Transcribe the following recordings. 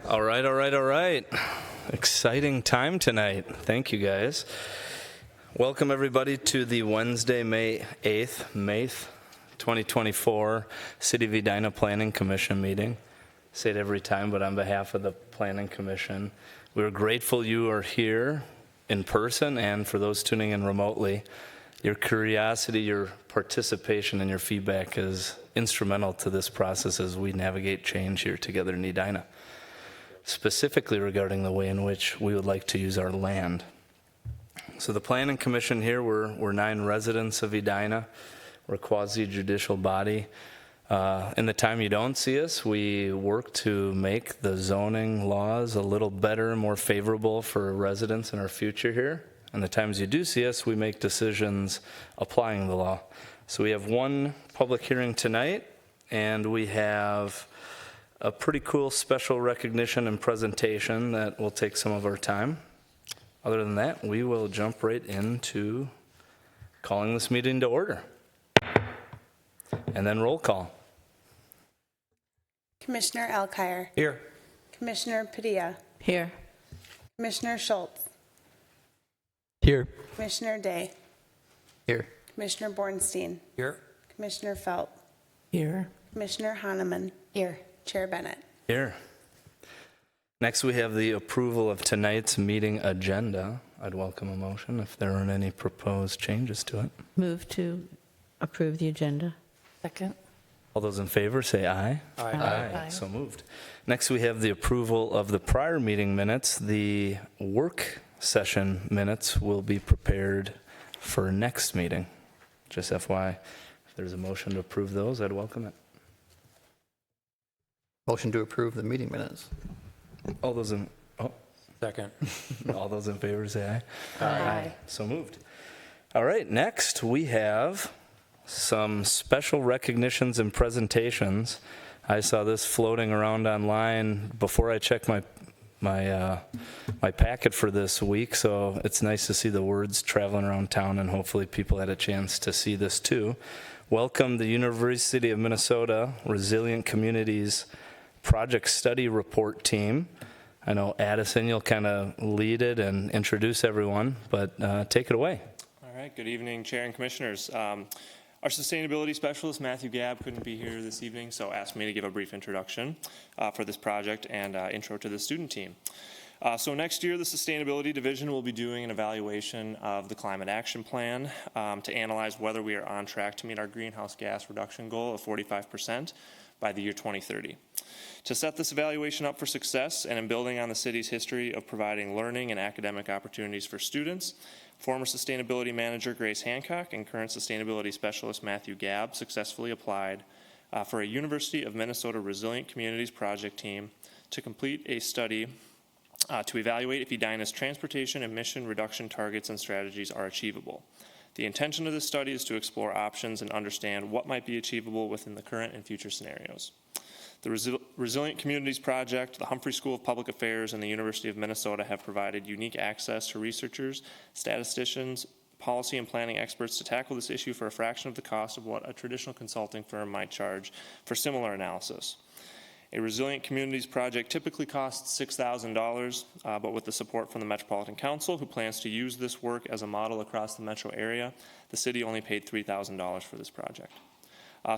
All right. Exciting time tonight. Thank you, guys. Welcome, everybody, to the Wednesday, May 8th, 2024 City of Edina Planning Commission meeting. I say it every time, but on behalf of the Planning Commission, we're grateful you are here in person, and for those tuning in remotely, your curiosity, your participation, and your feedback is instrumental to this process as we navigate change here together in Edina, specifically regarding the way in which we would like to use our land. So the Planning Commission here, we're 9 residents of Edina. We're a quasi-judicial body. In the time you don't see us, we work to make the zoning laws a little better, more favorable for residents in our future here. And the times you do see us, we make decisions applying the law. So we have one public hearing tonight, and we have a pretty cool special recognition and presentation that will take some of our time. Other than that, we will jump right into calling this meeting to order. And then roll call. Commissioner Alkire. Here. Commissioner Padilla. Here. Commissioner Schultz. Here. Commissioner Day. Here. Commissioner Bornstein. Here. Commissioner Felt. Here. Commissioner Hahnemann. Here. Chair Bennett. Here. Next, we have the approval of tonight's meeting agenda. I'd welcome a motion if there aren't any proposed changes to it. Move to approve the agenda. Second. All those in favor say aye. Aye. So moved. Next, we have the approval of the prior meeting minutes. The work session minutes will be prepared for next meeting. Just FYI, if there's a motion to approve those, I'd welcome it. Motion to approve the meeting minutes. All those in Second. all those in favor say aye. Aye. So moved. All right, next we have some special recognitions and presentations. I saw this floating around online before I checked my packet for this week, so it's nice to see the words traveling around town, and hopefully people had a chance to see this too. Welcome the University of Minnesota Resilient Communities Project Study Report team. I know Addison, you'll kind of lead it and introduce everyone, but take it away. All right, good evening, Chair and Commissioners. Our sustainability specialist, Matthew Gabb, couldn't be here this evening, so asked me to give a brief introduction for this project and intro to the student team. So next year, the Sustainability Division will be doing an evaluation of the Climate Action Plan to analyze whether we are on track to meet our greenhouse gas reduction goal of 45% by the year 2030. To set this evaluation up for success and in building on the city's history of providing learning and academic opportunities for students, former Sustainability Manager Grace Hancock and current Sustainability Specialist Matthew Gabb successfully applied for a University of Minnesota Resilient Communities project team to complete a study to evaluate if Edina's transportation emission reduction targets and strategies are achievable. The intention of this study is to explore options and understand what might be achievable within the current and future scenarios. The Resilient Communities Project, the Humphrey School of Public Affairs, and the University of Minnesota have provided unique access to researchers, statisticians, policy and planning experts to tackle this issue for a fraction of the cost of what a traditional consulting firm might charge for similar analysis. A Resilient Communities project typically costs $6,000, but with the support from the Metropolitan Council, who plans to use this work as a model across the metro area, the city only paid $3,000 for this project.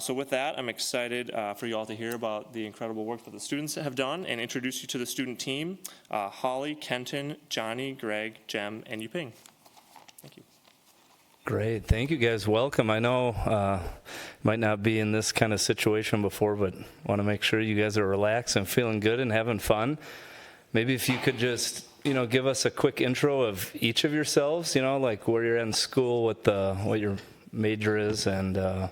So with that, I'm excited for you all to hear about the incredible work that the students have done and introduce you to the student team, Holly, Kenton, Johnny, Greg, Jem, and Yuping. Thank you. Great. Thank you, guys. Welcome. I know might not be in this kind of situation before, but want to make sure you guys are relaxed and feeling good and having fun. Maybe if you could just, give us a quick intro of each of yourselves, like where you're in school, what your major is, and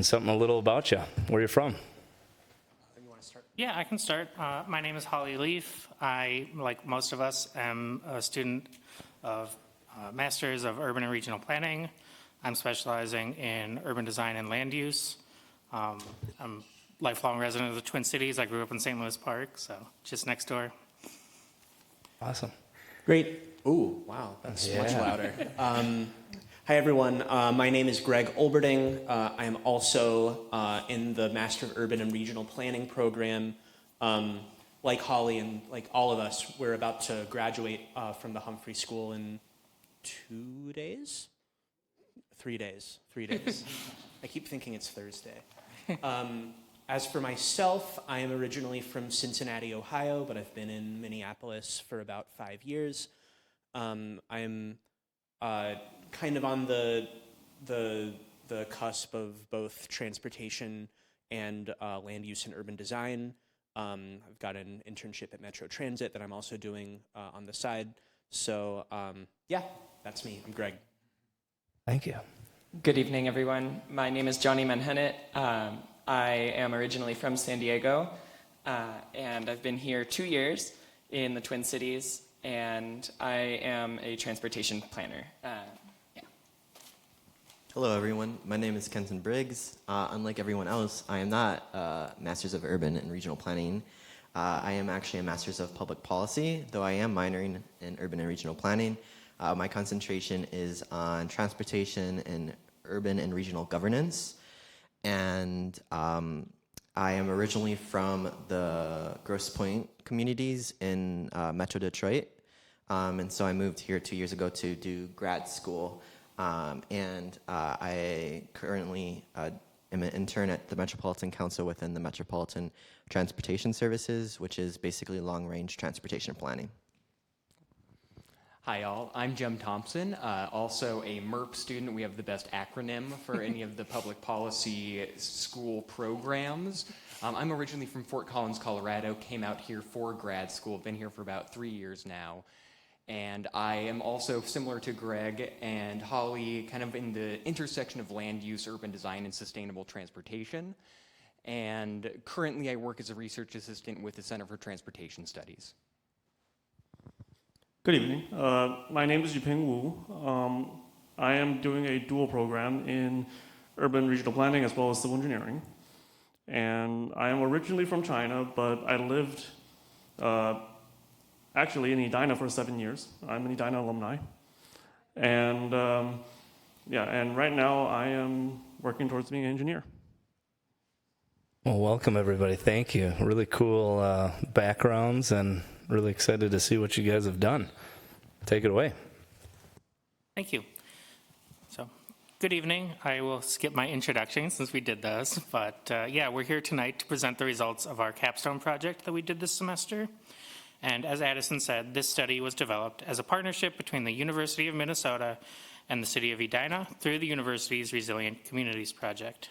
something a little about you, where you're from. Yeah, I can start. My name is Holly Leaf. I, like most of us, am a student of Masters of Urban and Regional Planning. I'm specializing in urban design and land use. I'm a lifelong resident of the Twin Cities. I grew up in St. Louis Park, so just next door. Awesome. Great. Ooh, wow, that's much louder. Hi, everyone. My name is Greg Olberding. I am also in the Master of Urban and Regional Planning program Like Holly and like all of us, we're about to graduate from the Humphrey School in 2 days? 3 days. 3 days. I keep thinking it's Thursday. As for myself, I am originally from Cincinnati, Ohio, but I've been in Minneapolis for about 5 years. I'm kind of on the cusp of both transportation and land use and urban design. I've got an internship at Metro Transit that I'm also doing on the side. So yeah, that's me. I'm Greg. Thank you. Good evening, everyone. My name is Johnny Manhennet. I am originally from San Diego, and I've been here 2 years in the Twin Cities, and I am a transportation planner. Hello, everyone. My name is Kenton Briggs. Unlike everyone else, I am not a Masters of Urban and Regional Planning. I am actually a Masters of Public Policy, though I am minoring in Urban and Regional Planning. My concentration is on transportation and urban and regional governance. And I am originally from the Grosse Pointe communities in Metro Detroit. And so I moved here 2 years ago to do grad school. I currently am an intern at the Metropolitan Council within the Metropolitan Transportation Services, which is basically long-range transportation planning. Hi, all. I'm Jem Thompson, also a MERP student. We have the best acronym for any of the public policy school programs. I'm originally from Fort Collins, Colorado, came out here for grad school, been here for about 3 years now. And I am also, similar to Greg and Holly, kind of in the intersection of land use, urban design, and sustainable transportation. And currently I work as a research assistant with the Center for Transportation Studies. Good evening. My name is Yuping Wu. I am doing a dual program in urban regional planning as well as civil engineering. And I am originally from China, but I lived actually in Edina for 7 years. I'm an Edina alumni. And and right now I am working towards being an engineer. Well, welcome everybody. Thank you. Really cool backgrounds and really excited to see what you guys have done. Take it away. Thank you. So, good evening. I will skip my introduction since we did those, but we're here tonight to present the results of our capstone project that we did this semester. And as Addison said, this study was developed as a partnership between the University of Minnesota and the City of Edina through the university's Resilient Communities Project.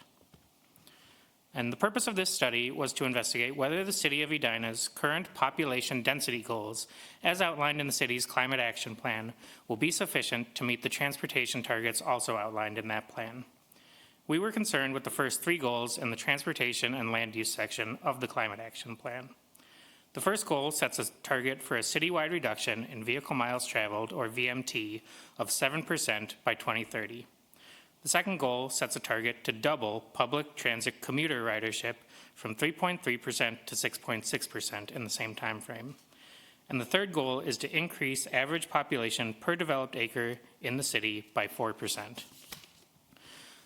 And the purpose of this study was to investigate whether the City of Edina's current population density goals, as outlined in the city's Climate Action Plan, will be sufficient to meet the transportation targets also outlined in that plan. We were concerned with the first 3 goals in the transportation and land use section of the Climate Action Plan. The first goal sets a target for a citywide reduction in vehicle miles traveled, or VMT, of 7% by 2030. The second goal sets a target to double public transit commuter ridership from 3.3% to 6.6% in the same time frame. And the third goal is to increase average population per developed acre in the city by 4%.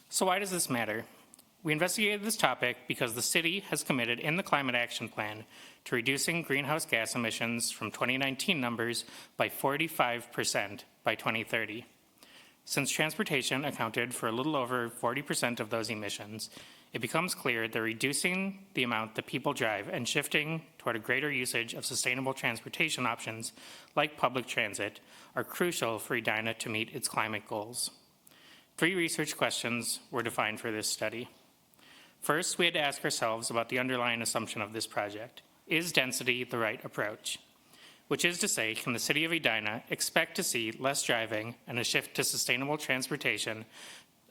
So why does this matter? We investigated this topic because the city has committed in the Climate Action Plan to reducing greenhouse gas emissions from 2019 numbers by 45% by 2030. Since transportation accounted for a little over 40% of those emissions, it becomes clear that reducing the amount that people drive and shifting toward a greater usage of sustainable transportation options like public transit are crucial for Edina to meet its climate goals. 3 research questions were defined for this study. First, we had to ask ourselves about the underlying assumption of this project. Is density the right approach? Which is to say, can the City of Edina expect to see less driving and a shift to sustainable transportation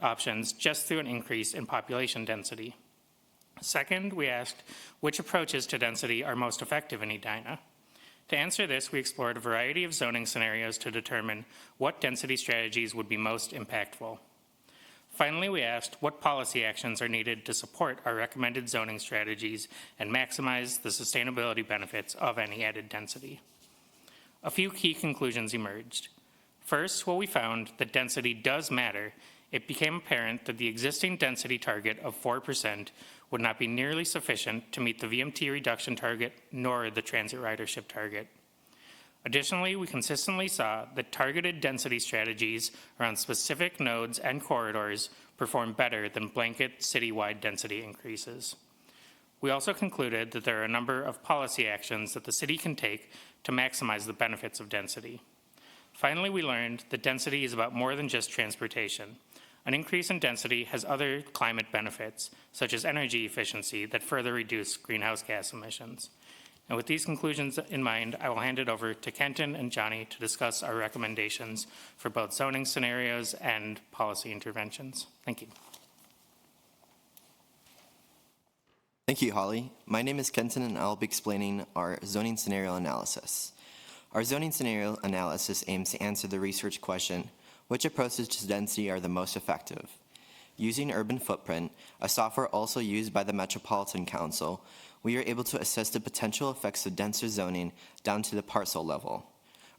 options just through an increase in population density? Second, we asked which approaches to density are most effective in Edina. To answer this, we explored a variety of zoning scenarios to determine what density strategies would be most impactful. Finally, we asked what policy actions are needed to support our recommended zoning strategies and maximize the sustainability benefits of any added density. A few key conclusions emerged. First, we found that density does matter it became apparent that the existing density target of 4% would not be nearly sufficient to meet the VMT reduction target nor the transit ridership target. Additionally, we consistently saw that targeted density strategies around specific nodes and corridors perform better than blanket citywide density increases. We also concluded that there are a number of policy actions that the city can take to maximize the benefits of density. Finally, we learned that density is about more than just transportation. An increase in density has other climate benefits, such as energy efficiency, that further reduce greenhouse gas emissions. And with these conclusions in mind, I will hand it over to Kenton and Johnny to discuss our recommendations for both zoning scenarios and policy interventions. Thank you. Thank you, Holly. My name is Kenton, and I'll be explaining our zoning scenario analysis. Our zoning scenario analysis aims to answer the research question, which approaches to density are the most effective? Using Urban Footprint, a software also used by the Metropolitan Council, we are able to assess the potential effects of denser zoning down to the parcel level.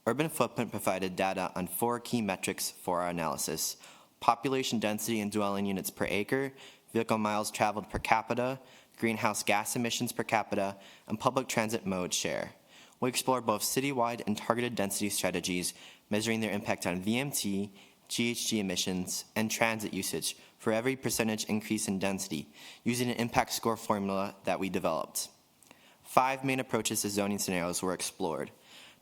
Urban Footprint provided data on 4 key metrics for our analysis: population density and dwelling units per acre, vehicle miles traveled per capita, greenhouse gas emissions per capita, and public transit mode share. We explored both citywide and targeted density strategies, measuring their impact on VMT, GHG emissions, and transit usage for every percentage increase in density, using an impact score formula that we developed. 5 main approaches to zoning scenarios were explored.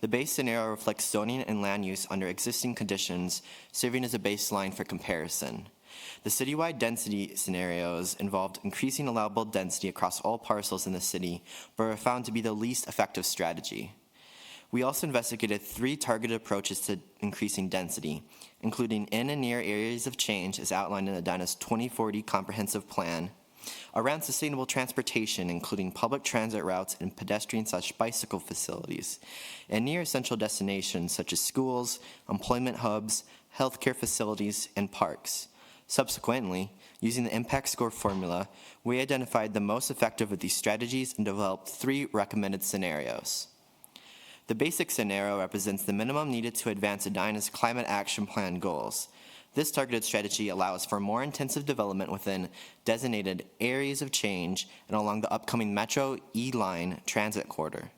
The base scenario reflects zoning and land use under existing conditions, serving as a baseline for comparison. The citywide density scenarios involved increasing allowable density across all parcels in the city, but were found to be the least effective strategy. We also investigated 3 targeted approaches to increasing density, including in and near areas of change as outlined in Edina's 2040 Comprehensive Plan, around sustainable transportation, including public transit routes and pedestrian/bicycle facilities, and near essential destinations such as schools, employment hubs, healthcare facilities, and parks. Subsequently, using the impact score formula, we identified the most effective of these strategies and developed 3 recommended scenarios. The basic scenario represents the minimum needed to advance Edina's climate action plan goals. This targeted strategy allows for more intensive development within designated areas of change and along the upcoming Metro E-Line transit corridor.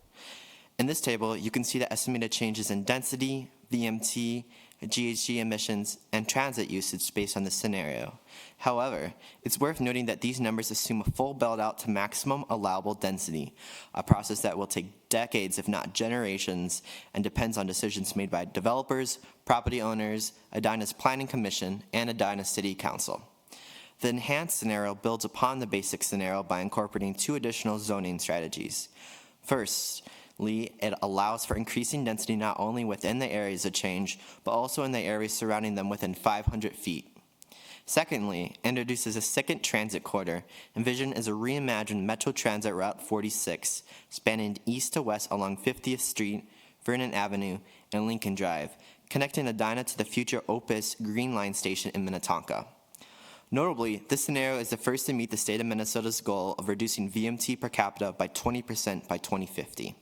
In this table, you can see the estimated changes in density, VMT, GHG emissions, and transit usage based on this scenario. However, it's worth noting that these numbers assume a full build-out to maximum allowable density, a process that will take decades, if not generations, and depends on decisions made by developers, property owners, Edina's Planning Commission, and Edina City Council. The enhanced scenario builds upon the basic scenario by incorporating 2 additional zoning strategies. First, it allows for increasing density not only within the areas of change, but also in the areas surrounding them within 500 feet. Secondly, introduces a second transit corridor, envisioned as a reimagined Metro Transit Route 46, spanning east to west along 50th Street, Vernon Avenue, and Lincoln Drive, connecting Edina to the future Opus Green Line station in Minnetonka. Notably, this scenario is the first to meet the state of Minnesota's goal of reducing VMT per capita by 20% by 2050.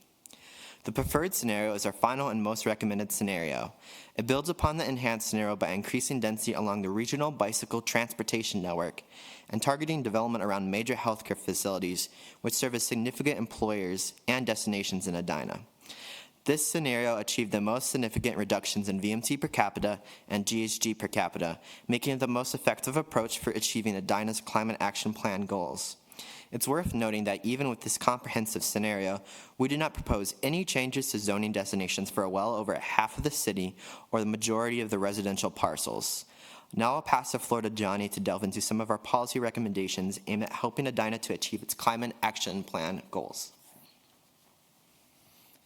The preferred scenario is our final and most recommended scenario. It builds upon the enhanced scenario by increasing density along the regional bicycle transportation network and targeting development around major healthcare facilities, which serve as significant employers and destinations in Edina. This scenario achieved the most significant reductions in VMT per capita and GHG per capita, making it the most effective approach for achieving Edina's Climate Action Plan goals. It's worth noting that even with this comprehensive scenario, we do not propose any changes to zoning destinations for well over half of the city or the majority of the residential parcels. Now I'll pass the floor to Johnny to delve into some of our policy recommendations aimed at helping Edina to achieve its Climate Action Plan goals.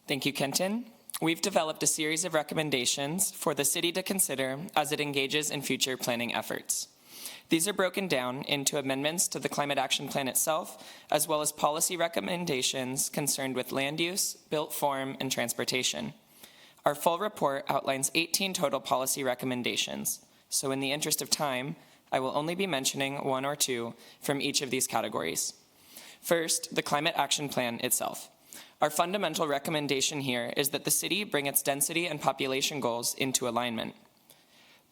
Thank you, Kenton. We've developed a series of recommendations for the city to consider as it engages in future planning efforts. These are broken down into amendments to the Climate Action Plan itself, as well as policy recommendations concerned with land use, built form, and transportation. Our full report outlines 18 total policy recommendations, so in the interest of time, I will only be mentioning 1 or 2 from each of these categories. First, the Climate Action Plan itself. Our fundamental recommendation here is that the city bring its density and population goals into alignment.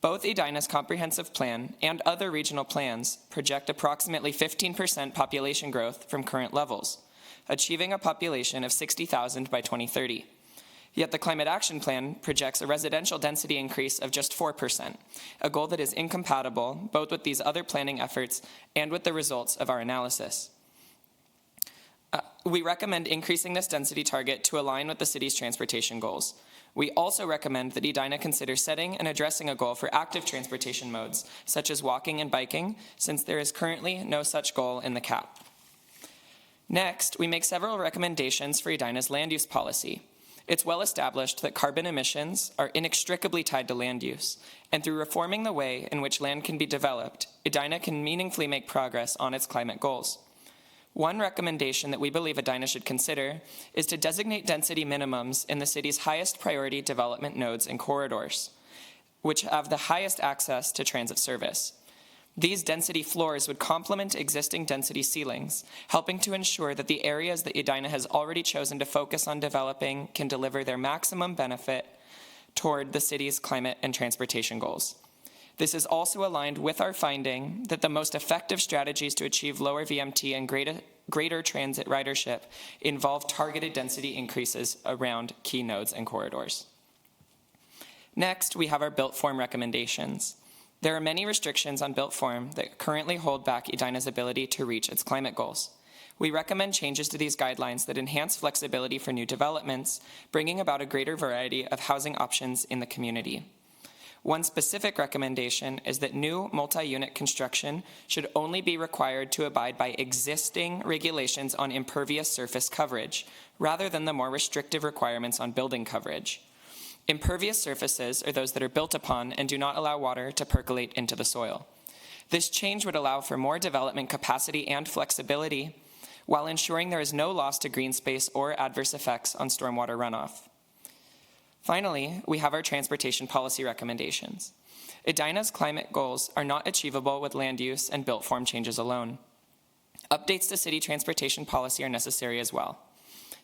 Both Edina's comprehensive plan and other regional plans project approximately 15% population growth from current levels, achieving a population of 60,000 by 2030. Yet the Climate Action Plan projects a residential density increase of just 4%, a goal that is incompatible both with these other planning efforts and with the results of our analysis. We recommend increasing this density target to align with the city's transportation goals. We also recommend that Edina consider setting and addressing a goal for active transportation modes, such as walking and biking, since there is currently no such goal in the CAP. Next, we make several recommendations for Edina's land use policy. It's well established that carbon emissions are inextricably tied to land use, and through reforming the way in which land can be developed, Edina can meaningfully make progress on its climate goals. One recommendation that we believe Edina should consider is to designate density minimums in the city's highest priority development nodes and corridors, which have the highest access to transit service. These density floors would complement existing density ceilings, helping to ensure that the areas that Edina has already chosen to focus on developing can deliver their maximum benefit toward the city's climate and transportation goals. This is also aligned with our finding that the most effective strategies to achieve lower VMT and greater transit ridership involve targeted density increases around key nodes and corridors. Next, we have our built form recommendations. There are many restrictions on built form that currently hold back Edina's ability to reach its climate goals. We recommend changes to these guidelines that enhance flexibility for new developments, bringing about a greater variety of housing options in the community. One specific recommendation is that new multi-unit construction should only be required to abide by existing regulations on impervious surface coverage, rather than the more restrictive requirements on building coverage. Impervious surfaces are those that are built upon and do not allow water to percolate into the soil. This change would allow for more development capacity and flexibility, while ensuring there is no loss to green space or adverse effects on stormwater runoff. Finally, we have our transportation policy recommendations. Edina's climate goals are not achievable with land use and built form changes alone. Updates to city transportation policy are necessary as well.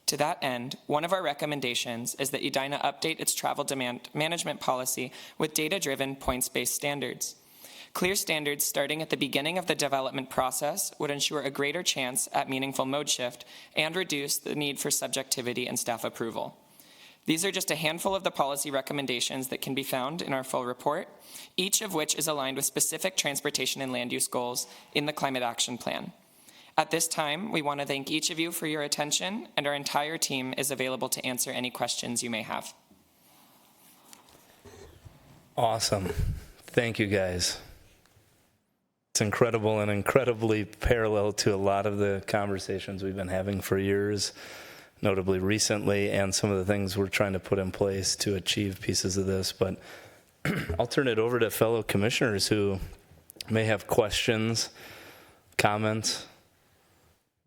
To that end, one of our recommendations is that Edina update its travel demand management policy with data-driven, points-based standards. Clear standards starting at the beginning of the development process would ensure a greater chance at meaningful mode shift and reduce the need for subjectivity and staff approval. These are just a handful of the policy recommendations that can be found in our full report, each of which is aligned with specific transportation and land use goals in the Climate Action Plan. At this time, we want to thank each of you for your attention, and our entire team is available to answer any questions you may have. Awesome. Thank you, guys. It's incredible and incredibly parallel to a lot of the conversations we've been having for years, notably recently, and some of the things we're trying to put in place to achieve pieces of this. But I'll turn it over to fellow commissioners who may have questions, comments,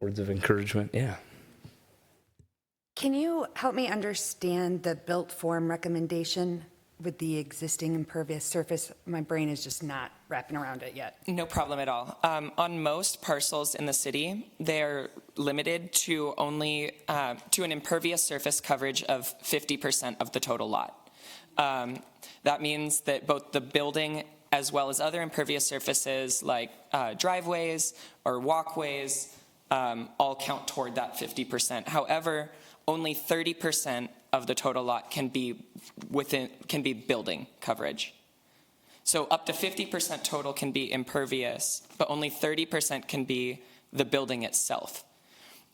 words of encouragement. Yeah. Can you help me understand the built form recommendation with the existing impervious surface? My brain is just not wrapping around it yet. No problem at all. On most parcels in the city, they're limited to only to an impervious surface coverage of 50% of the total lot. That means that both the building as well as other impervious surfaces like driveways or walkways all count toward that 50%. However, only 30% of the total lot can be building coverage. So up to 50% total can be impervious, but only 30% can be the building itself.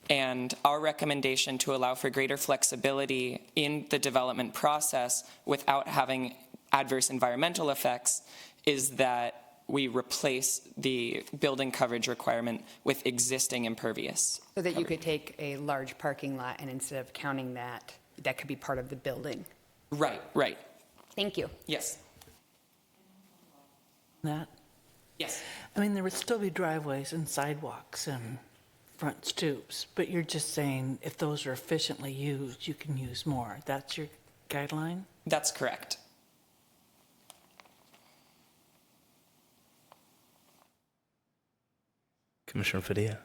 And our recommendation to allow for greater flexibility in the development process without having adverse environmental effects is that we replace the building coverage requirement with existing impervious. So that you could take a large parking lot and instead of counting that, that could be part of the building. Right, right. Thank you. Yes. That? Yes. I mean, there would still be driveways and sidewalks and front stoops, but you're just saying if those are efficiently used, you can use more. That's your guideline? That's correct. Commissioner Padilla.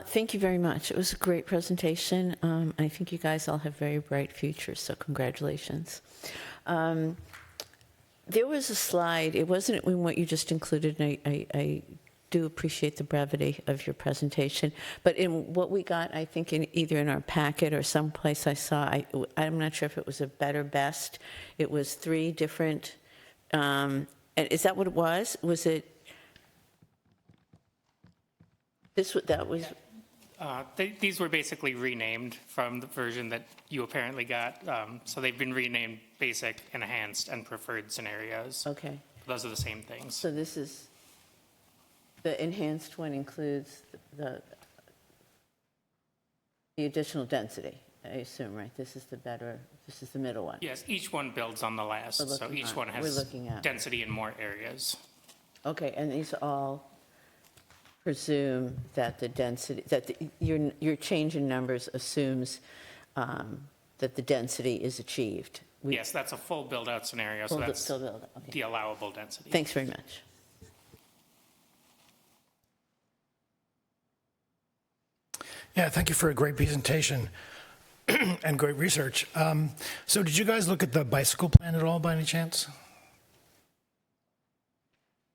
Thank you very much. It was a great presentation. I think you guys all have very bright futures, so congratulations. There was a slide, it wasn't in what you just included, and I do appreciate the brevity of your presentation, but in what we got, I think in either in our packet or someplace I saw, I'm not sure if it was a better best, it was 3 different, and is that what it was? Was it, that was, These were basically renamed from the version that you apparently got. So they've been renamed basic, enhanced, and preferred scenarios. okay. Those are the same things. So this is, the enhanced one includes the additional density, I assume, right? This is the middle one. Yes, each one builds on the last. We're So looking each at- one we're has looking at- density in more areas. Okay, and these all presume that the density, that your change in numbers assumes that the density is achieved. Yes, that's a full build-out scenario, so that's Full build, okay. the allowable density. Thanks very much. Yeah, thank you for a great presentation and great research. So did you guys look at the bicycle plan at all by any chance?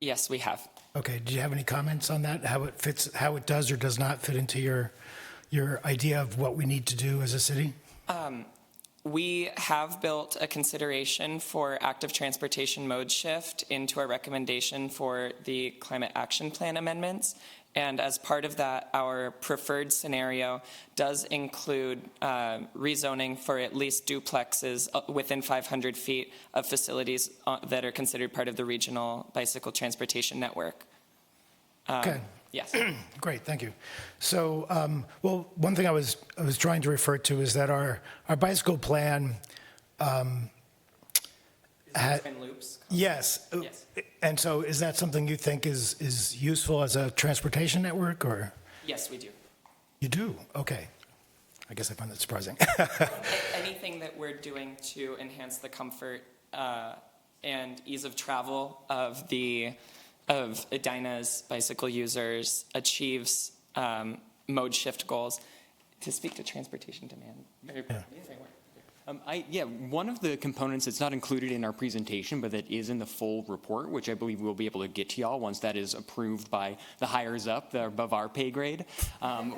Yes, we have. Okay, do you have any comments on that, how it fits, how it does or does not fit into your idea of what we need to do as a city? We have built a consideration for active transportation mode shift into our recommendation for the climate action plan amendments. And as part of that, our preferred scenario does include rezoning for at least duplexes within 500 feet of facilities that are considered part of the regional bicycle transportation network. Okay. Yes. Great, thank you. So, well, one thing I was trying to refer to is that our bicycle plan Twin loops. Yes. Yes. And so is that something you think is useful as a transportation network, or? Yes, we do. You do? Okay. I guess I find that surprising. Anything that we're doing to enhance the comfort and ease of travel of Edina's bicycle users achieves mode shift goals. To speak to transportation demand. One of the components that's not included in our presentation, but that is in the full report, which I believe we'll be able to get to y'all once that is approved by the higher up, that are above our pay grade.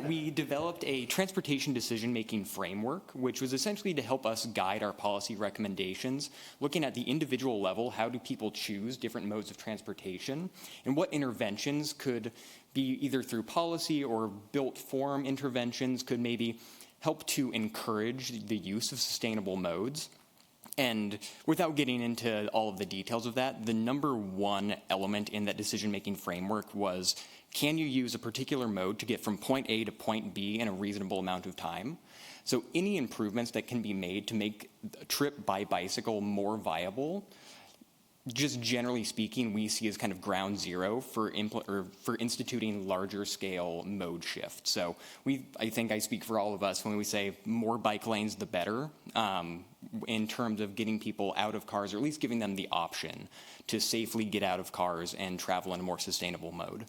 We developed a transportation decision-making framework, which was essentially to help us guide our policy recommendations, looking at the individual level, how do people choose different modes of transportation, and what interventions could be either through policy or built form interventions could maybe help to encourage the use of sustainable modes. And without getting into all of the details of that, the number one element in that decision-making framework was, can you use a particular mode to get from point A to point B in a reasonable amount of time? So any improvements that can be made to make a trip by bicycle more viable, just generally speaking, we see as kind of ground zero for instituting larger scale mode shift. So I think I speak for all of us when we say more bike lanes, the better, in terms of getting people out of cars, or at least giving them the option to safely get out of cars and travel in a more sustainable mode.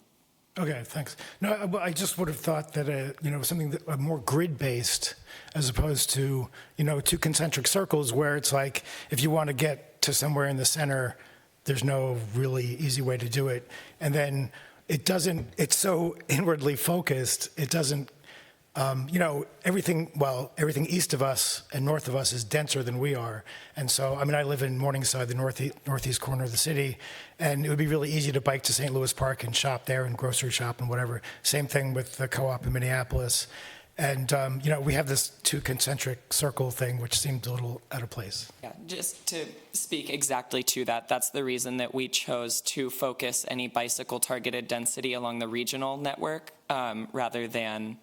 Okay, thanks. No, I just would have thought that something that more grid-based, as opposed to 2 concentric circles, where it's like if you want to get to somewhere in the center, there's no really easy way to do it, and then it's so inwardly focused. It doesn't, everything east of us and north of us is denser than we are, and so I live in Morningside, the northeast corner of the city, and it would be really easy to bike to St. Louis Park and shop there and grocery shop and whatever. Same thing with the co-op in Minneapolis. And, we have this 2 concentric circle thing, which seemed a little out of place. Yeah, just to speak exactly to that, that's the reason that we chose to focus any bicycle targeted density along the regional network rather than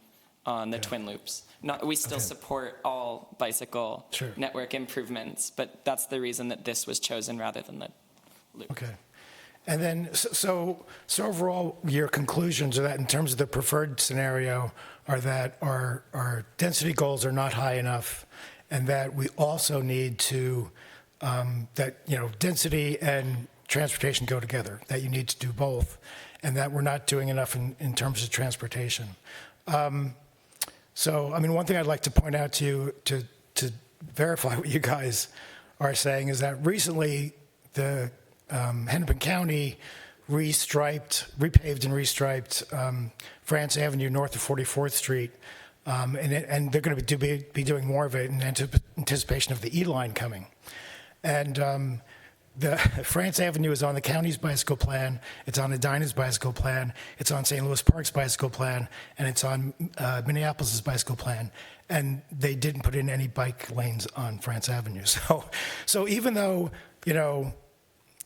on the twin loops. We still support all bicycle network improvements, but that's the reason that this was chosen rather than the loop. Okay. And then, so overall, your conclusions are that in terms of the preferred scenario are that our density goals are not high enough, and that we also need to, density and transportation go together, that you need to do both, and that we're not doing enough in terms of transportation. So, one thing I'd like to point out to you to verify what you guys are saying is that recently the Hennepin County repaved and restriped France Avenue north of 44th Street. And they're going to be doing more of it in anticipation of the E line coming. And the France Avenue is on the county's bicycle plan. It's on Edina's bicycle plan. It's on St. Louis Park's bicycle plan, and it's on Minneapolis's bicycle plan. And they didn't put in any bike lanes on France Avenue. So even though, you know,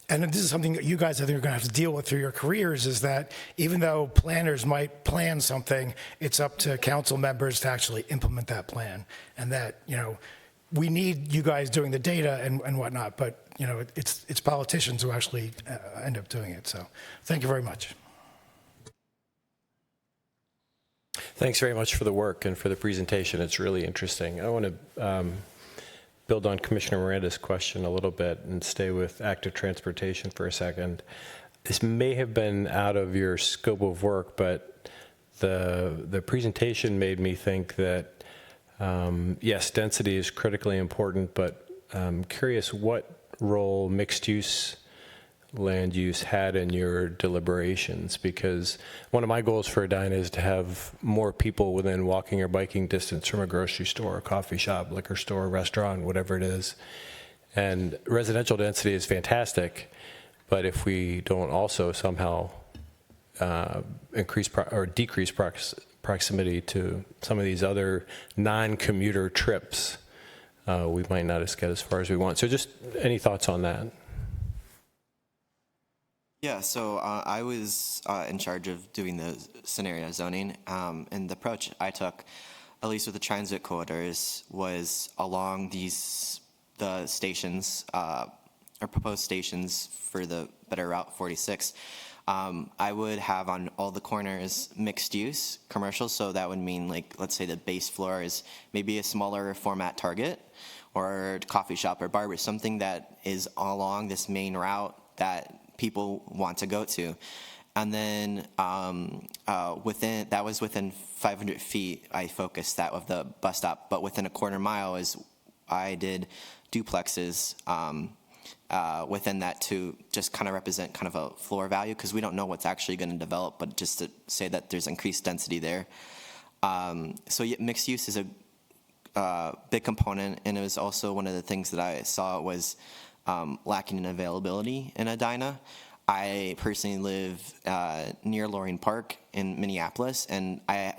and this is something that you guys, I think, are going to have to deal with through your careers, is that even though planners might plan something, it's up to council members to actually implement that plan. And that, you know, we need you guys doing the data and whatnot, but, you know, it's politicians who actually end up doing it. So thank you very much. Thanks very much for the work and for the presentation. It's really interesting. I want to build on Commissioner Miranda's question a little bit and stay with active transportation for a second. This may have been out of your scope of work, but the presentation made me think that, yes, density is critically important, but I'm curious what role mixed-use land use had in your deliberations, because one of my goals for Edina is to have more people within walking or biking distance from a grocery store, a coffee shop, liquor store, restaurant, whatever it is. And residential density is fantastic, but if we don't also somehow increase or decrease proximity to some of these other non-commuter trips, we might not get as far as we want. So just any thoughts on that? Yeah, so I was in charge of doing the scenario zoning, and the approach I took, at least with the transit corridors, was along the stations, or proposed stations for the better Route 46. I would have on all the corners mixed use commercial, so that would mean, like, let's say the base floor is maybe a smaller format Target or coffee shop or barber, something that is along this main route that people want to go to. And then that was within 500 feet, I focused that of the bus stop, but within a quarter mile I did duplexes within that to just kind of represent kind of a floor value, because we don't know what's actually going to develop, but just to say that there's increased density there. So yeah, mixed use is a big component, and it was also one of the things that I saw was lacking in availability in Edina. I personally live near Loring Park in Minneapolis, and I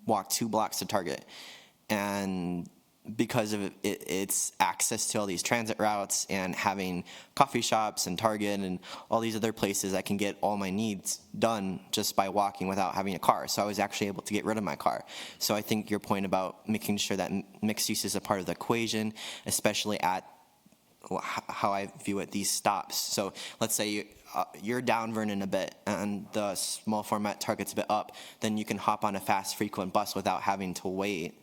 walk 2 blocks to Target. And because of its access to all these transit routes and having coffee shops and Target and all these other places, I can get all my needs done just by walking without having a car. So I was actually able to get rid of my car. So I think your point about making sure that mixed use is a part of the equation, especially at how I view it, these stops. So let's say you're down Vernon a bit and the small format Target's a bit up, then you can hop on a fast frequent bus without having to wait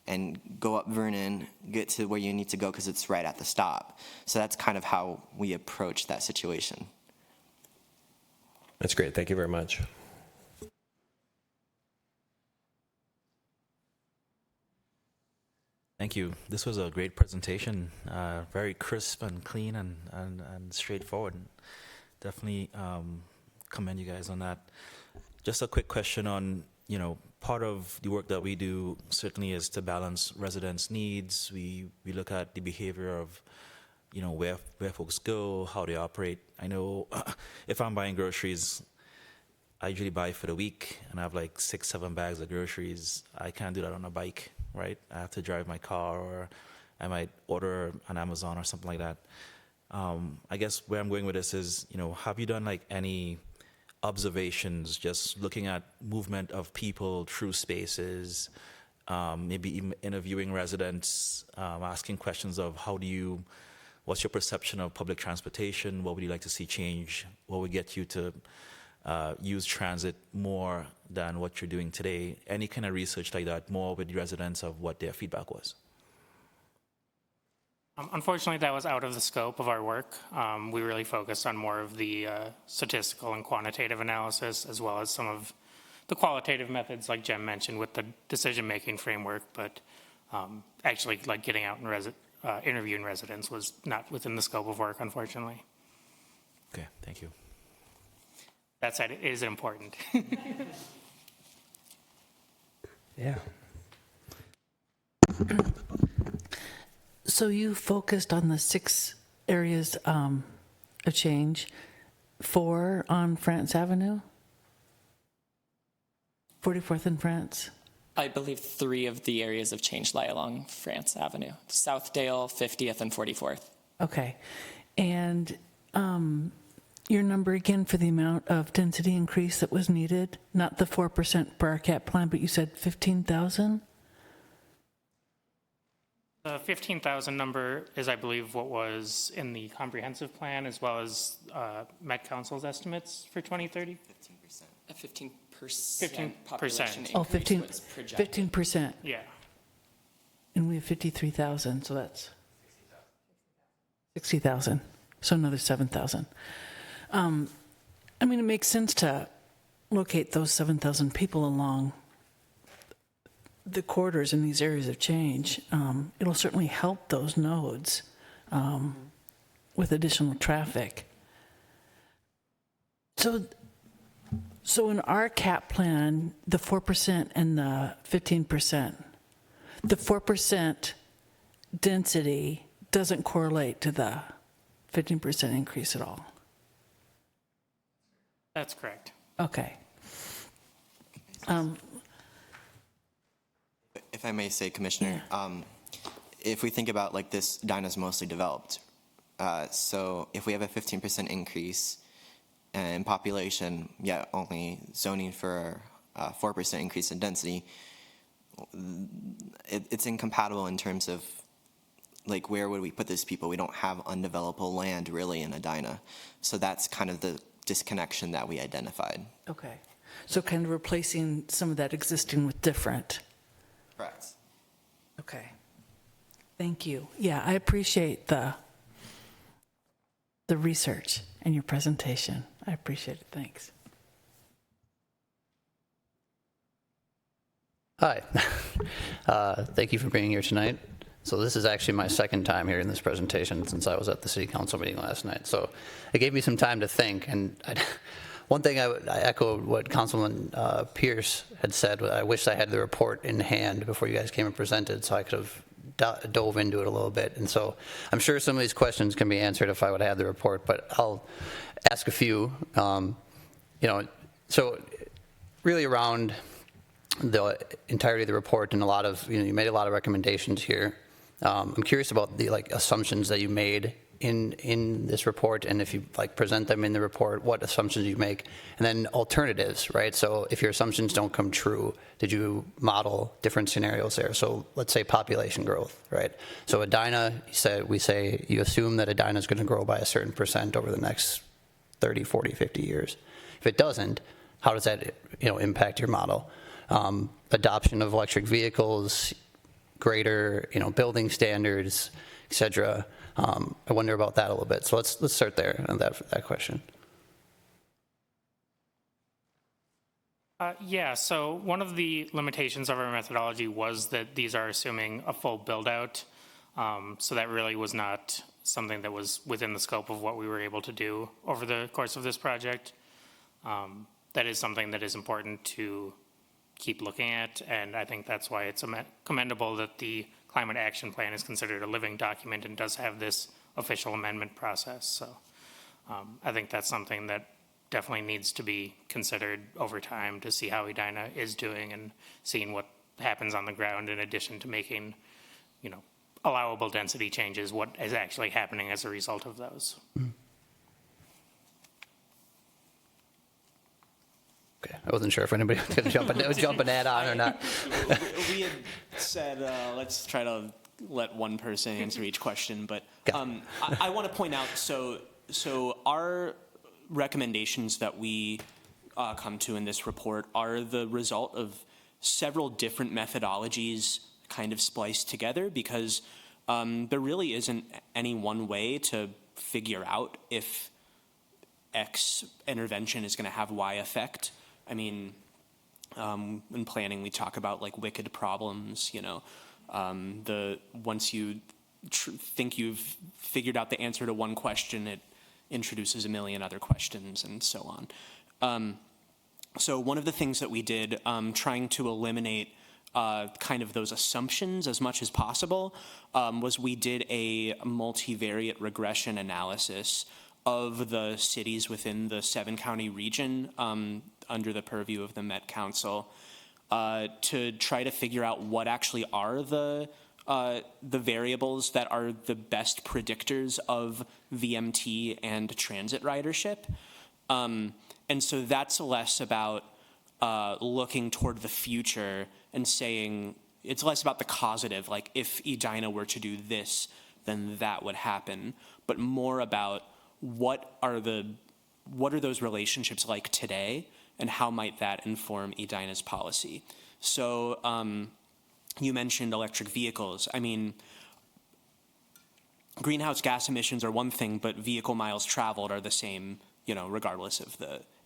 and go up Vernon, get to where you need to go because it's right at the stop. So that's kind of how we approach that situation. That's great. Thank you very much. Thank you. This was a great presentation, very crisp and clean and straightforward. Definitely commend you guys on that. Just a quick question on, you know, part of the work that we do certainly is to balance residents' needs. We look at the behavior of, you know, where folks go, how they operate. I know if I'm buying groceries, I usually buy for the week, and I have like 6-7 bags of groceries. I can't do that on a bike, right? I have to drive my car, or I might order on Amazon or something like that. I guess where I'm going with this is, you know, have you done like any observations, just looking at movement of people through spaces, maybe even interviewing residents, asking questions of what's your perception of public transportation? What would you like to see change? What would get you to use transit more than what you're doing today? Any kind of research like that, more with the residents of what their feedback was? Unfortunately, that was out of the scope of our work. We really focused on more of the statistical and quantitative analysis, as well as some of the qualitative methods, like Jem mentioned, with the decision-making framework. But actually, like getting out and interviewing residents was not within the scope of work, unfortunately. Okay, thank you. That said, it is important. Yeah. So you focused on the 6 areas of change, 4 on France Avenue? 44th and France? I believe 3 of the areas of change lie along France Avenue, Southdale, 50th, and 44th. Okay. And your number again for the amount of density increase that was needed, not the 4% per our cap plan, but you said 15,000? The 15,000 number is, I believe, what was in the comprehensive plan, as well as Met Council's estimates for 2030. 15%. A 15% 15%. population Oh, increase 15, was projected. 15%. Yeah. And we have 53,000, so that's 60,000. So another 7,000. I mean, it makes sense to locate those 7,000 people along the corridors in these areas of change. It'll certainly help those nodes with additional traffic. So in our cap plan, the 4% and the 15%, the 4% density doesn't correlate to the 15% increase at all. That's correct. Okay. If I may say, Commissioner, if we think about like this, Edina's mostly developed. So if we have a 15% increase in population, yet only zoning for a 4% increase in density, it's incompatible in terms of like where would we put these people? We don't have undevelopable land really in Edina. So that's kind of the disconnection that we identified. Okay. So kind of replacing some of that existing with different. Correct. Okay. Thank you. Yeah, I appreciate the research and your presentation. I appreciate it. Thanks. Hi. Thank you for being here tonight. So this is actually my second time hearing this presentation since I was at the city council meeting last night. So it gave me some time to think. And one thing I echo what Councilman Pierce had said. I wish I had the report in hand before you guys came and presented, so I could have dove into it a little bit. And so I'm sure some of these questions can be answered if I would have the report, but I'll ask a few. So really around the entirety of the report and a lot of, you made a lot of recommendations here. I'm curious about the assumptions that you made in this report, and if you present them in the report, what assumptions you make, and then alternatives, right? So if your assumptions don't come true, did you model different scenarios there? So let's say population growth, right? So Edina, you assume that Edina is going to grow by a certain percent over the next 30, 40, 50 years. If it doesn't, how does that impact your model? Adoption of electric vehicles, greater building standards, et cetera. I wonder about that a little bit. So let's start there on that question. Yeah, so one of the limitations of our methodology was that these are assuming a full build out. So that really was not something that was within the scope of what we were able to do over the course of this project. That is something that is important to keep looking at, and I think that's why it's commendable that the Climate Action Plan is considered a living document and does have this official amendment process. So I think that's something that definitely needs to be considered over time to see how Edina is doing and seeing what happens on the ground in addition to making, allowable density changes, what is actually happening as a result of those. Okay, I wasn't sure if anybody was going to jump an add on or not. We had said let's try to let one person answer each question, but I want to point out, so our recommendations that we come to in this report are the result of several different methodologies kind of spliced together, because there really isn't any one way to figure out if X intervention is going to have Y effect. I mean, in planning, we talk about wicked problems, once you think you've figured out the answer to one question, introduces a million other questions and so on. So one of the things that we did, trying to eliminate kind of those assumptions as much as possible, was we did a multivariate regression analysis of the cities within the 7-county region under the purview of the Met Council to try to figure out what actually are the variables that are the best predictors of VMT and transit ridership. And so that's less about looking toward the future and saying, it's less about the causative, like if Edina were to do this, then that would happen, but more about what are those relationships like today and how might that inform Edina's policy. So you mentioned electric vehicles. I mean, greenhouse gas emissions are one thing, but vehicle miles traveled are the same, regardless of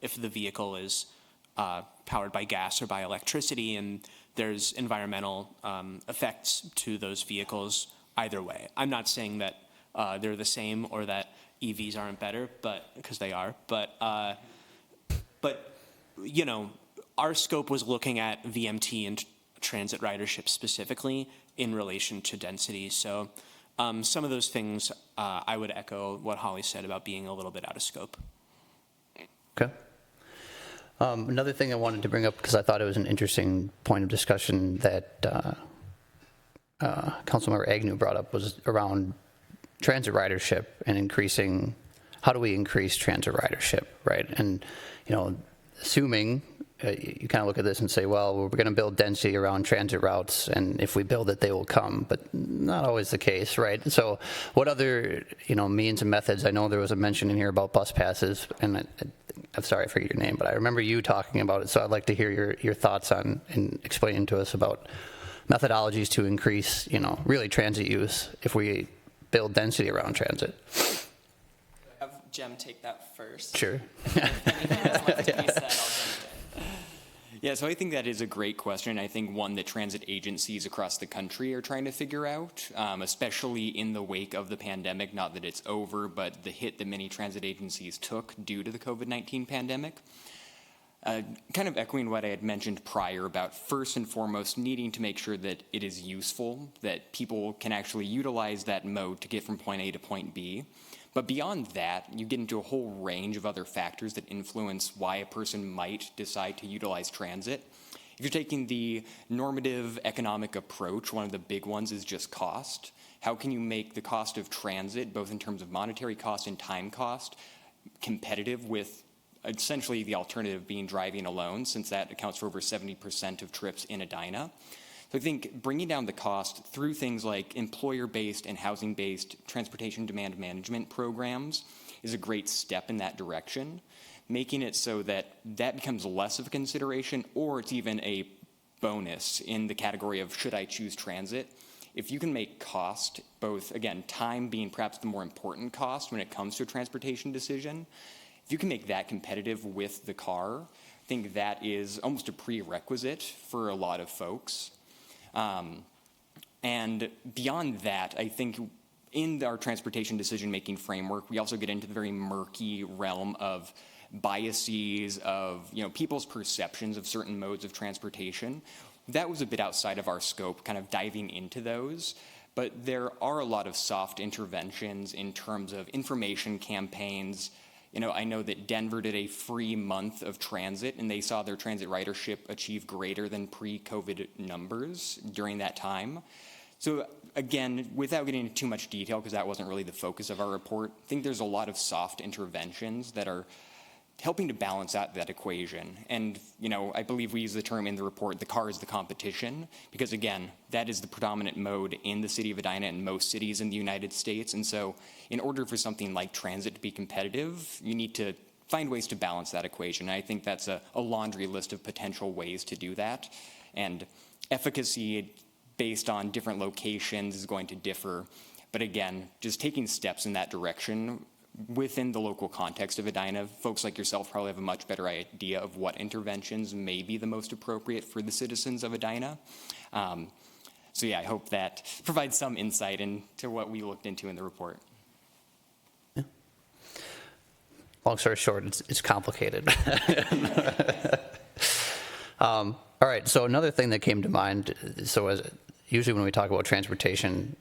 if the vehicle is powered by gas or by electricity, and there's environmental effects to those vehicles either way. I'm not saying that they're the same or that EVs aren't better, but because they are. But our scope was looking at VMT and transit ridership specifically in relation to density. So some of those things, I would echo what Holly said about being a little bit out of scope. Okay. Another thing I wanted to bring up, because I thought it was an interesting point of discussion that Councilmember Agnew brought up, was around transit ridership and increasing, how do we increase transit ridership, right? And, assuming you kind of look at this and say, well, we're going to build density around transit routes, and if we build it, they will come, but not always the case, right? So what other, means and methods? I know there was a mention in here about bus passes, and I'm sorry, I forget your name, but I remember you talking about it, so I'd like to hear your thoughts on and explaining to us about methodologies to increase, really transit use if we build density around transit. Have Jem take that first. Sure. Yeah, so I think that is a great question. I think one that transit agencies across the country are trying to figure out, especially in the wake of the pandemic. Not that it's over, but the hit that many transit agencies took due to the COVID-19 pandemic. Kind of echoing what I had mentioned prior about first and foremost needing to make sure that it is useful, that people can actually utilize that mode to get from point A to point B. But beyond that, you get into a whole range of other factors that influence why a person might decide to utilize transit. If you're taking the normative economic approach, one of the big ones is just cost. How can you make the cost of transit, both in terms of monetary cost and time cost, competitive with essentially the alternative being driving alone, since that accounts for over 70% of trips in Edina? So I think bringing down the cost through things like employer-based and housing-based transportation demand management programs is a great step in that direction, making it so that that becomes less of a consideration, or it's even a bonus in the category of should I choose transit. If you can make cost, both, again, time being perhaps the more important cost when it comes to a transportation decision, if you can make that competitive with the car, I think that is almost a prerequisite for a lot of folks. And beyond that, I think in our transportation decision-making framework, we also get into the very murky realm of biases, of people's perceptions of certain modes of transportation. That was a bit outside of our scope, kind of diving into those. But there are a lot of soft interventions in terms of information campaigns. I know that Denver did a free month of transit, and they saw their transit ridership achieve greater than pre-COVID numbers during that time. So again, without getting into too much detail, because that wasn't really the focus of our report, I think there's a lot of soft interventions that are helping to balance out that equation. And, I believe we use the term in the report, the car is the competition, because again, that is the predominant mode in the city of Edina and most cities in the United States. And so in order for something like transit to be competitive, you need to find ways to balance that equation. And I think that's a laundry list of potential ways to do that. And efficacy based on different locations is going to differ. But again, just taking steps in that direction within the local context of Edina, folks like yourself probably have a much better idea of what interventions may be the most appropriate for the citizens of Edina. So yeah, I hope that provides some insight into what we looked into in the report. long story short, it's complicated. All right, so another thing that came to mind, so as usually when we talk about transportation,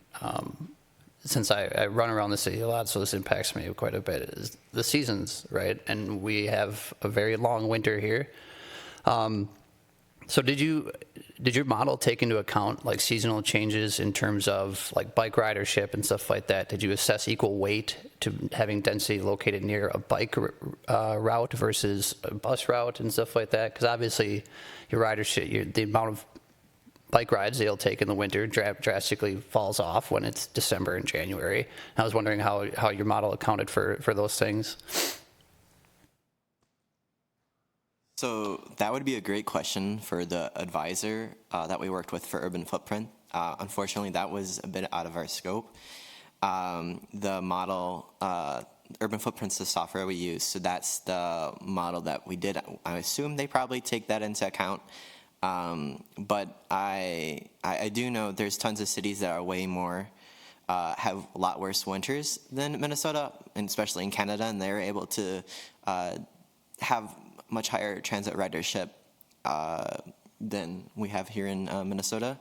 since I run around the city a lot, so this impacts me quite a bit, is the seasons, right? And we have a very long winter here. So did your model take into account like seasonal changes in terms of like bike ridership and stuff like that? Did you assess equal weight to having density located near a bike route versus a bus route and stuff like that? Because obviously your ridership, the amount of bike rides they'll take in the winter drastically falls off when it's December and January. And I was wondering how your model accounted for those things. So that would be a great question for the advisor that we worked with for Urban Footprint. Unfortunately, that was a bit out of our scope. The model, Urban Footprint's the software we use, so that's the model that we did. I assume they probably take that into account. But I do know there's tons of cities that are way more, have a lot worse winters than Minnesota, and especially in Canada, and they're able to have much higher transit ridership than we have here in Minnesota.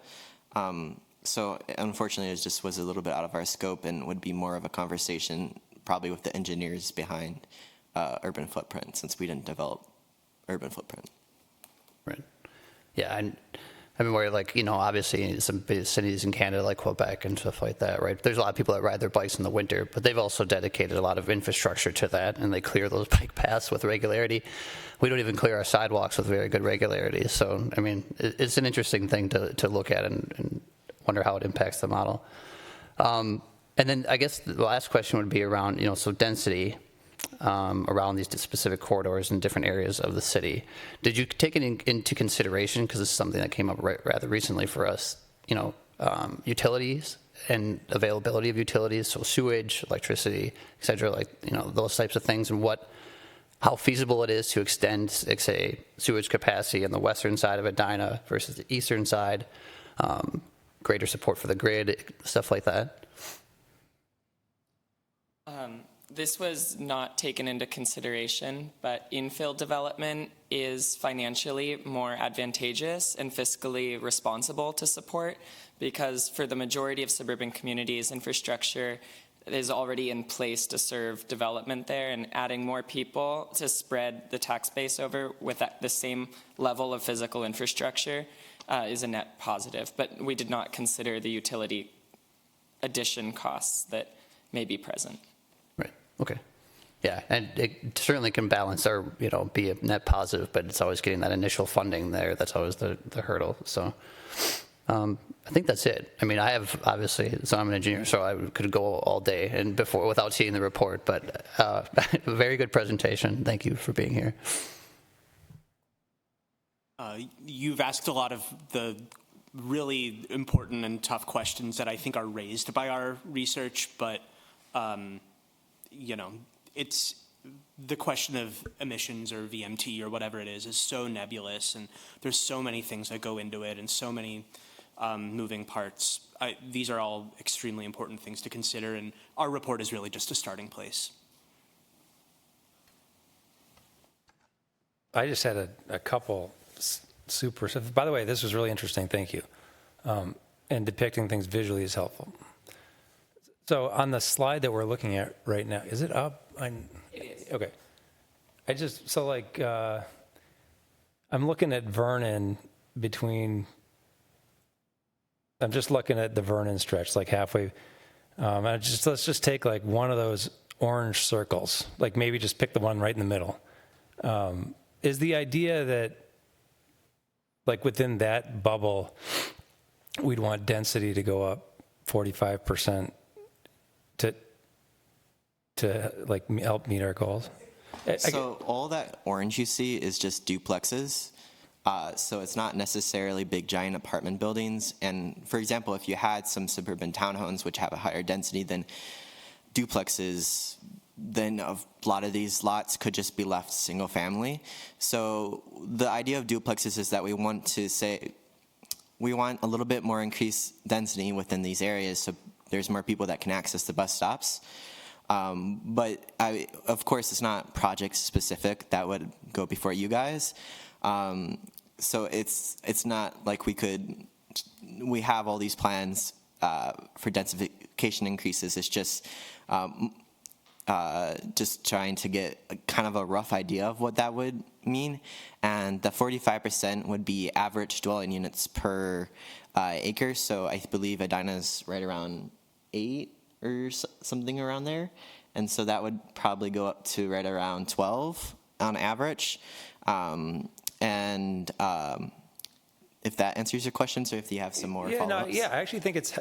So unfortunately, it just was a little bit out of our scope and would be more of a conversation probably with the engineers behind Urban Footprint, since we didn't develop Urban Footprint. Right. Yeah, and I mean, where like, obviously some big cities in Canada like Quebec and stuff like that, right? There's a lot of people that ride their bikes in the winter, but they've also dedicated a lot of infrastructure to that, and they clear those bike paths with regularity. We don't even clear our sidewalks with very good regularity. So, I mean, it's an interesting thing to look at and wonder how it impacts the model. And then I guess the last question would be around, so density around these specific corridors in different areas of the city. Did you take it into consideration, because this is something that came up rather recently for us, utilities and availability of utilities, so sewage, electricity, et cetera, like, those types of things, and how feasible it is to extend, say, sewage capacity on the western side of Edina versus the eastern side, greater support for the grid, stuff like that? This was not taken into consideration, but infill development is financially more advantageous and fiscally responsible to support, because for the majority of suburban communities, infrastructure is already in place to serve development there, and adding more people to spread the tax base over with the same level of physical infrastructure is a net positive. But we did not consider the utility addition costs that may be present. Okay. Yeah, and it certainly can balance or, be a net positive, but it's always getting that initial funding there. That's always the hurdle. So I think that's it. I mean, I have, obviously, so I'm an engineer, so I could go all day and without seeing the report, but very good presentation. Thank you for being here. You've asked a lot of the really important and tough questions that I think are raised by our research, but it's the question of emissions or VMT or whatever it is so nebulous, and there's so many things that go into it and so many moving parts. These are all extremely important things to consider, and our report is really just a starting place. I just had a couple super, by the way, this was really interesting, thank you. And depicting things visually is helpful. So on the slide that we're looking at right now, is it up? It is. Okay. I'm looking at Vernon I'm just looking at the Vernon stretch, like halfway. Let's just take like one of those orange circles, like maybe just pick the one right in the middle. Is the idea that like within that bubble, we'd want density to go up 45% to like help meet our goals? So all that orange you see is just duplexes. So it's not necessarily big giant apartment buildings. And for example, if you had some suburban townhomes which have a higher density than duplexes, then a lot of these lots could just be left single family. So the idea of duplexes is that we want a little bit more increased density within these areas, so there's more people that can access the bus stops. But of course, it's not project specific. That would go before you guys. So it's not like we have all these plans for densification increases. It's just trying to get kind of a rough idea of what that would mean. And the 45% would be average dwelling units per acre. So I believe Edina's right around 8 or something around there. And so that would probably go up to right around 12 on average. If that answers your questions, or if you have some more follow-ups. I actually think it's.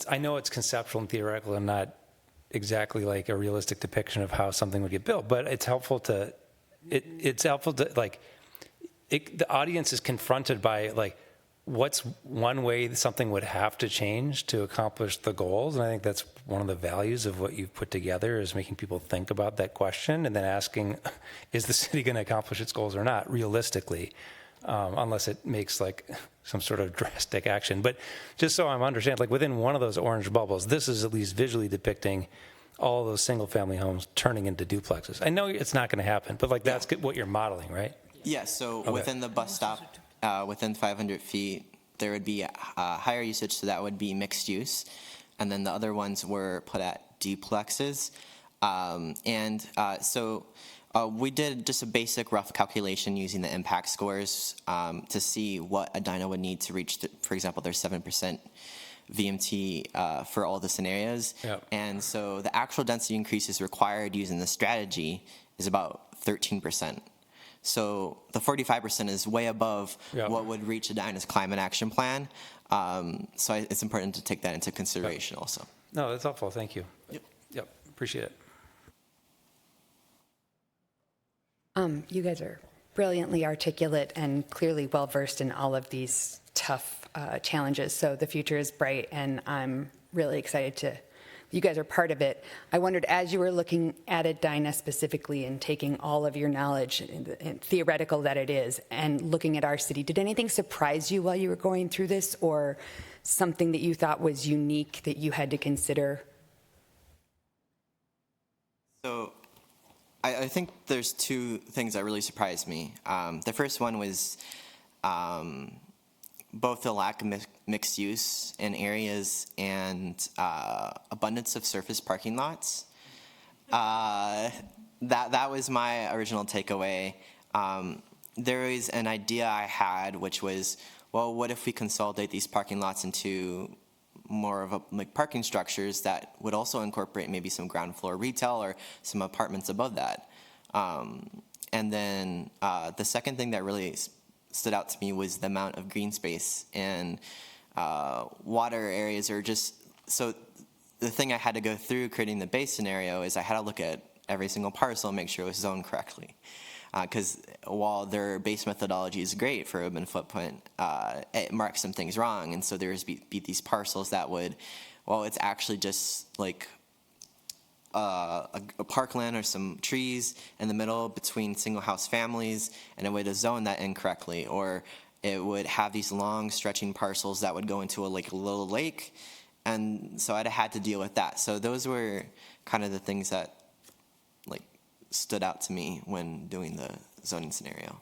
I know it's conceptual and theoretical, and not exactly like a realistic depiction of how something would get built. But it's helpful to. It's helpful to the audience is confronted by what's one way that something would have to change to accomplish the goals, and I think that's one of the values of what you've put together is making people think about that question and then asking, is the city going to accomplish its goals or not realistically? Unless it makes some sort of drastic action. But just so I'm understanding, within one of those orange bubbles, this is at least visually depicting all of those single family homes turning into duplexes. I know it's not going to happen, but that's what you're modeling, right? Yes, so Okay. within the bus stop, within 500 feet, there would be higher usage, so that would be mixed use. And then the other ones were put at duplexes. We did just a basic rough calculation using the impact scores to see what Edina would need to reach, for example, their 7% VMT for all the scenarios. Yep. And so the actual density increases required using the strategy is about 13%. So the 45% is way above what would reach Edina's climate action plan. So it's important to take that into consideration also. No, that's helpful. Thank you. Yep. Appreciate it. You guys are brilliantly articulate and clearly well-versed in all of these tough challenges. So the future is bright, and I'm really excited you guys are part of it. I wondered, as you were looking at Edina specifically and taking all of your knowledge, and theoretical that it is, and looking at our city, did anything surprise you while you were going through this, or something that you thought was unique that you had to consider? So I think there's two things that really surprised me. The first one was both the lack of mixed use in areas and abundance of surface parking lots. That was my original takeaway. There was an idea I had, which was, well, what if we consolidate these parking lots into more of parking structures that would also incorporate maybe some ground floor retail or some apartments above that. And then the second thing that really stood out to me was the amount of green space and water areas, or just, so the thing I had to go through creating the base scenario is I had to look at every single parcel and make sure it was zoned correctly. Because while their base methodology is great for urban footprint, it marks some things wrong. And so there's be these parcels that would, well, it's actually just a parkland or some trees in the middle between single house families, and it would zone that incorrectly. Or it would have these long stretching parcels that would go into a little lake. And so I'd had to deal with that. So those were kind of the things that stood out to me when doing the zoning scenario.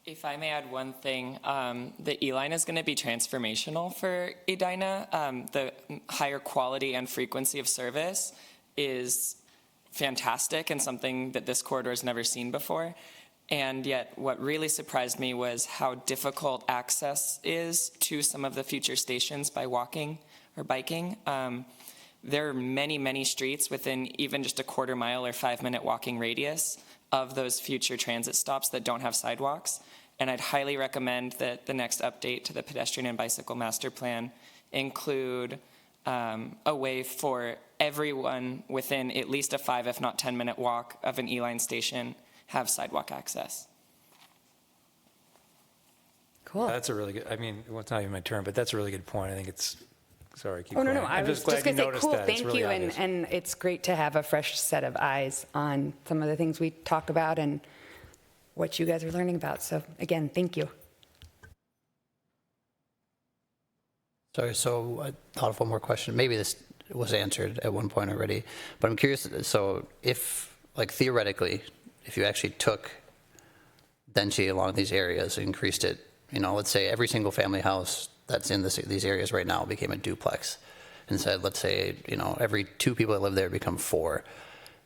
If I may add one thing, the E-line is going to be transformational for Edina. The higher quality and frequency of service is fantastic and something that this corridor has never seen before. And yet what really surprised me was how difficult access is to some of the future stations by walking or biking. There are many, many streets within even just a quarter mile or 5-minute walking radius of those future transit stops that don't have sidewalks. And I'd highly recommend that the next update to the pedestrian and bicycle master plan include a way for everyone within at least a 5, if not 10-minute walk of an E-line station have sidewalk access. Cool. That's a really good, well, it's not even my turn, but that's a really good point. I think it's, sorry, keep going. No. I was just glad going to say, noticed cool, that. It's thank really you. obvious. And it's great to have a fresh set of eyes on some of the things we talk about and what you guys are learning about. So again, thank you. So I thought of one more question. Maybe this was answered at one point already. But I'm curious, so if, like theoretically, if you actually took density along these areas, increased it, let's say every single family house that's in these areas right now became a duplex, and said, let's say, every 2 people that live there become 4.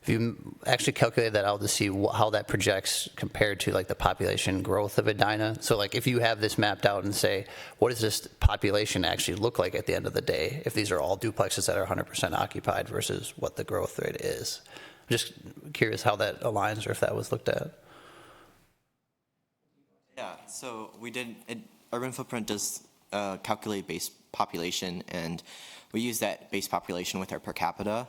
If you actually calculate that out to see how that projects compared to like the population growth of Edina, so like if you have this mapped out and say, what does this population actually look like at the end of the day if these are all duplexes that are 100% occupied versus what the growth rate is? I'm just curious how that aligns or if that was looked at. Yeah, so we did, Urban Footprint does calculate base population, and we use that base population with our per capita.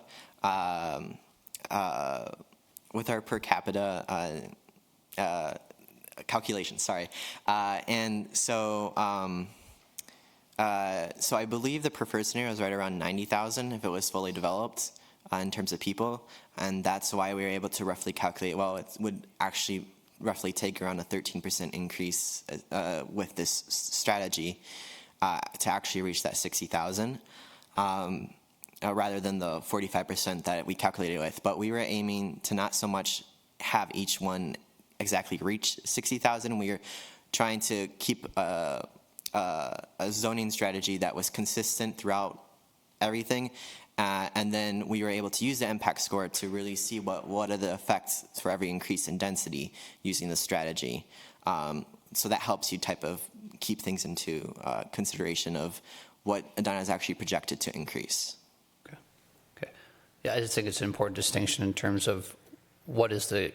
Calculation, sorry. And so, so I believe the preferred scenario is right around 90,000 if it was fully developed in terms of people. And that's why we were able to roughly calculate, well, it would actually roughly take around a 13% increase with this strategy to actually reach that 60,000. Rather than the 45% that we calculated with. But we were aiming to not so much have each one exactly reach 60,000. We were trying to keep a zoning strategy that was consistent throughout everything. And then we were able to use the impact score to really see what are the effects for every increase in density using the strategy. So that helps you type of keep things into consideration of what Edina is actually projected to increase. Yeah, I just think it's an important distinction in terms of what is the,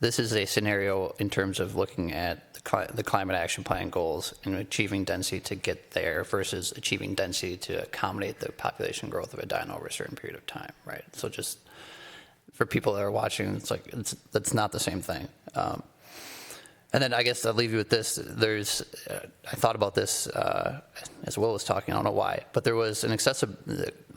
this is a scenario in terms of looking at the climate action plan goals and achieving density to get there versus achieving density to accommodate the population growth of Edina over a certain period of time, right? So just for people that are watching, it's like, that's not the same thing. And then I guess I'll leave you with this. I thought about this as Will was talking, I don't know why, but there was I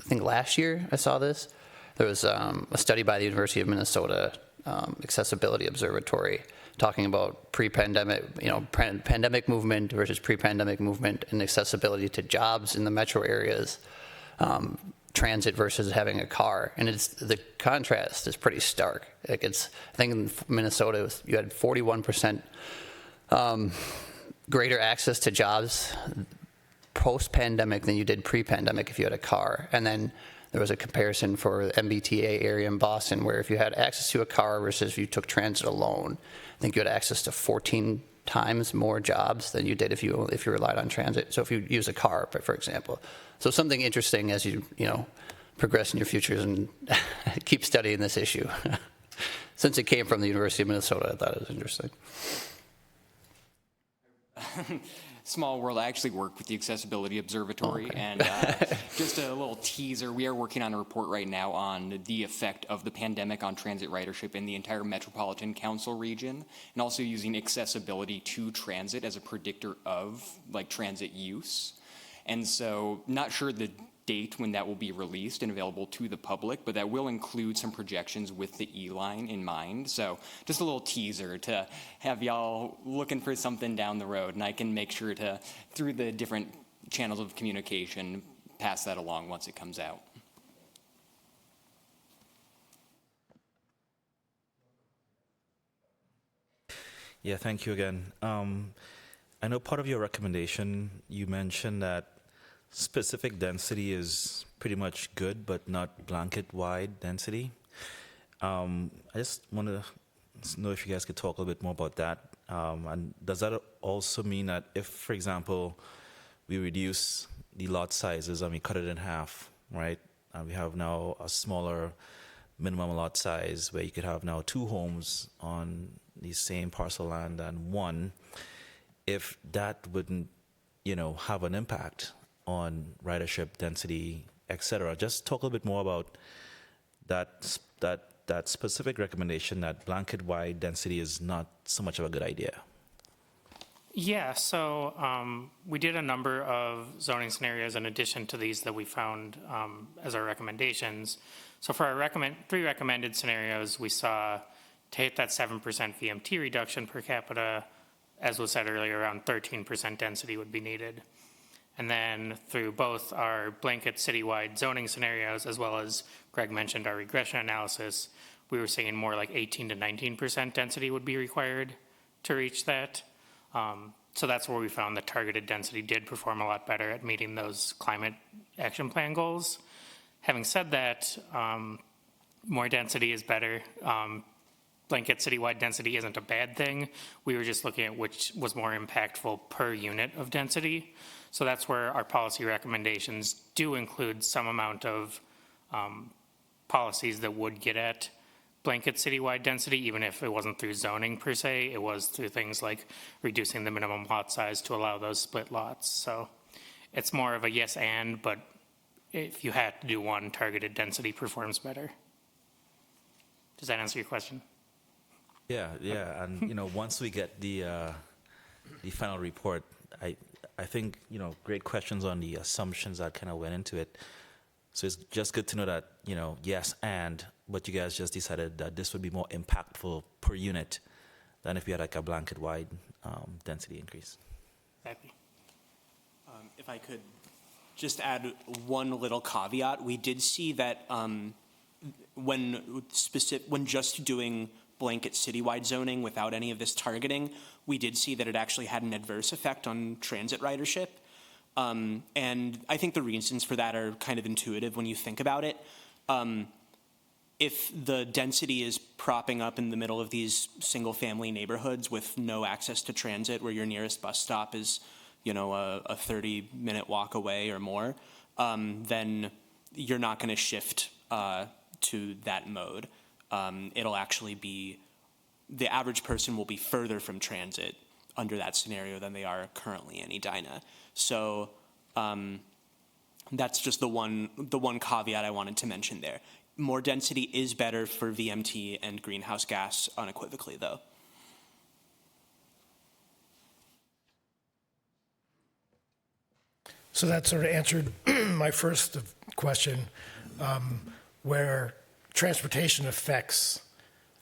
think last year I saw this. There was a study by the University of Minnesota Accessibility Observatory talking about pre-pandemic, pandemic movement versus pre-pandemic movement and accessibility to jobs in the metro areas, transit versus having a car, and the contrast is pretty stark. Like I think in Minnesota you had 41% greater access to jobs post-pandemic than you did pre-pandemic if you had a car. And then there was a comparison for the MBTA area in Boston where if you had access to a car versus if you took transit alone, I think you had access to 14 times more jobs than you did if you relied on transit. So if you use a car, for example. So something interesting as you progress in your futures and keep studying this issue. Since it came from the University of Minnesota, I thought it was interesting. Small world. I actually work with the Accessibility Observatory, and just a little teaser, we are working on a report right now on the effect of the pandemic on transit ridership in the entire Metropolitan Council region, and also using accessibility to transit as a predictor of transit use. And so not sure the date when that will be released and available to the public, but that will include some projections with the E-line in mind. So just a little teaser to have y'all looking for something down the road, and I can make sure to, through the different channels of communication, pass that along once it comes out. Yeah, thank you again. I know part of your recommendation, you mentioned that specific density is pretty much good, but not blanket-wide density. I just want to know if you guys could talk a little bit more about that. And does that also mean that if, for example, we reduce the lot sizes and we cut it in half, right? And we have now a smaller minimum lot size where you could have now 2 homes on the same parcel land and 1, if that wouldn't, have an impact on ridership, density, etc. Just talk a little bit more about that specific recommendation that blanket-wide density is not so much of a good idea. Yeah, so we did a number of zoning scenarios in addition to these that we found as our recommendations. So for our 3 recommended scenarios, we saw to hit that 7% VMT reduction per capita, as was said earlier, around 13% density would be needed. And then through both our blanket citywide zoning scenarios, as well as Greg mentioned our regression analysis, we were seeing more like 18 to 19% density would be required to reach that. So that's where we found that targeted density did perform a lot better at meeting those climate action plan goals. Having said that, more density is better. Blanket citywide density isn't a bad thing. We were just looking at which was more impactful per unit of density. So that's where our policy recommendations do include some amount of policies that would get at blanket citywide density, even if it wasn't through zoning per se. It was through things like reducing the minimum lot size to allow those split lots. So it's more of a yes and, but if you had to do one, targeted density performs better. Does that answer your question? Yeah, and once we get the final report, I think great questions on the assumptions that kind of went into it. So it's just good to know that yes, but you guys just decided that this would be more impactful per unit than if you had like a blanket wide density increase. Exactly. If I could just add one little caveat, we did see that when just doing blanket citywide zoning without any of this targeting, we did see that it actually had an adverse effect on transit ridership. And I think the reasons for that are kind of intuitive when you think about it. If the density is propping up in the middle of these single-family neighborhoods with no access to transit, where your nearest bus stop is, a 30-minute walk away or more, then you're not going to shift to that mode. It'll actually be, the average person will be further from transit under that scenario than they are currently in Edina. So that's just the one caveat I wanted to mention there. More density is better for VMT and greenhouse gas unequivocally, though. So that sort of answered my first question, where transportation affects,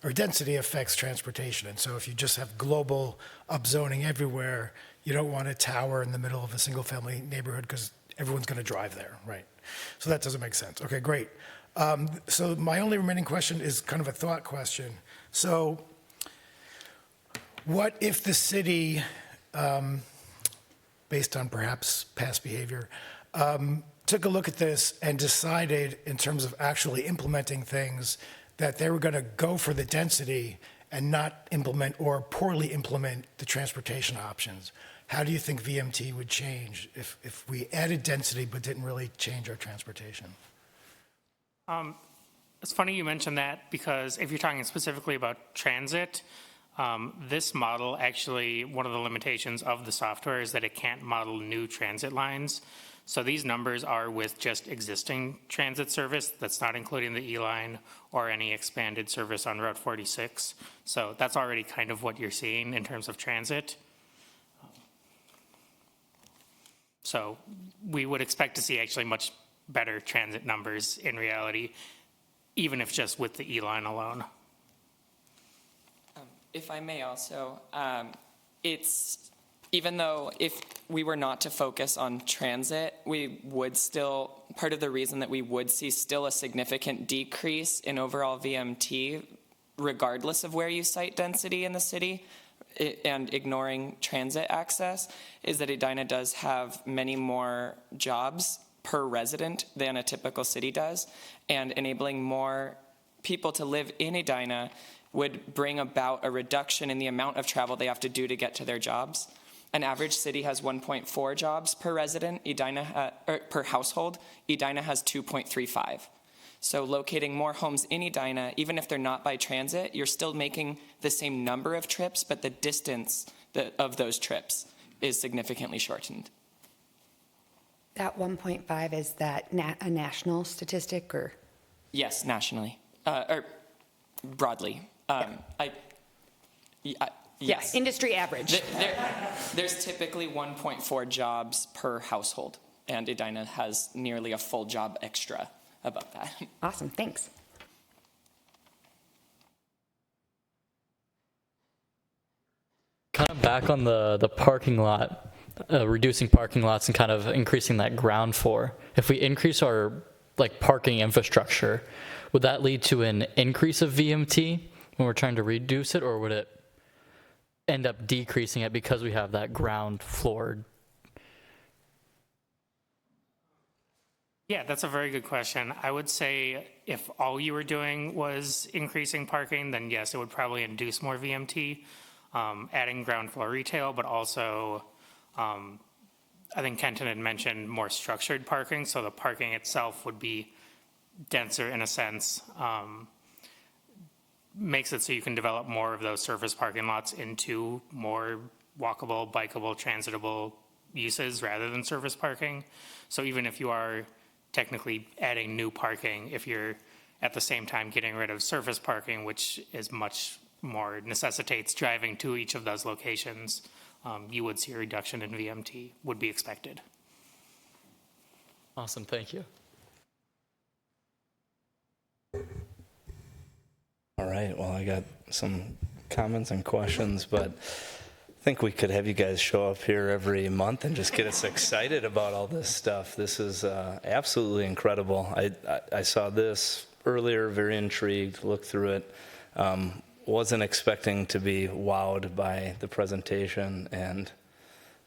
or density affects transportation. And so if you just have global upzoning everywhere, you don't want a tower in the middle of a single-family neighborhood because everyone's going to drive there, right? So that doesn't make sense. Okay, great. So my only remaining question is kind of a thought question. So what if the city, based on perhaps past behavior, took a look at this and decided in terms of actually implementing things that they were going to go for the density and not implement or poorly implement the transportation options? How do you think VMT would change if we added density but didn't really change our transportation? It's funny you mentioned that, because if you're talking specifically about transit, this model actually, one of the limitations of the software is that it can't model new transit lines. So these numbers are with just existing transit service. That's not including the E-line or any expanded service on Route 46. So that's already kind of what you're seeing in terms of transit. So we would expect to see actually much better transit numbers in reality, even if just with the E-line alone. If I may also, it's, even though if we were not to focus on transit, we would still, part of the reason that we would see still a significant decrease in overall VMT, regardless of where you cite density in the city, and ignoring transit access, is that Edina does have many more jobs per resident than a typical city does, and enabling more people to live in Edina would bring about a reduction in the amount of travel they have to do to get to their jobs. An average city has 1.4 jobs per resident, per household. Edina has 2.35. So locating more homes in Edina, even if they're not by transit, you're still making the same number of trips, but the distance of those trips is significantly shortened. That 1.5, is that a national statistic, or? Yes, nationally, or broadly. Yes. Industry average. There's typically 1.4 jobs per household, and Edina has nearly a full job extra above that. Awesome, thanks. Kind of back on the parking lot reducing parking lots and kind of increasing that ground floor. If we increase our like parking infrastructure, would that lead to an increase of VMT when we're trying to reduce it, or would it end up decreasing it because we have that ground floor? Yeah, that's a very good question. I would say if all you were doing was increasing parking, then yes, it would probably induce more VMT, adding ground floor retail, but also I think Kenton had mentioned more structured parking, so the parking itself would be denser in a sense, makes it so you can develop more of those surface parking lots into more walkable, bikeable, transitable uses rather than surface parking. So even if you are technically adding new parking, if you're at the same time getting rid of surface parking, which is much more necessitates driving to each of those locations, you would see a reduction in VMT, would be expected. Awesome, thank you. All right, well, I got some comments and questions, but I think we could have you guys show up here every month and just get us excited about all this stuff. This is absolutely incredible. I saw this earlier, very intrigued, looked through it. Wasn't expecting to be wowed by the presentation and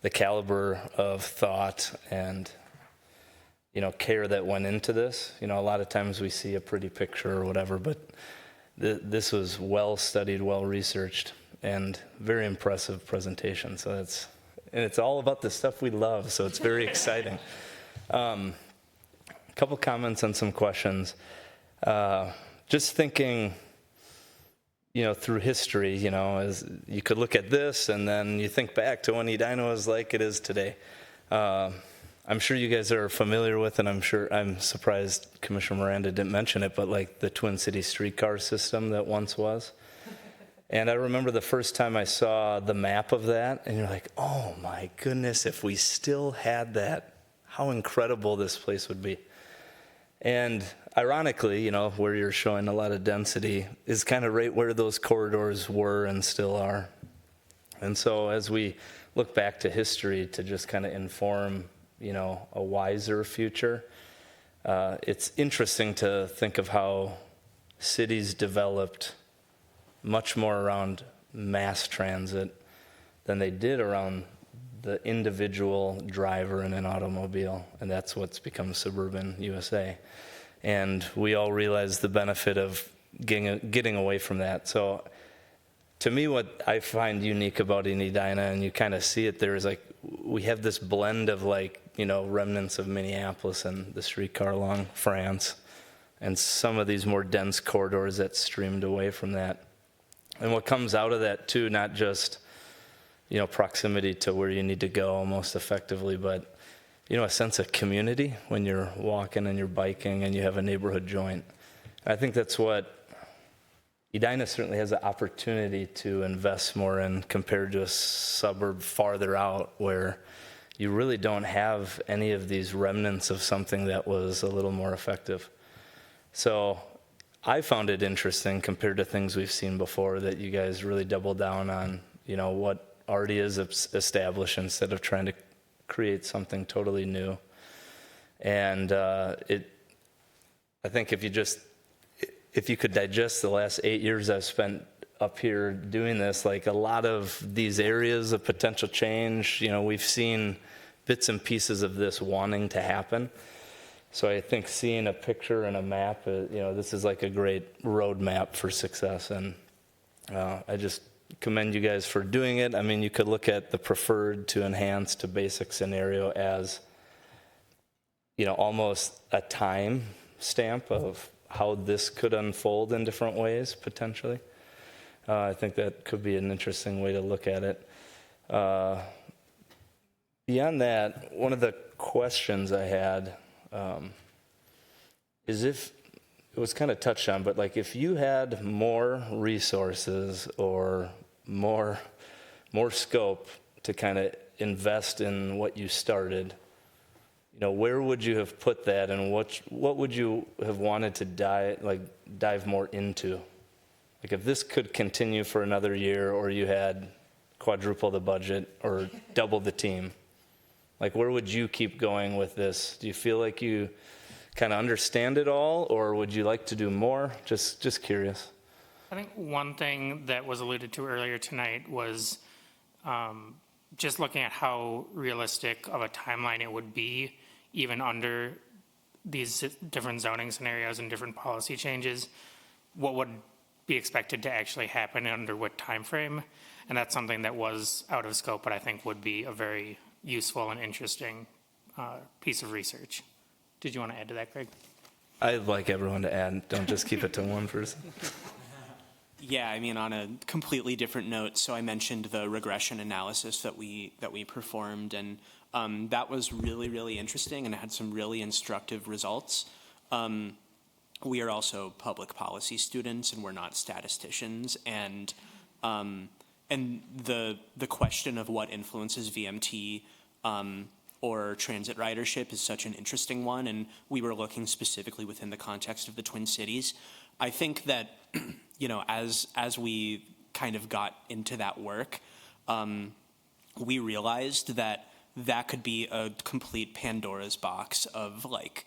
the caliber of thought and, you know, care that went into this. You know, a lot of times we see a pretty picture or whatever, but this was well studied, well researched, and very impressive presentation. So it's all about the stuff we love, so it's very exciting. A couple comments and some questions. Just thinking, you know, through history, you know, as you could look at this and then you think back to when Edina was like it is today. I'm sure you guys are familiar with, and I'm surprised Commissioner Miranda didn't mention it, but like the Twin City streetcar system that once was. And I remember the first time I saw the map of that, and you're like, oh my goodness, if we still had that, how incredible this place would be. And ironically, you know, where you're showing a lot of density is kind of right where those corridors were and still are. And so as we look back to history to just kind of inform, you know, a wiser future, it's interesting to think of how cities developed much more around mass transit than they did around the individual driver in an automobile, and that's what's become suburban USA. And we all realize the benefit of getting away from that. So to me, what I find unique about Edina, and you kind of see it there, is like we have this blend of like, you know, remnants of Minneapolis and the streetcar along France, and some of these more dense corridors that streamed away from that. And what comes out of that too, not just, you know, proximity to where you need to go most effectively, but, you know, a sense of community when you're walking and you're biking and you have a neighborhood joint. I think that's what Edina certainly has the opportunity to invest more in compared to a suburb farther out where you really don't have any of these remnants of something that was a little more effective. So I found it interesting compared to things we've seen before that you guys really double down on, you know, what already is established instead of trying to create something totally new. And I think if you could digest the last 8 years I've spent up here doing this, like a lot of these areas of potential change, you know, we've seen bits and pieces of this wanting to happen. So I think seeing a picture and a map, you know, this is like a great roadmap for success. And I just commend you guys for doing it. I mean, you could look at the preferred to enhanced to basic scenario as, you know, almost a time stamp of how this could unfold in different ways, potentially. I think that could be an interesting way to look at it. Beyond that, one of the questions I had is if, it was kind of touched on, but like if you had more resources or more scope to kind of invest in what you started, you know, where would you have put that, and what would you have wanted to dive more into? Like if this could continue for another year, or you had quadruple the budget or double the team, Like, where would you keep going with this? Do you feel like you kind of understand it all, or would you like to do more? Just curious. I think one thing that was alluded to earlier tonight was just looking at how realistic of a timeline it would be, even under these different zoning scenarios and different policy changes, what would be expected to actually happen and under what time frame. And that's something that was out of scope, but I think would be a very useful and interesting piece of research. Did you want to add to that, Greg? I'd like everyone to add. Don't just keep it to one person. Yeah, I mean, on a completely different note, so I mentioned the regression analysis that we performed, and that was really, really interesting, and it had some really instructive results. We are also public policy students, and we're not statisticians, and the question of what influences VMT or transit ridership is such an interesting one, and we were looking specifically within the context of the Twin Cities. I think that, you know, as we kind of got into that work, we realized that could be a complete Pandora's box of like,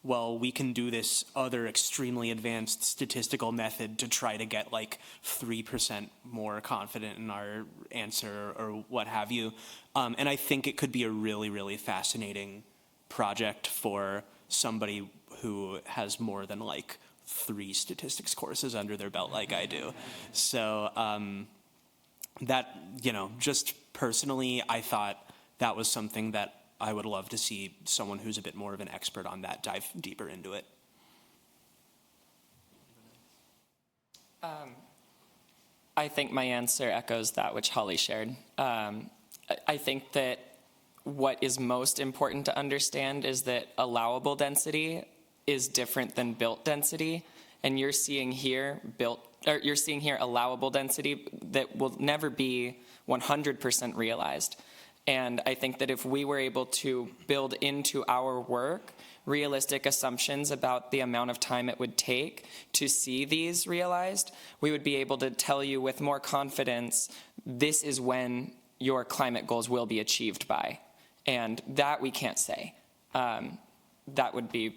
well, we can do this other extremely advanced statistical method to try to get like 3% more confident in our answer or what have you. And I think it could be a really, really fascinating project for somebody who has more than like 3 statistics courses under their belt like I do. So that, you know, just personally, I thought that was something that I would love to see someone who's a bit more of an expert on that dive deeper into it. I think my answer echoes that which Holly shared. I think that what is most important to understand is that allowable density is different than built density, and you're seeing here allowable density that will never be 100% realized. And I think that if we were able to build into our work realistic assumptions about the amount of time it would take to see these realized, we would be able to tell you with more confidence, this is when your climate goals will be achieved by. And that we can't say. That would be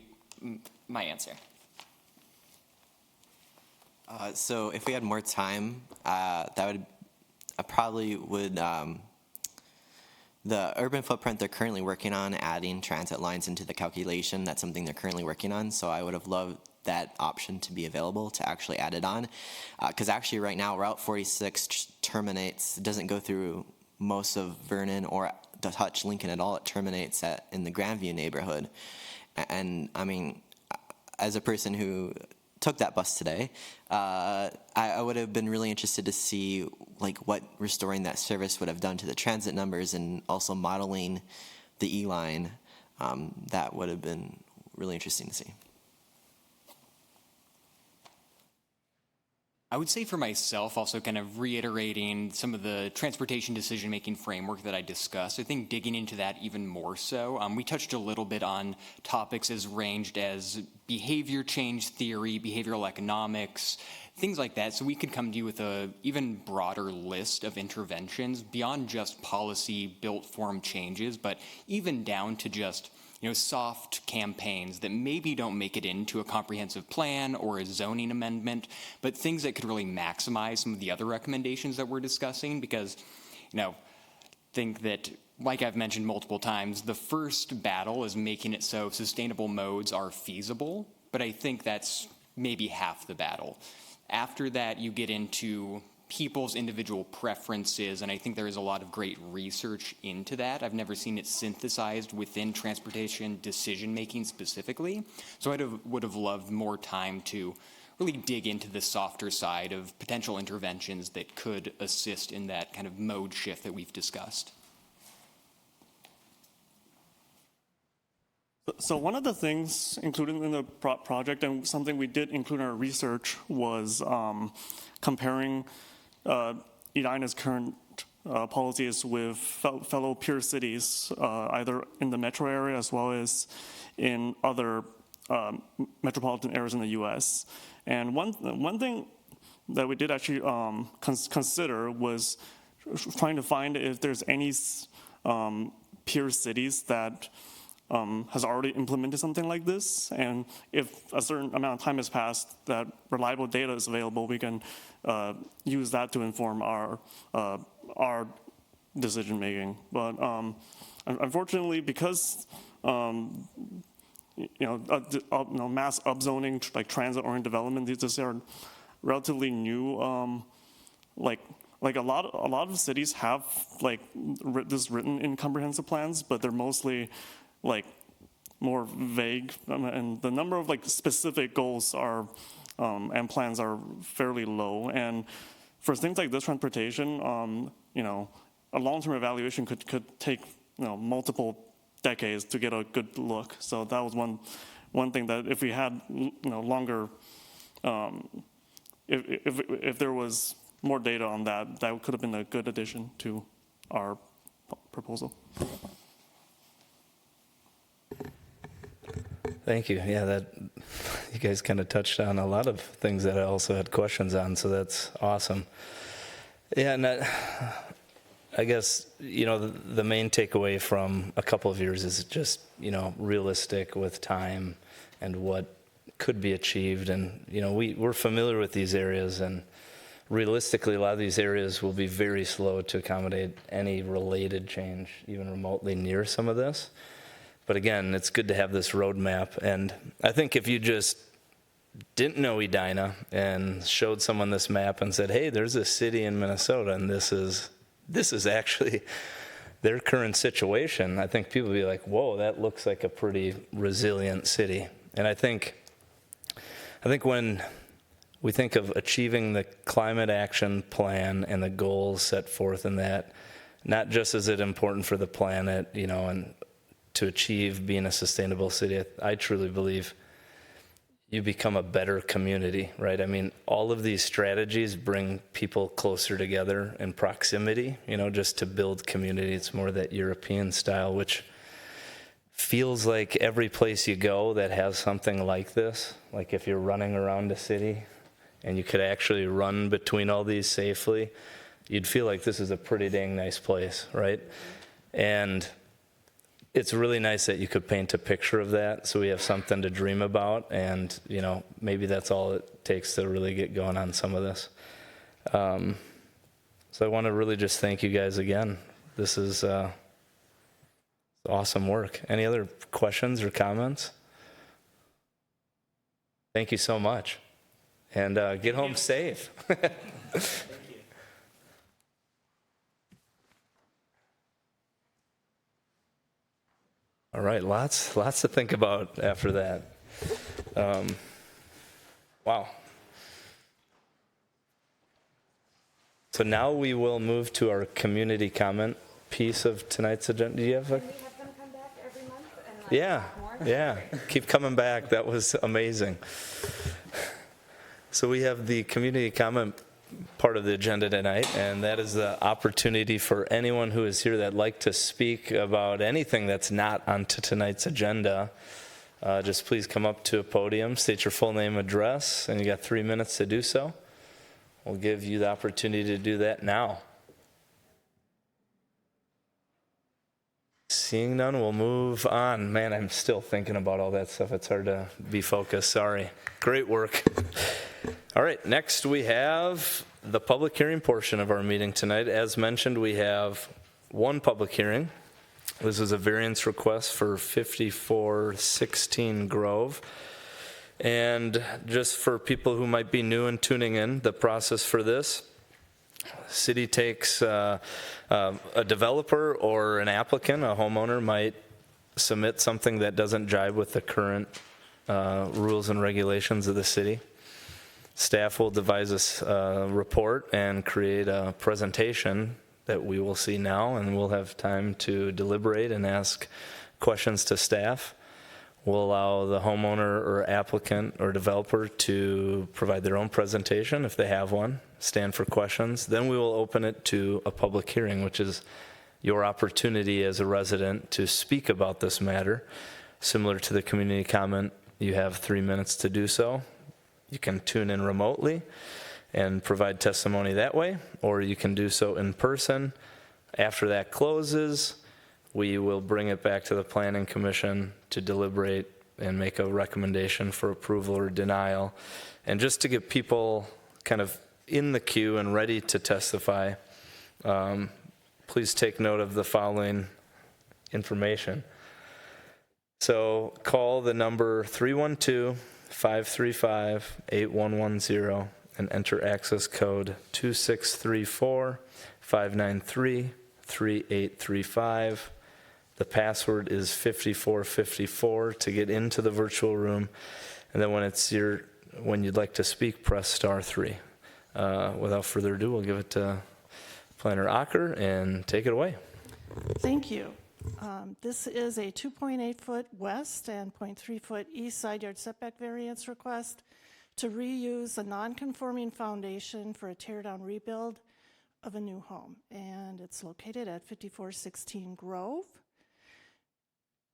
my answer. So if we had more time, I probably would, the urban footprint they're currently working on, adding transit lines into the calculation, that's something they're currently working on. So I would have loved that option to be available to actually add it on. Because actually right now, Route 46 terminates, doesn't go through most of Vernon or touch Lincoln at all. It terminates in the Grandview neighborhood. And I mean, as a person who took that bus today, I would have been really interested to see like what restoring that service would have done to the transit numbers, and also modeling the E-line. That would have been really interesting to see. I would say for myself, also kind of reiterating some of the transportation decision-making framework that I discussed, I think digging into that even more so. We touched a little bit on topics as ranged as behavior change theory, behavioral economics, things like that. So we could come to you with an even broader list of interventions beyond just policy built form changes, but even down to just soft campaigns that maybe don't make it into a comprehensive plan or a zoning amendment, but things that could really maximize some of the other recommendations that we're discussing, because, think that, like I've mentioned multiple times, the first battle is making it so sustainable modes are feasible, but I think that's maybe half the battle. After that, you get into people's individual preferences, and I think there is a lot of great research into that. I've never seen it synthesized within transportation decision-making specifically, so I would have loved more time to really dig into the softer side of potential interventions that could assist in that kind of mode shift that we've discussed. So one of the things included in the project, and something we did include in our research, was comparing Edina's current policies with fellow peer cities, either in the metro area as well as in other metropolitan areas in the U.S. And one thing that we did actually consider was trying to find if there's any peer cities that has already implemented something like this. And if a certain amount of time has passed that reliable data is available, we can use that to inform our decision making. But unfortunately, because mass upzoning, like transit-oriented development, these are relatively new. Like a lot of cities have this written in comprehensive plans, but they're mostly more vague, and the number of specific goals are and plans are fairly low. And for things like this transportation, a long-term evaluation could take multiple decades to get a good look. So that was one thing that if we had longer, if there was more data on that could have been a good addition to our proposal. Thank you. Yeah, you guys kind of touched on a lot of things that I also had questions on, so that's awesome. Yeah, and I guess, the main takeaway from a couple of years is just, realistic with time and what could be achieved. And, we're familiar with these areas, and realistically, a lot of these areas will be very slow to accommodate any related change, even remotely near some of this. But again, it's good to have this roadmap. And I think if you just didn't know Edina and showed someone this map and said, hey, there's a city in Minnesota, and this is actually their current situation, I think people would be like, whoa, that looks like a pretty resilient city. And I think when we think of achieving the climate action plan and the goals set forth in that, not just is it important for the planet, and to achieve being a sustainable city, I truly believe you become a better community, right? I mean, all of these strategies bring people closer together in proximity, just to build community. It's more that European style, which feels like every place you go that has something like this, like if you're running around a city and you could actually run between all these safely, you'd feel like this is a pretty dang nice place, right? And it's really nice that you could paint a picture of that, so we have something to dream about, and maybe that's all it takes to really get going on some of this. So I want to really just thank you guys again. This is awesome work. Any other questions or comments? Thank you so much, and get home safe. All right, lots to think about after that. Wow. So now we will move to our community comment piece of tonight's agenda. Do you have a? Can we have them come back every month and yeah. Keep coming back. That was amazing. So we have the community comment part of the agenda tonight, and that is the opportunity for anyone who is here that'd like to speak about anything that's not on tonight's agenda. Just please come up to a podium, state your full name, address, and you got 3 minutes to do so. We'll give you the opportunity to do that now. Seeing none, we'll move on. Man, I'm still thinking about all that stuff. It's hard to be focused. Sorry. Great work. All right, next we have the public hearing portion of our meeting tonight. As mentioned, we have one public hearing. This is a variance request for 5416 Grove. And just for people who might be new and tuning in, the process for this, city takes a developer or an applicant, a homeowner might submit something that doesn't jive with the current rules and regulations of the city. Staff will devise a report and create a presentation that we will see now, and we'll have time to deliberate and ask questions to staff. We'll allow the homeowner or applicant or developer to provide their own presentation if they have one, stand for questions. Then we will open it to a public hearing, which is your opportunity as a resident to speak about this matter. Similar to the community comment, you have 3 minutes to do so. You can tune in remotely and provide testimony that way, or you can do so in person. After that closes, we will bring it back to the Planning Commission to deliberate and make a recommendation for approval or denial. And just to get people kind of in the queue and ready to testify, please take note of the following information. So call the number 312-535-8110 and enter access code 2634-593-3835. The password is 5454 to get into the virtual room. And then when you'd like to speak, press star 3. Without further ado, we'll give it to Planner Acker and take it away. Thank you. This is a 2.8-foot west and 0.3-foot east side yard setback variance request to reuse a non-conforming foundation for a tear-down rebuild of a new home. And it's located at 5416 Grove.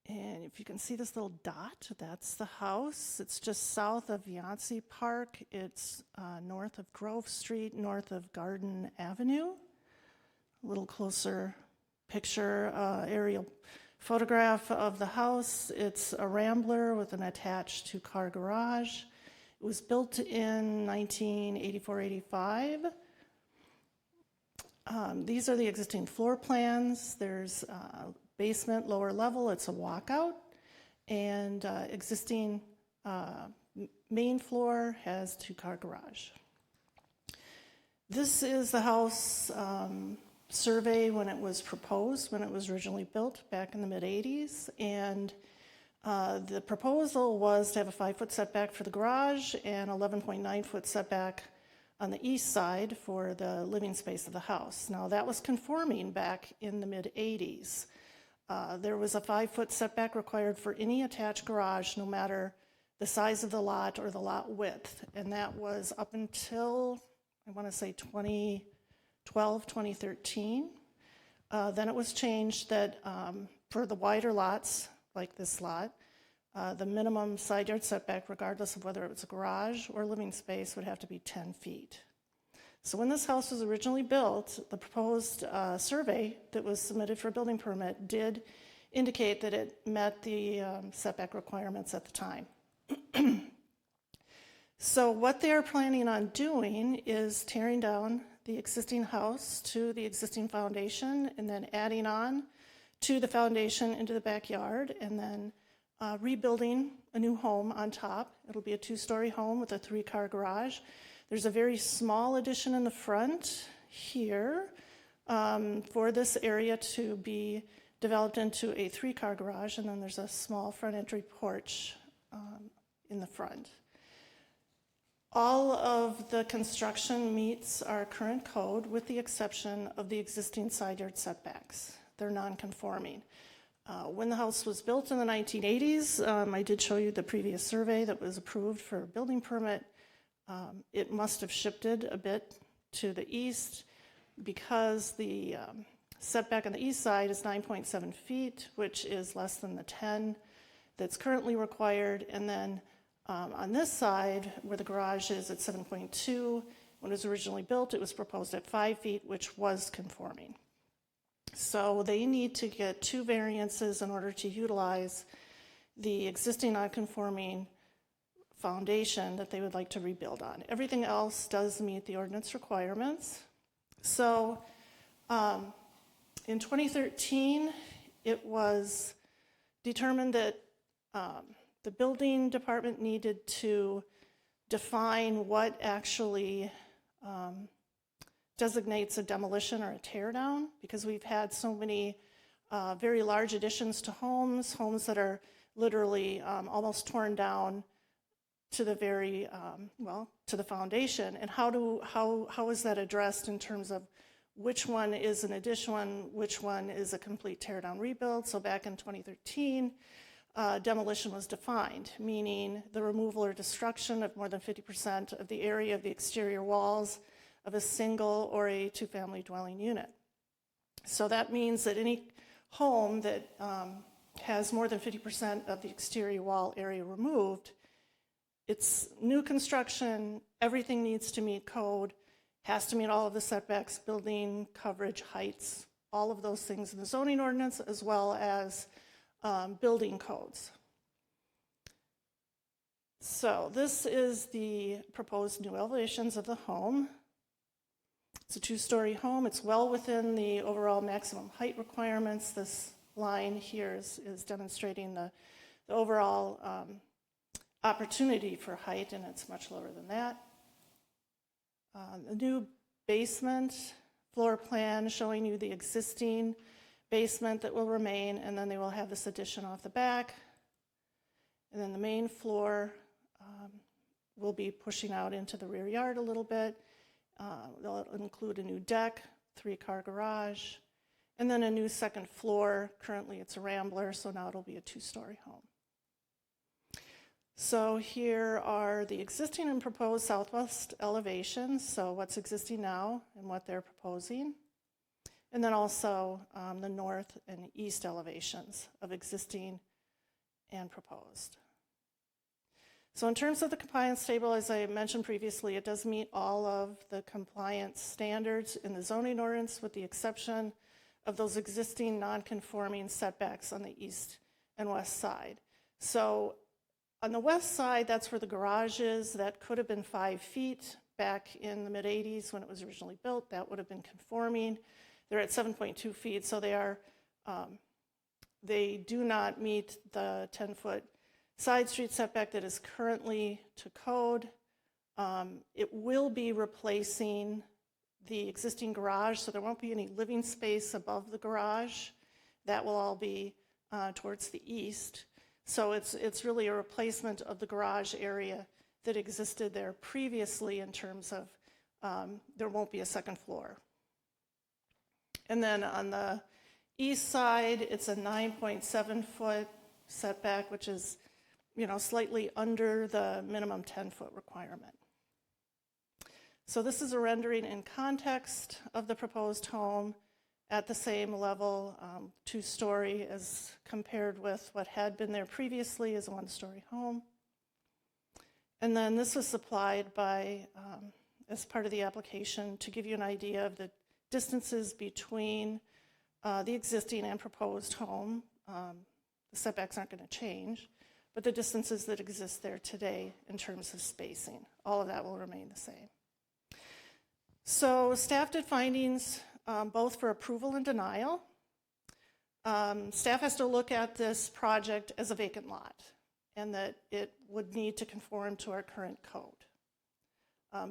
And if you can see this little dot, that's the house. It's just south of Yancey Park. It's north of Grove Street, north of Garden Avenue. A little closer picture, aerial photograph of the house. It's a rambler with an attached two-car garage. It was built in 1984-85. These are the existing floor plans. There's basement, lower level, it's a walkout, and existing main floor has two-car garage. This is the house survey when it was proposed, when it was originally built back in the mid-'80s, and the proposal was to have a 5-foot setback for the garage and 11.9-foot setback on the east side for the living space of the house. Now that was conforming back in the mid-'80s. There was a 5-foot setback required for any attached garage, no matter the size of the lot or the lot width. And that was up until, I want to say 2012, 2013. Then it was changed that for the wider lots, like this lot, the minimum side yard setback, regardless of whether it was a garage or living space, would have to be 10 feet. So when this house was originally built, the proposed survey that was submitted for a building permit did indicate that it met the setback requirements at the time. So what they're planning on doing is tearing down the existing house to the existing foundation and then adding on to the foundation into the backyard and then rebuilding a new home on top. It'll be a 2-story home with a 3-car garage. There's a very small addition in the front here for this area to be developed into a 3-car garage, and then there's a small front entry porch in the front. All of the construction meets our current code with the exception of the existing side yard setbacks. They're non-conforming. When the house was built in the 1980s, I did show you the previous survey that was approved for a building permit. It must have shifted a bit to the east because the setback on the east side is 9.7 feet, which is less than the 10 that's currently required. And then on this side, where the garage is at 7.2, when it was originally built, it was proposed at 5 feet, which was conforming. So they need to get 2 variances in order to utilize the existing non-conforming foundation that they would like to rebuild on. Everything else does meet the ordinance requirements. So in 2013, it was determined that the building department needed to define what actually designates a demolition or a tear down, because we've had so many very large additions to homes that are literally almost torn down to the very, to the foundation. And how is that addressed in terms of which one is an addition, which one is a complete tear down rebuild? So back in 2013, demolition was defined, meaning the removal or destruction of more than 50% of the area of the exterior walls of a single or a 2-family dwelling unit. So that means that any home that has more than 50% of the exterior wall area removed, it's new construction, everything needs to meet code, has to meet all of the setbacks, building, coverage, heights, all of those things in the zoning ordinance as well as building codes. So this is the proposed new elevations of the home. It's a 2-story home. It's well within the overall maximum height requirements. This line here is demonstrating the overall opportunity for height, and it's much lower than that. The new basement floor plan showing you the existing basement that will remain, and then they will have this addition off the back. And then the main floor will be pushing out into the rear yard a little bit. They'll include a new deck, 3-car garage, and then a new second floor. Currently it's a rambler, so now it'll be a 2-story home. So here are the existing and proposed southwest elevations, so what's existing now and what they're proposing. And then also the north and east elevations of existing and proposed. So in terms of the compliance table, as I mentioned previously, it does meet all of the compliance standards in the zoning ordinance with the exception of those existing non-conforming setbacks on the east and west side. So on the west side, that's where the garage is. That could have been 5 feet back in the mid-'80s when it was originally built. That would have been conforming. They're at 7.2 feet, so they do not meet the 10-foot side street setback that is currently to code. It will be replacing the existing garage, so there won't be any living space above the garage. That will all be towards the east. So it's really a replacement of the garage area that existed there previously in terms of there won't be a second floor. And then on the east side, it's a 9.7-foot setback, which is slightly under the minimum 10-foot requirement. So this is a rendering in context of the proposed home at the same level, 2-story, as compared with what had been there previously as a 1-story home. And then this was supplied by, as part of the application, to give you an idea of the distances between the existing and proposed home. The setbacks aren't going to change, but the distances that exist there today in terms of spacing, all of that will remain the same. So staff did findings both for approval and denial. Staff has to look at this project as a vacant lot and that it would need to conform to our current code.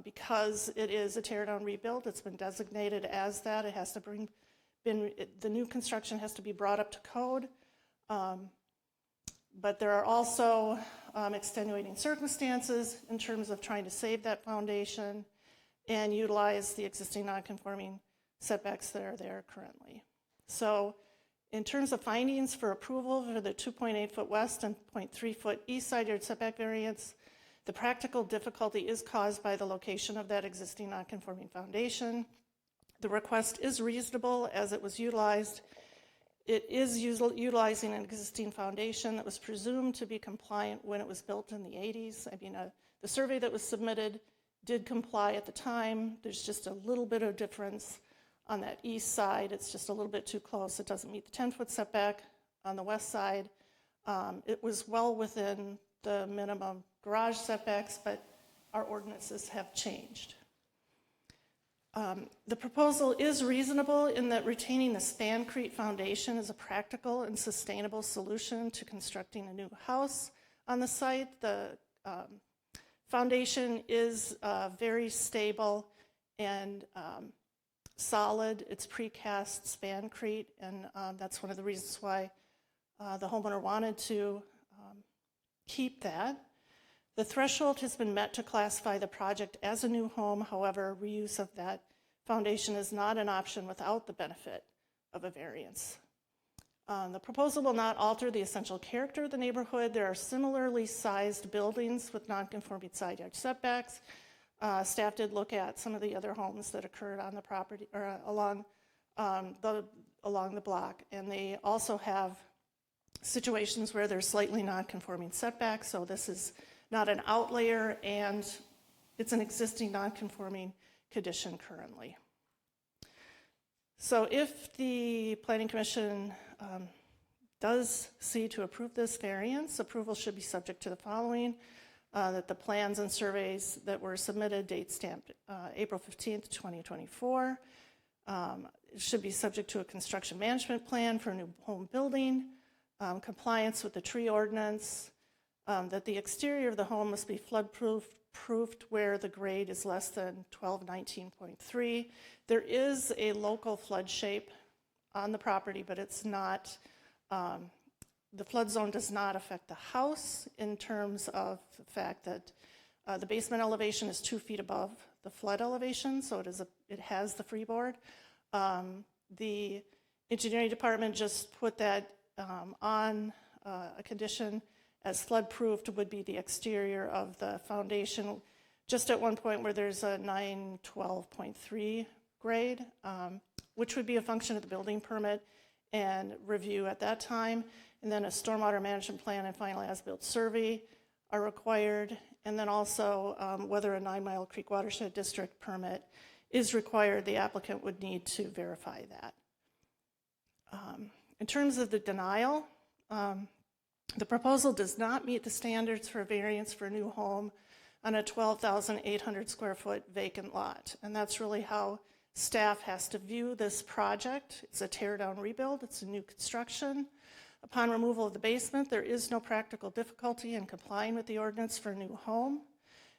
Because it is a tear-down rebuild, it's been designated as that. It has to the new construction has to be brought up to code. But there are also extenuating circumstances in terms of trying to save that foundation and utilize the existing non-conforming setbacks that are there currently. So in terms of findings for approval for the 2.8-foot west and 0.3-foot east side yard setback variance, the practical difficulty is caused by the location of that existing non-conforming foundation. The request is reasonable as it was utilized. It is utilizing an existing foundation that was presumed to be compliant when it was built in the 80s. I mean, the survey that was submitted did comply at the time. There's just a little bit of difference on that east side. It's just a little bit too close. It doesn't meet the 10-foot setback. On the west side, it was well within the minimum garage setbacks, but our ordinances have changed. The proposal is reasonable in that retaining the Spancrete foundation is a practical and sustainable solution to constructing a new house on the site. The foundation is very stable and solid. It's precast Spancrete, and that's one of the reasons why the homeowner wanted to keep that. The threshold has been met to classify the project as a new home. However, reuse of that foundation is not an option without the benefit of a variance. The proposal will not alter the essential character of the neighborhood. There are similarly sized buildings with non-conforming side yard setbacks. Staff did look at some of the other homes that occurred on the property or along the block, and they also have situations where there's slightly non-conforming setbacks. So this is not an outlier, and it's an existing non-conforming condition currently. So if the Planning Commission does see to approve this variance, approval should be subject to the following: that the plans and surveys that were submitted, date stamped April 15th, 2024, it should be subject to a construction management plan for a new home building, compliance with the tree ordinance, that the exterior of the home must be flood-proofed where the grade is less than 1219.3. There is a local flood shape on the property, but it's not, the flood zone does not affect the house in terms of the fact that the basement elevation is 2 feet above the flood elevation, so it has the freeboard. The engineering department just put that on a condition as flood-proofed would be the exterior of the foundation, just at one point where there's a 912.3 grade, which would be a function of the building permit and review at that time. And then a stormwater management plan and final as-built survey are required. And then also whether a 9 Mile Creek Watershed District permit is required, the applicant would need to verify that. In terms of the denial, the proposal does not meet the standards for a variance for a new home on a 12,800 square foot vacant lot. And that's really how staff has to view this project. It's a tear down rebuild, it's a new construction. Upon removal of the basement, there is no practical difficulty in complying with the ordinance for a new home.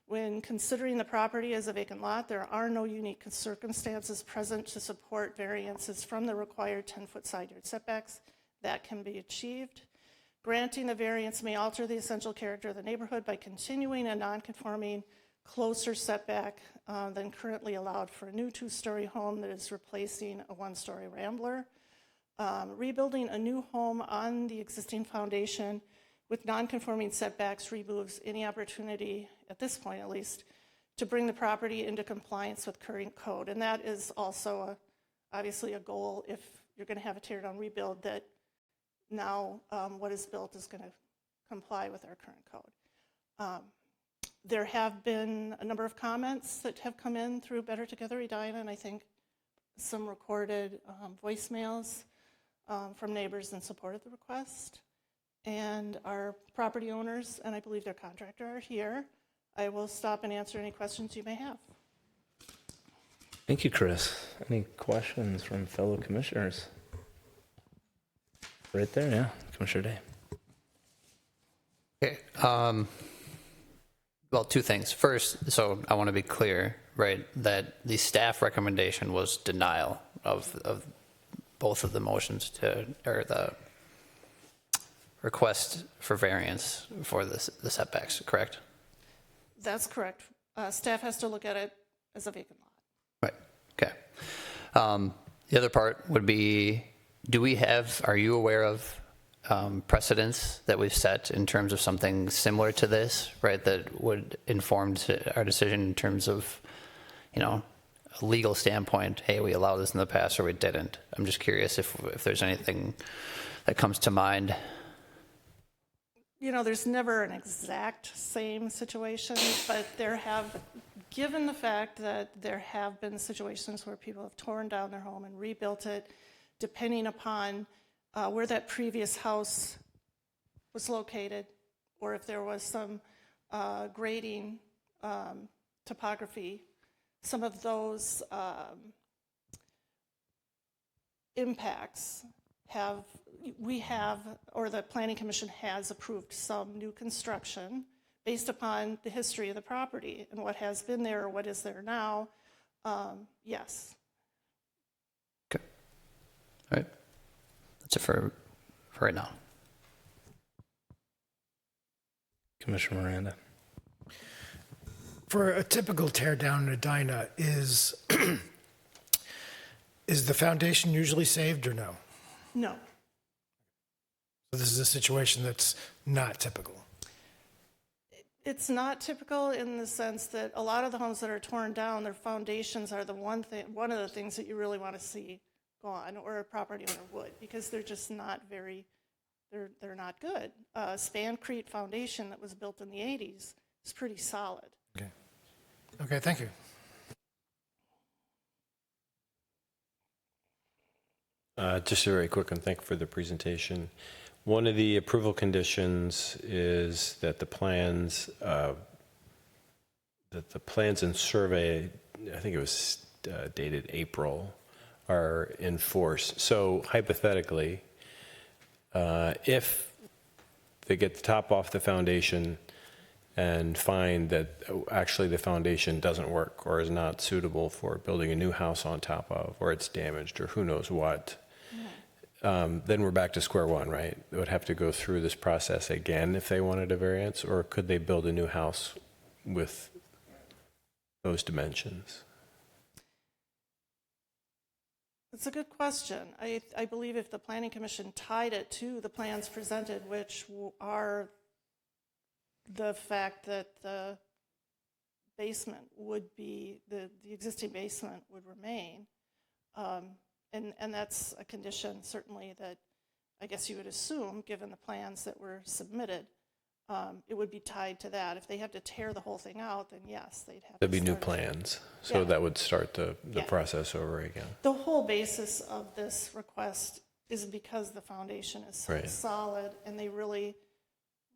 When considering the property as a vacant lot, there are no unique circumstances present to support variances from the required 10-foot side yard setbacks. That can be achieved. Granting the variance may alter the essential character of the neighborhood by continuing a non-conforming closer setback than currently allowed for a new 2-story home that is replacing a 1-story rambler. Rebuilding a new home on the existing foundation with non-conforming setbacks removes any opportunity, at this point at least, to bring the property into compliance with current code. And that is also obviously a goal if you're going to have a tear down rebuild, that now what is built is going to comply with our current code. There have been a number of comments that have come in through Better Together Edina, and I think some recorded voicemails from neighbors in support of the request. And our property owners, and I believe their contractor, are here. I will stop and answer any questions you may have. Thank you, Chris. Any questions from fellow commissioners? Right there, yeah, Commissioner Day. Okay. Well, two things. First, so I want to be clear, right, that the staff recommendation was denial of both of the motions or the request for variance for the setbacks, correct? That's correct. Staff has to look at it as a vacant lot. Right, okay. The other part would be, are you aware of precedents that we've set in terms of something similar to this, right, that would inform our decision in terms of, a legal standpoint, hey, we allowed this in the past or we didn't? I'm just curious if there's anything that comes to mind. There's never an exact same situation, but given the fact that there have been situations where people have torn down their home and rebuilt it, depending upon where that previous house was located, or if there was some grading topography, some of those impacts or the Planning Commission has approved some new construction based upon the history of the property and what has been there or what is there now. Yes. Okay. All right. That's it for right now. Commissioner Miranda. For a typical tear down in Edina, is the foundation usually saved or no? No. So this is a situation that's not typical. It's not typical in the sense that a lot of the homes that are torn down, their foundations are one of the things that you really want to see gone, or a property owner would, because they're just not they're not good. Spancrete foundation that was built in the 80s is pretty solid. Okay, thank you. Just a very quick one. Thank you for the presentation. One of the approval conditions is that the plans and survey, I think it was dated April, are in force. So hypothetically, if they get the top off the foundation and find that actually the foundation doesn't work or is not suitable for building a new house on top of, or it's damaged or who knows what, then we're back to square one, right? They would have to go through this process again if they wanted a variance, or could they build a new house with those dimensions? That's a good question. I believe if the Planning Commission tied it to the plans presented, which are the fact that the basement would be, the existing basement would remain, and that's a condition certainly that I guess you would assume, given the plans that were submitted, it would be tied to that. If they have to tear the whole thing out, then yes, they'd have There'd to be new start plans, so that would start the process over again. The whole basis of this request is because the foundation is so solid, and they really,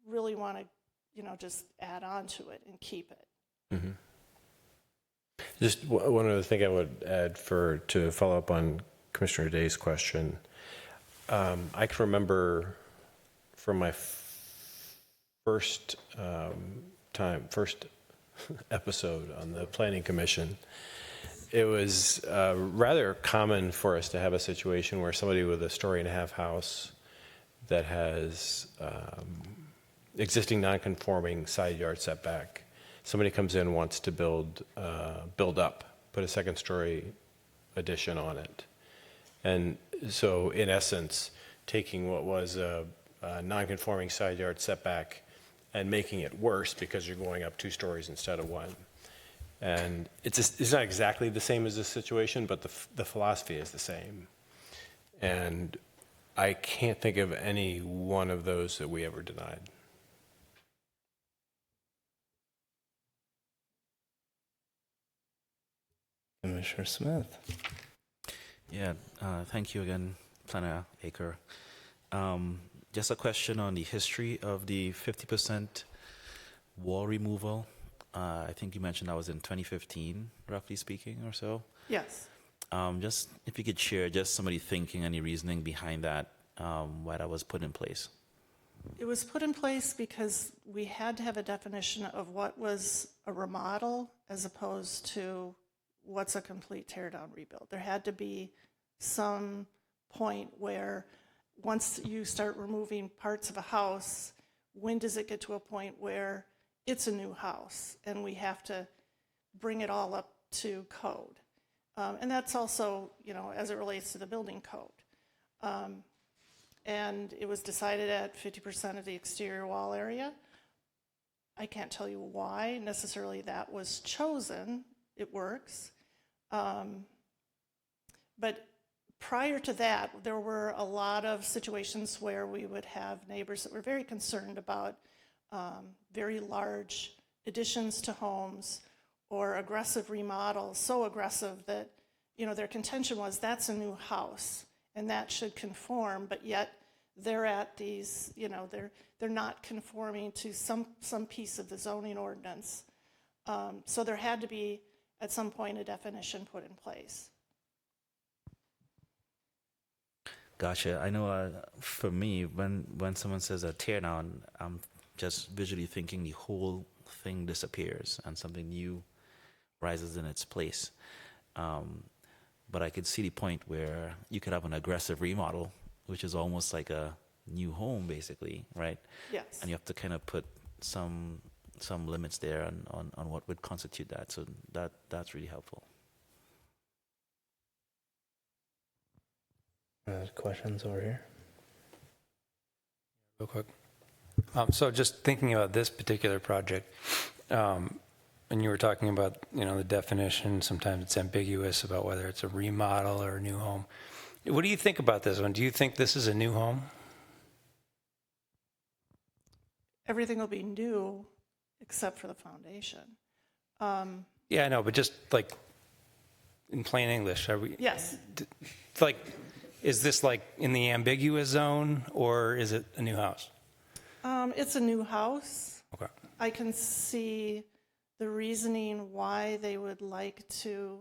really want to, just add on to it and keep it. Mm-hmm. Just one other thing I would add to follow up on Commissioner Day's question. I can remember from my first episode on the Planning Commission, it was rather common for us to have a situation where somebody with a 1.5-story house that has existing non-conforming side yard setback, somebody comes in and wants to build up, put a 2nd-story addition on it. And so in essence, taking what was a non-conforming side yard setback and making it worse because you're going up 2 stories instead of 1. And it's not exactly the same as this situation, but the philosophy is the same. And I can't think of any one of those that we ever denied. Commissioner Smith. Yeah, thank you again, Planner Aker. Just a question on the history of the 50% wall removal. I think you mentioned that was in 2015, roughly speaking, or so. Yes. Just if you could share just some of the thinking and the reasoning behind that, why that was put in place. It was put in place because we had to have a definition of what was a remodel as opposed to what's a complete tear down rebuild. There had to be some point where once you start removing parts of a house, when does it get to a point where it's a new house and we have to bring it all up to code? And that's also, as it relates to the building code. And it was decided at 50% of the exterior wall area. I can't tell you why necessarily that was chosen. It works. But prior to that, there were a lot of situations where we would have neighbors that were very concerned about very large additions to homes or aggressive remodels, so aggressive that their contention was that's a new house and that should conform, but yet they're at these, they're not conforming to some piece of the zoning ordinance. So there had to be, at some point, a definition put in place. Gotcha. I know for me, when someone says a tear down, I'm just visually thinking the whole thing disappears and something new rises in its place. But I could see the point where you could have an aggressive remodel, which is almost like a new home, basically, right? Yes. And you have to kind of put some limits there on what would constitute that. So that's really helpful. Questions over here? Real quick. So just thinking about this particular project, and you were talking about, the definition, sometimes it's ambiguous about whether it's a remodel or a new home. What do you think about this one? Do you think this is a new home? Everything will be new except for the foundation. Yeah, I know, but just like in plain English, are we? Yes. is this like in the ambiguous zone, or is it a new house? It's a new house. Okay. I can see the reasoning why they would like to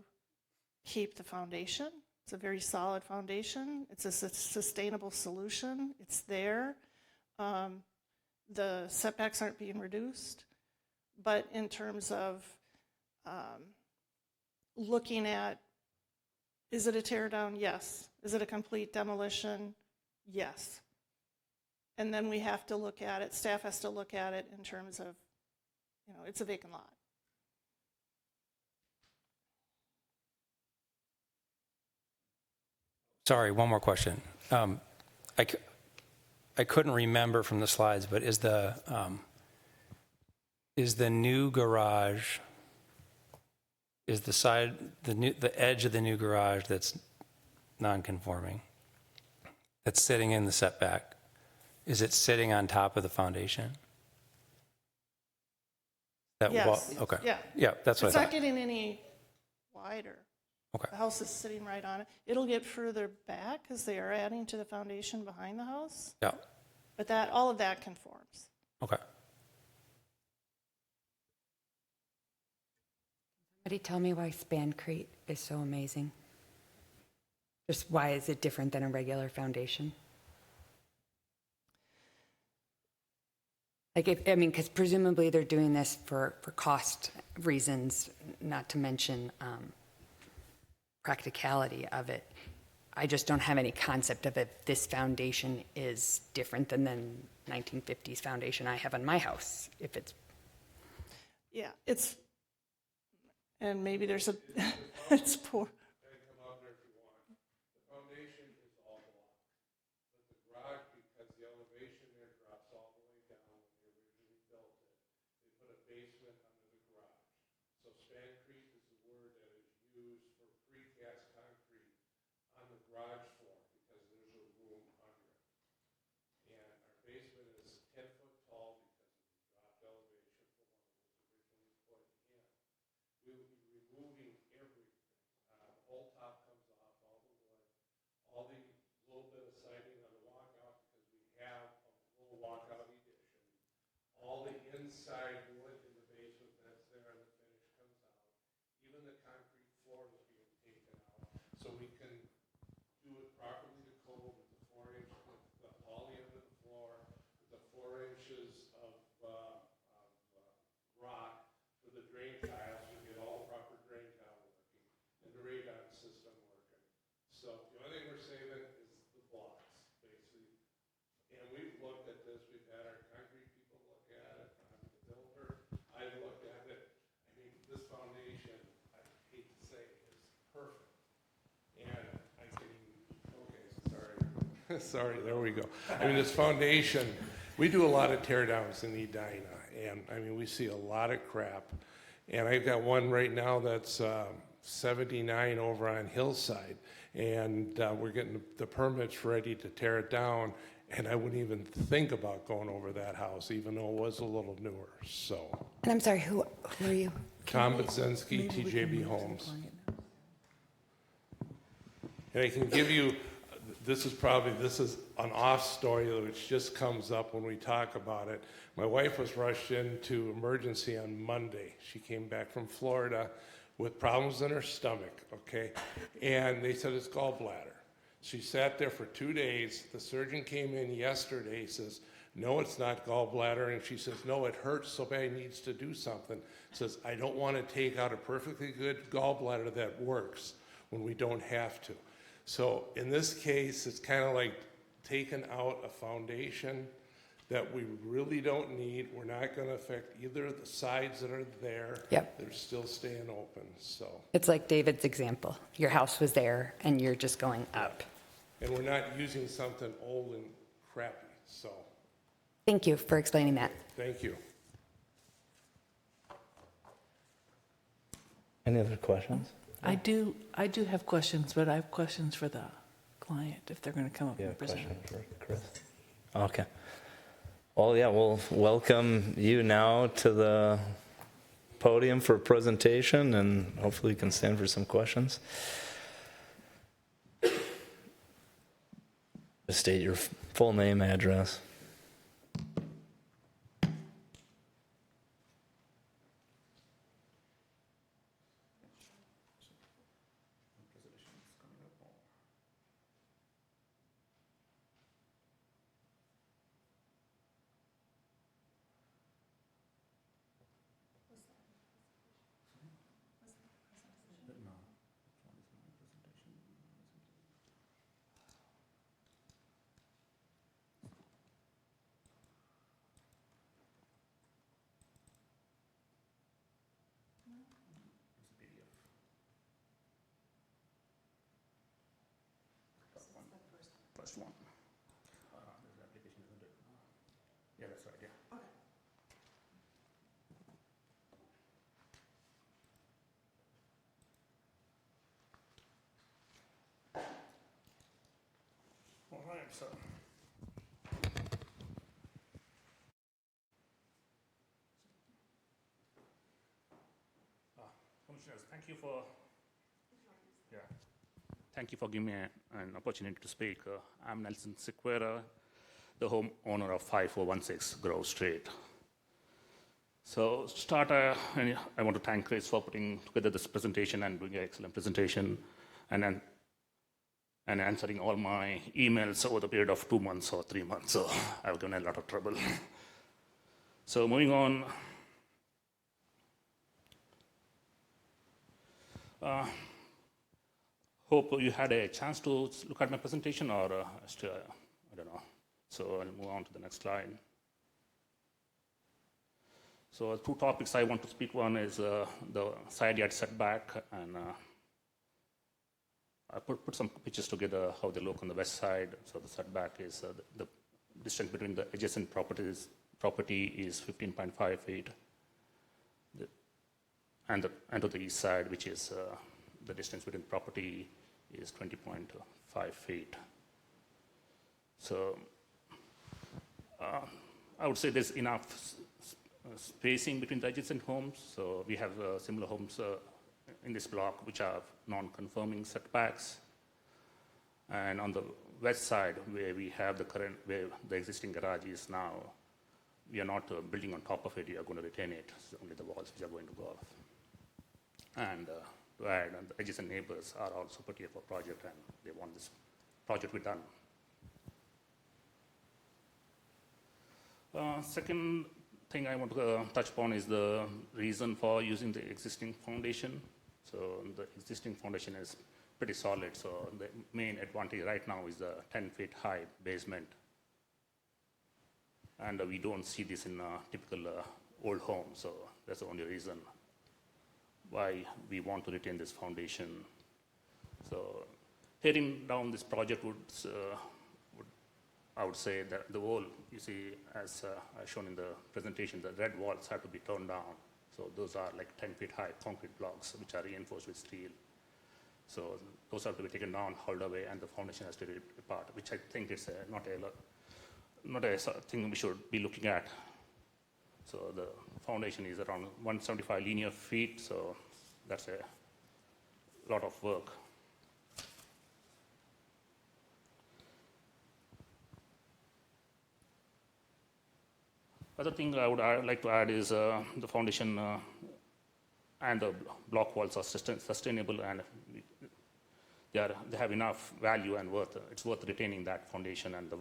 keep the foundation. It's a very solid foundation. It's a sustainable solution. It's there. The setbacks aren't being reduced. But in terms of looking at, is it a tear down? Yes. Is it a complete demolition? Yes. And then we have to look at it, staff has to look at it in terms of, it's a vacant lot. Sorry, one more question. I couldn't remember from the slides, but is the new garage, is the side, the edge of the new garage that's non-conforming, that's sitting in the setback, is it sitting on top of the foundation? That Yes. wall, okay. Yeah. Yeah, that's what It's I not thought. getting any wider. Okay. The house is sitting right on it. It'll get further back because they are adding to the foundation behind the house. Yeah, But all of that conforms. okay. Somebody tell me why Spancrete is so amazing. Just why is it different than a regular foundation? Like, because presumably they're doing this for cost reasons, not to mention practicality of it. I just don't have any concept of if this foundation is different than the 1950s foundation I have on my house. If it's Yeah, and maybe there's it's poor. Inside wood in the basement that's there and the finish comes out. Even the concrete floor is being taken out. So we can do it properly to code with the 4 inch, with the poly under the floor, with the 4 inches of rock for the drain tiles. We get all the proper drain tile working and the radon system working. So the only thing we're saving is the blocks, basically. And we've looked at this. We've had our concrete people look at it. I looked at it. I mean, this foundation, I hate to say, is perfect. And I can, okay, sorry, there we go. I mean, this foundation, we do a lot of tear downs in Edina, and I mean, we see a lot of crap. And I've got one right now that's 79 over on Hillside, and we're getting the permits ready to tear it down. And I wouldn't even think about going over that house, even though it was a little newer, so. And I'm sorry, who are you? Tom Budzinski, TJB Homes. And I can give you, this is an off story which just comes up when we talk about it. My wife was rushed into emergency on Monday. She came back from Florida with problems in her stomach, okay? And they said it's gallbladder. She sat there for 2 days. The surgeon came in yesterday, says, no, it's not gallbladder. And she says, no, it hurts so bad, he needs to do something. Says, I don't want to take out a perfectly good gallbladder that works when we don't have to. So in this case, it's kind of like taking out a foundation that we really don't need. We're not going to affect either of the sides that are there. Yep. They're still staying open, so. It's like David's example. Your house was there and you're just going up. And we're not using something old and crappy, so. Thank you for explaining that. Thank you. Any other questions? I do have questions, but I have questions for the client if they're going to come up and present. Question for Chris. Okay. Well, yeah, we'll welcome you now to the podium for a presentation, and hopefully you can stand for some questions. State your full name, address. First one. There's an application, isn't it? Yeah, that's right, yeah. Okay. All right, so. Commissioners, thank you for. Yeah. Thank you for giving me an opportunity to speak. I'm Nelson Sequeira, the homeowner of 5416 Grove Street. So, to start, I want to thank Chris for putting together this presentation and doing an excellent presentation, and answering all my emails over the period of 2 months or 3 months. So, I've given a lot of trouble. So, moving on. Hope you had a chance to look at my presentation, or still, I don't know. So I'll move on to the next slide. So 2 topics I want to speak. One is the side yard setback, and I put some pictures together how they look on the west side. So the setback is the distance between the adjacent property is 15.5 feet, and to the east side, which is the distance between property is 20.5 feet. So I would say there's enough spacing between the adjacent homes. So we have similar homes in this block which have non-conforming setbacks. And on the west side, where we have where the existing garage is now, we are not building on top of it. We are going to retain it. It's only the walls which are going to go off. And to add, and the adjacent neighbors are also put here for project, and they want this project to be done. Second thing I want to touch upon is the reason for using the existing foundation. So the existing foundation is pretty solid. So the main advantage right now is the 10 feet high basement. And we don't see this in a typical old home. So that's the only reason why we want to retain this foundation. So tearing down this project would I would say that the wall, you see, as shown in the presentation, the red walls have to be torn down. So those are like 10 feet high concrete blocks which are reinforced with steel. So those have to be taken down, hauled away, and the foundation has to be apart, which I think is not a thing we should be looking at. So the foundation is around 175 linear feet, so that's a lot of work. Other thing I would like to add is the foundation and the block walls are sustainable, and they have enough value and worth. It's worth retaining that foundation and the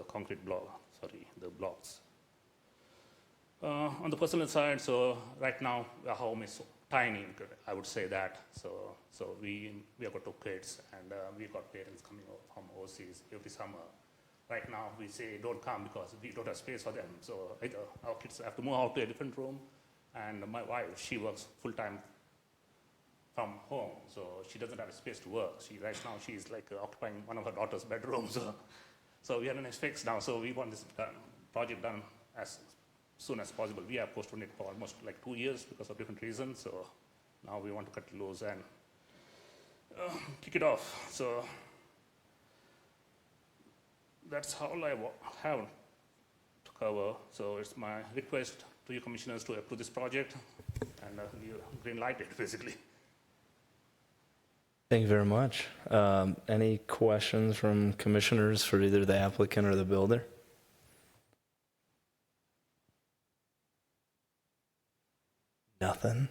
concrete block. The blocks. On the personal side, so right now our home is tiny. I would say that. So we have got 2 kids, and we've got parents coming from overseas every summer. Right now, we say don't come because we don't have space for them. So either our kids have to move out to a different room, and my wife, she works full-time from home, so she doesn't have a space to work. Right now, she's like occupying one of her daughter's bedrooms. So we are in a fix now, so we want this project done as soon as possible. We have postponed it for almost like 2 years because of different reasons, so now we want to cut it loose and kick it off. So that's all I have to cover. So it's my request to you commissioners to approve this project, and you green light it basically. Thank you very much. Any questions from commissioners for either the applicant or the builder? Nothing?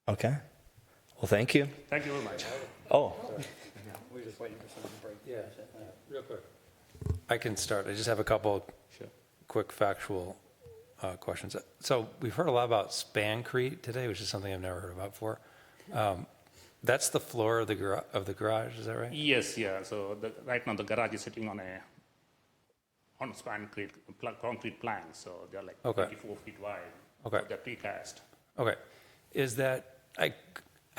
Okay. Well, thank you. Thank you very much. Oh. We're just waiting for someone to break. Yeah, real quick. I can start. I just have a couple quick factual questions. So we've heard a lot about spancrete today, which is something I've never heard about before. That's the floor of the garage, is that right? Yes, yeah. So right now the garage is sitting on concrete planks, so they're like 24 feet wide. Okay. So they're precast. Okay. Is that, I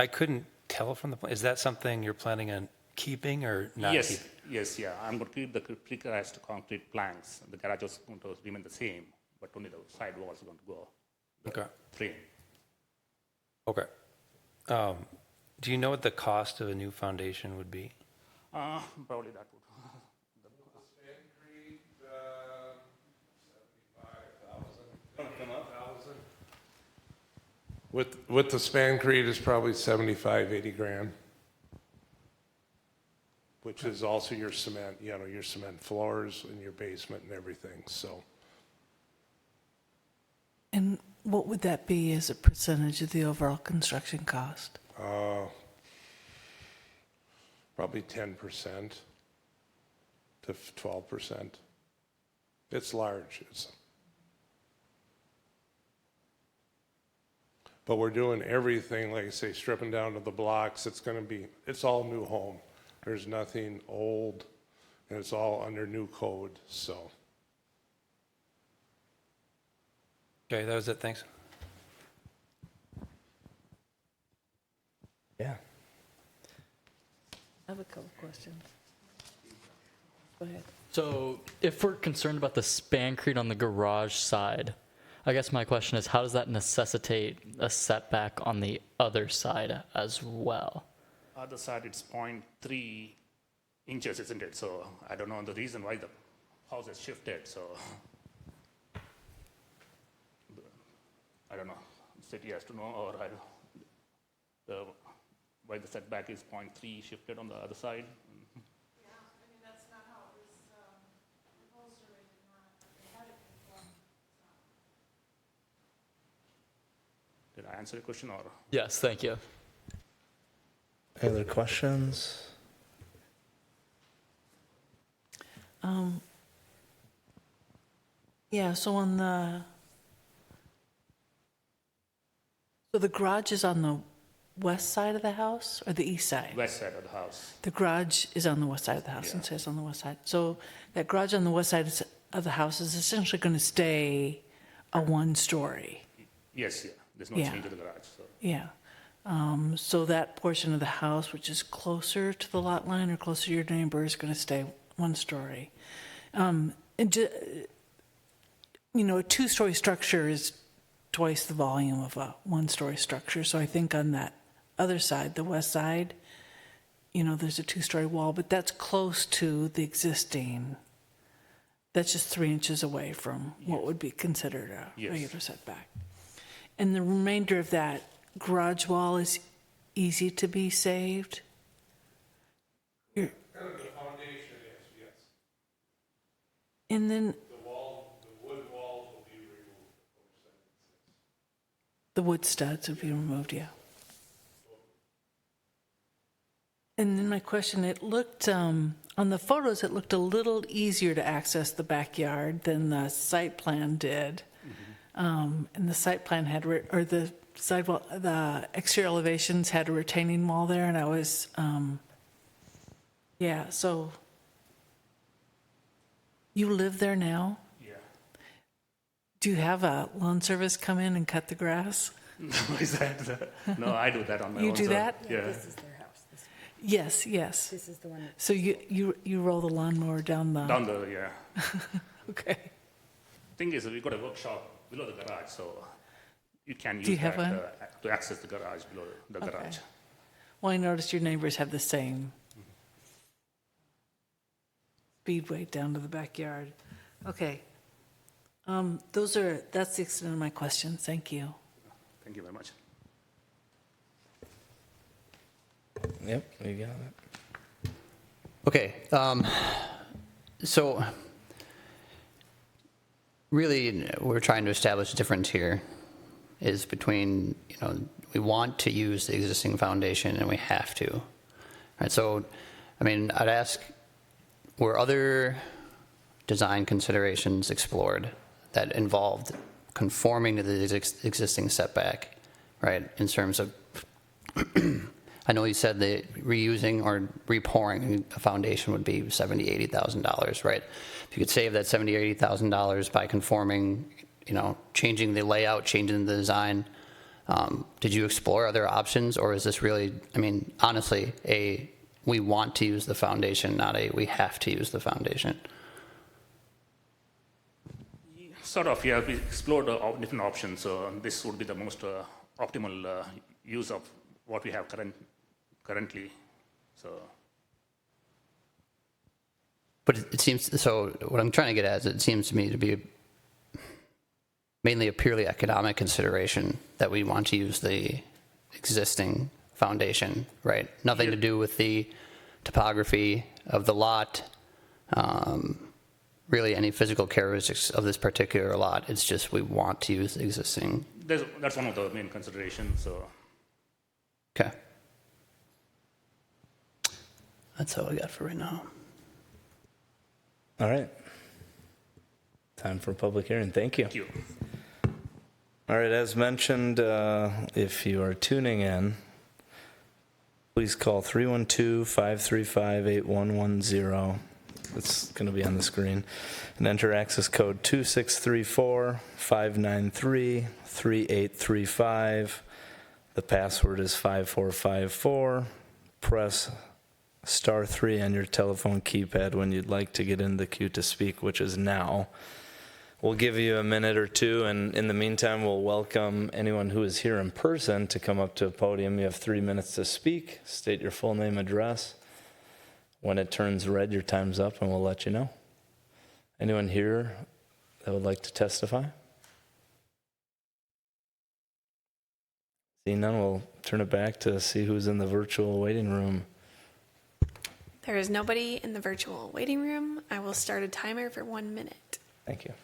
couldn't tell from the plan, is that something you're planning on keeping or not keeping? Yes, yeah. I'm going to keep the precast concrete planks. The garage is going to remain the same, but only the side walls are going to go. Okay. Frame. Okay. Do you know what the cost of a new foundation would be? Probably that would. With the spancrete, it's probably 75, 80 grand, which is also your cement, your cement floors and your basement and everything, so. And what would that be as a percentage of the overall construction cost? Probably 10% to 12%. It's large. But we're doing everything, like I say, stripping down to the blocks. It's all new home. There's nothing old, and it's all under new code, so. Okay, that was it. Thanks. Yeah. I have a couple questions. Go ahead. So if we're concerned about the spancrete on the garage side, I guess my question is, how does that necessitate a setback on the other side as well? Other side, it's 0.3 inches, isn't it? So I don't know the reason why the house has shifted, so I don't know. The city has to know, or I don't, why the setback is 0.3 shifted on the other side. Yeah, I mean, that's not how it was proposed or had it before. Did I answer your question, or? Yes, thank you. Any other questions? Yeah, so the garage is on the west side of the house or the east side? West side of the house. The garage is on the west side of the house, and says on the west side. So that garage on the west side of the house is essentially going to stay a one-story. Yes, yeah. There's no change to the garage. So. Yeah. So that portion of the house, which is closer to the lot line or closer to your neighbor, is going to stay one story. And a two-story structure is twice the volume of a one-story structure. So I think on that other side, the west side, there's a two-story wall, but that's close to the existing. That's just 3 inches away from what would be considered a regular setback. And the remainder of that garage wall is easy to be saved? The foundation is, yes. And then The wood walls will be removed. the wood studs would be removed, yeah. And then my question, it looked, on the photos, it looked a little easier to access the backyard than the site plan did. And the site plan had, the sidewall, the exterior elevations had a retaining wall there, and I was, so you live there now? Yeah. Do you have a lawn service come in and cut the grass? No, is that? No, I do that on my own. You do that? Yeah. This is their house. Yes. This is the one. So you roll the lawnmower down the... Down the, yeah. Okay. Thing is, we've got a workshop below the garage, so you can Do you use have that one? to access the garage below the garage. Well, I noticed your neighbors have the same speedway down to the backyard. Okay. That's the extent of my questions. Thank you. Thank you very much. Yep, you got it. Okay, so really we're trying to establish a difference here is between, we want to use the existing foundation and we have to. All right, so, I mean, I'd ask, were other design considerations explored that involved conforming to the existing setback, right, in terms of, I know you said that reusing or repouring a foundation would be $70,000, $80,000, right? If you could save that $70,000 or $80,000 by conforming, changing the layout, changing the design, did you explore other options, or is this really, I mean, honestly, we want to use the foundation, not we have to use the foundation? Sort of, yeah, we explored different options. So this would be the most optimal use of what we have currently. So. But it seems, so what I'm trying to get at is it seems to me to be mainly a purely economic consideration that we want to use the existing foundation, right? Nothing to do with the topography of the lot, really any physical characteristics of this particular lot. It's just we want to use the existing. That's one of the main considerations. So. Okay. That's all I got for right now. All right. Time for a public hearing. Thank you. Thank you. All right, as mentioned, if you are tuning in, please call 312-535-8110. It's going to be on the screen. And enter access code 2634-593-3835. The password is 5454. Press star 3 on your telephone keypad when you'd like to get in the queue to speak, which is now. We'll give you a minute or two, and in the meantime, we'll welcome anyone who is here in person to come up to a podium. You have 3 minutes to speak. State your full name, address. When it turns red, your time's up, and we'll let you know. Anyone here that would like to testify? Seeing none, we'll turn it back to see who's in the virtual waiting room. There is nobody in the virtual waiting room. I will start a timer for 1 minute. Thank you.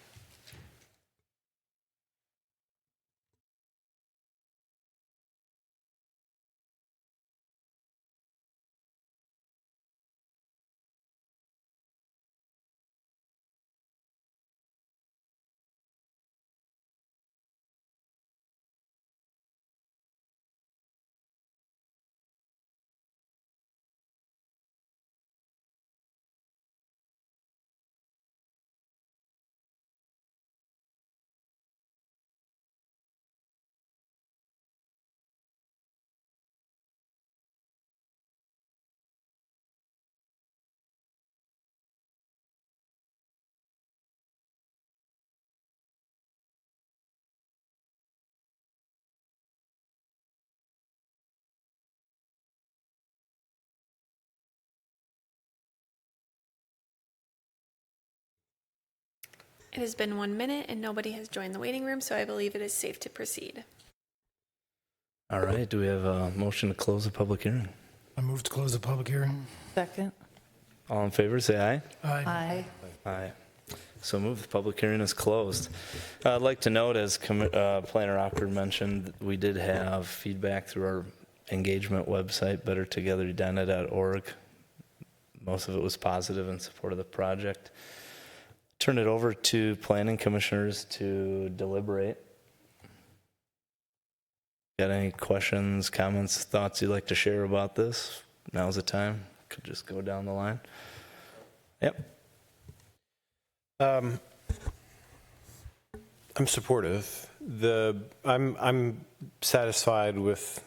It has been 1 minute and nobody has joined the waiting room, so I believe it is safe to proceed. All right, do we have a motion to close the public hearing? I move to close the public hearing. Second. All in favor, say aye. Aye. Aye. So move. The public hearing is closed. I'd like to note, as Planner Ockford mentioned, we did have feedback through our engagement website, bettertogether.org. Most of it was positive in support of the project. Turn it over to planning commissioners to deliberate. Got any questions, comments, thoughts you'd like to share about this? Now's the time. Could just go down the line. Yep. I'm supportive. I'm satisfied with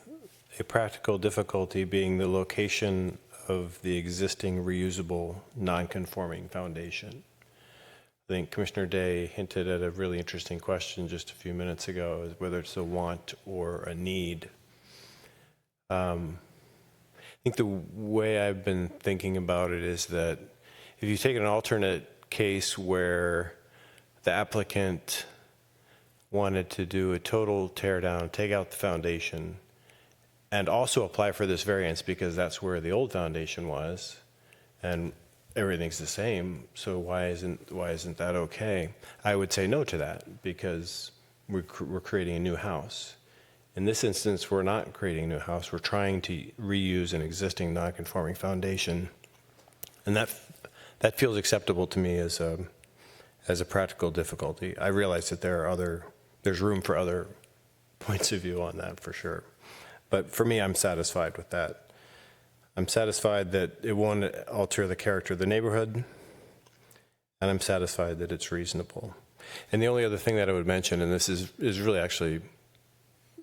a practical difficulty being the location of the existing reusable non-conforming foundation. I think Commissioner Day hinted at a really interesting question just a few minutes ago, is whether it's a want or a need. I think the way I've been thinking about it is that if you take an alternate case where the applicant wanted to do a total tear down, take out the foundation, and also apply for this variance because that's where the old foundation was, and everything's the same, so why isn't that okay? I would say no to that because we're creating a new house. In this instance, we're not creating a new house. We're trying to reuse an existing non-conforming foundation, and that feels acceptable to me as a practical difficulty. I realize that there's room for other points of view on that for sure, but for me, I'm satisfied with that. I'm satisfied that it won't alter the character of the neighborhood, and I'm satisfied that it's reasonable. And the only other thing that I would mention, and this is really actually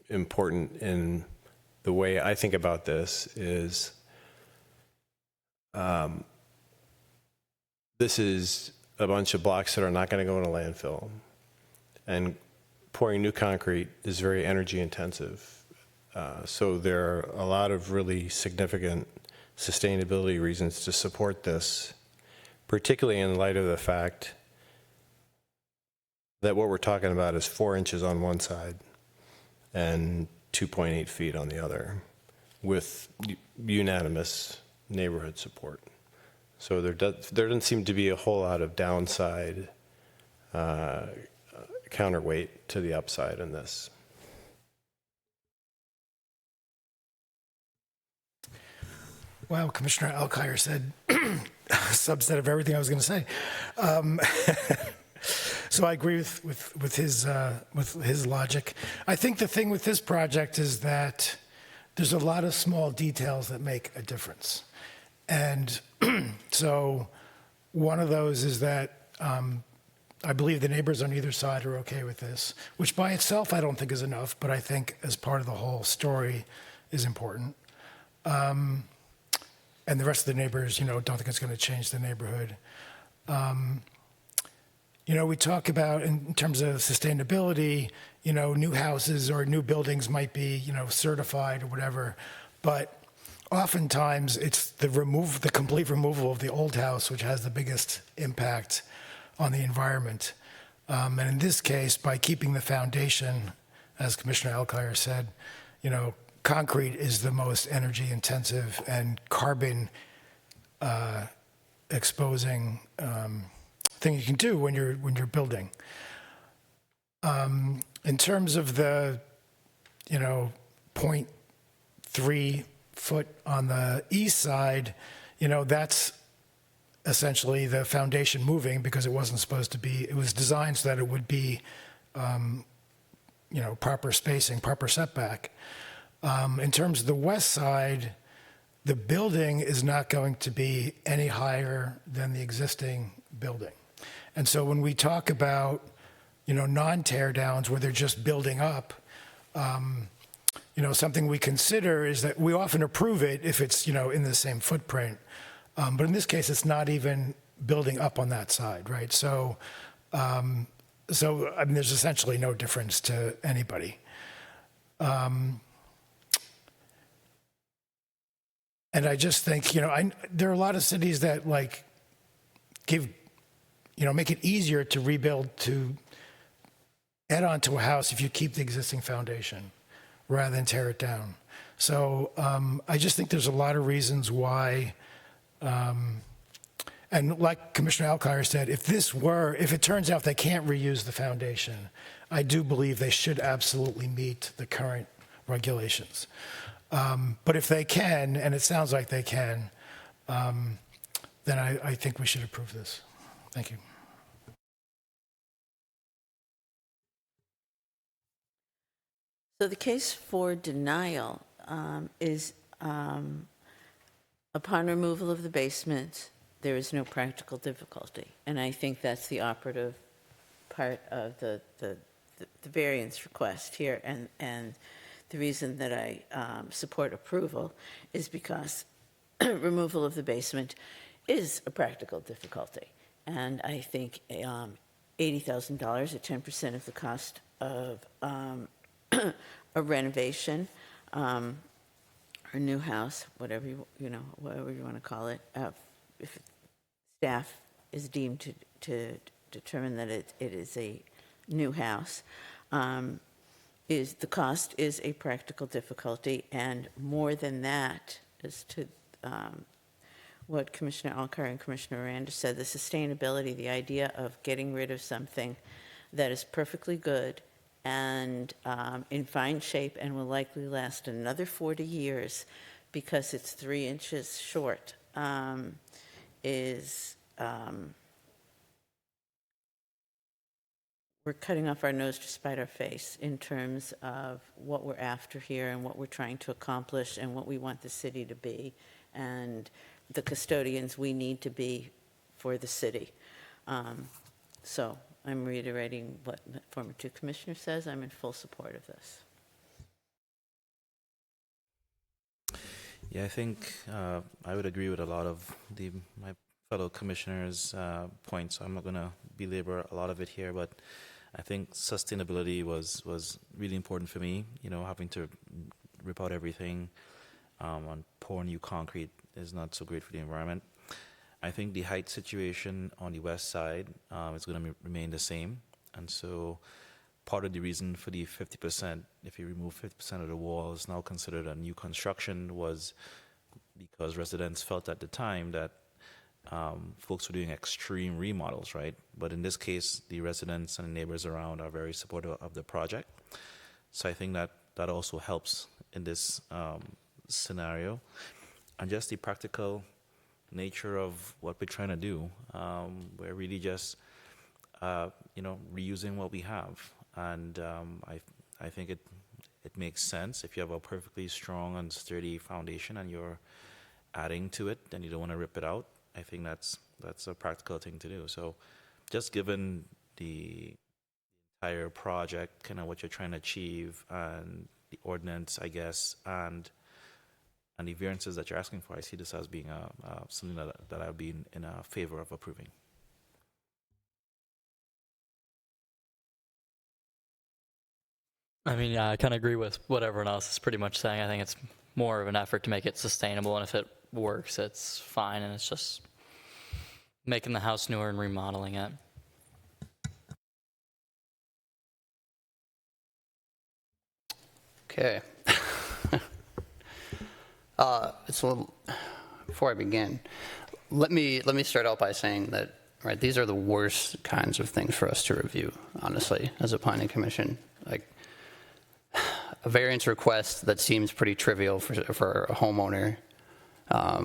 important in the way I think about this, is this is a bunch of blocks that are not going to go in a landfill, and pouring new concrete is very energy intensive. So there are a lot of really significant sustainability reasons to support this, particularly in light of the fact that what we're talking about is 4 inches on one side and 2.8 feet on the other, with unanimous neighborhood support. So there doesn't seem to be a whole lot of downside counterweight to the upside in this. Well, Commissioner Alkire said a subset of everything I was going to say. So I agree with his logic. I think the thing with this project is that there's a lot of small details that make a difference. And so one of those is that I believe the neighbors on either side are okay with this, which by itself I don't think is enough, but I think as part of the whole story is important. And the rest of the neighbors, don't think it's going to change the neighborhood. We talk about in terms of sustainability, new houses or new buildings might be, certified or whatever, but oftentimes it's the complete removal of the old house, which has the biggest impact on the environment. And in this case, by keeping the foundation, as Commissioner Alkire said, concrete is the most energy intensive and carbon exposing thing you can do when you're building. In terms of the 0.3 foot on the east side, that's essentially the foundation moving because it wasn't supposed to be. It was designed so that it would be proper spacing, proper setback. In terms of the west side, the building is not going to be any higher than the existing building. And so when we talk about, non-tear downs where they're just building up, something we consider is that we often approve it if it's, in the same footprint. But in this case, it's not even building up on that side, right? So there's essentially no difference to anybody. And I just think, there are a lot of cities that make it easier to rebuild, to add on to a house if you keep the existing foundation rather than tear it down. So I just think there's a lot of reasons why, and like Commissioner Alkire said, if it turns out they can't reuse the foundation, I do believe they should absolutely meet the current regulations. But if they can, and it sounds like they can, then I think we should approve this. Thank you. So the case for denial is upon removal of the basement, there is no practical difficulty. And I think that's the operative part of the variance request here. And the reason that I support approval is because removal of the basement is a practical difficulty. And I think $80,000 at 10% of the cost of a renovation, or new house, whatever you want to call it, if staff is deemed to determine that it is a new house, is the cost is a practical difficulty, and more than that, as to what Commissioner Alcar and Commissioner Miranda said, the sustainability, the idea of getting rid of something that is perfectly good and in fine shape and will likely last another 40 years because it's 3 inches short is we're cutting off our nose to spite our face in terms of what we're after here and what we're trying to accomplish and what we want the city to be and the custodians we need to be for the city. So I'm reiterating what the former 2 commissioner says. I'm in full support of this. Yeah, I think I would agree with a lot of my fellow commissioners' points. I'm not going to belabor a lot of it here, but I think sustainability was really important for me. You know, having to rip out everything and pour new concrete is not so great for the environment. I think the height situation on the west side is going to remain the same. And so part of the reason for the 50%, if you remove 50% of the walls now considered a new construction, was because residents felt at the time that folks were doing extreme remodels, right? But in this case, the residents and the neighbors around are very supportive of the project. So I think that also helps in this scenario. And just the practical nature of what we're trying to do. We're really just, reusing what we have. And I think it makes sense. If you have a perfectly strong and sturdy foundation and you're adding to it and you don't want to rip it out, I think that's a practical thing to do. So just given the entire project, kind of what you're trying to achieve and the ordinance, I guess, and the variances that you're asking for, I see this as being something that I would be in favor of approving. I mean, yeah, I kind of agree with what everyone else is pretty much saying. I think it's more of an effort to make it sustainable, and if it works, it's fine, and it's just making the house newer and remodeling it. Okay. Before I begin, let me start out by saying that, right, these are the worst kinds of things for us to review, honestly, as a planning commission. Like a variance request that seems pretty trivial for a homeowner. I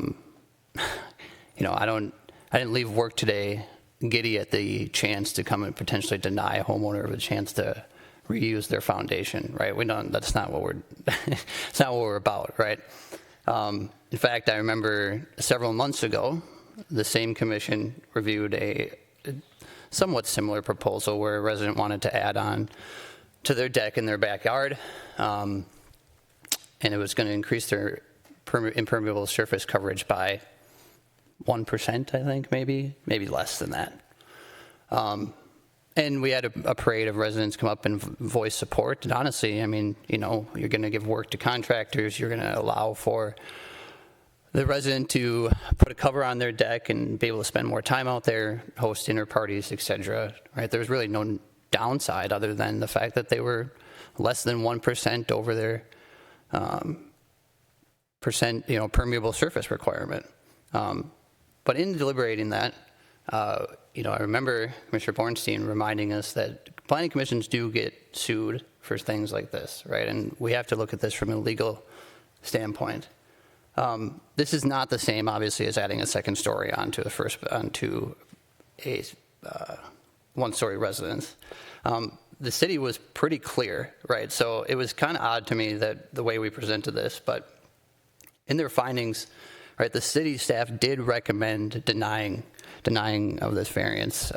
didn't leave work today giddy at the chance to come and potentially deny a homeowner of a chance to reuse their foundation, right? That's not what it's not what we're about, right? In fact, I remember several months ago, the same commission reviewed a somewhat similar proposal where a resident wanted to add on to their deck in their backyard, and it was going to increase their impermeable surface coverage by 1%, I think, maybe less than that. And we had a parade of residents come up and voice support. And honestly, I mean, you're going to give work to contractors. You're going to allow for the resident to put a cover on their deck and be able to spend more time out there, host dinner parties, etc. Right? There's really no downside other than the fact that they were less than 1% over their permeable surface requirement. But in deliberating that, I remember Commissioner Bornstein reminding us that planning commissions do get sued for things like this, right? And we have to look at this from a legal standpoint. This is not the same, obviously, as adding a second story onto a one-story residence. The city was pretty clear, right? So it was kind of odd to me that the way we presented this, but in their findings, right, the city staff did recommend denying of this variance,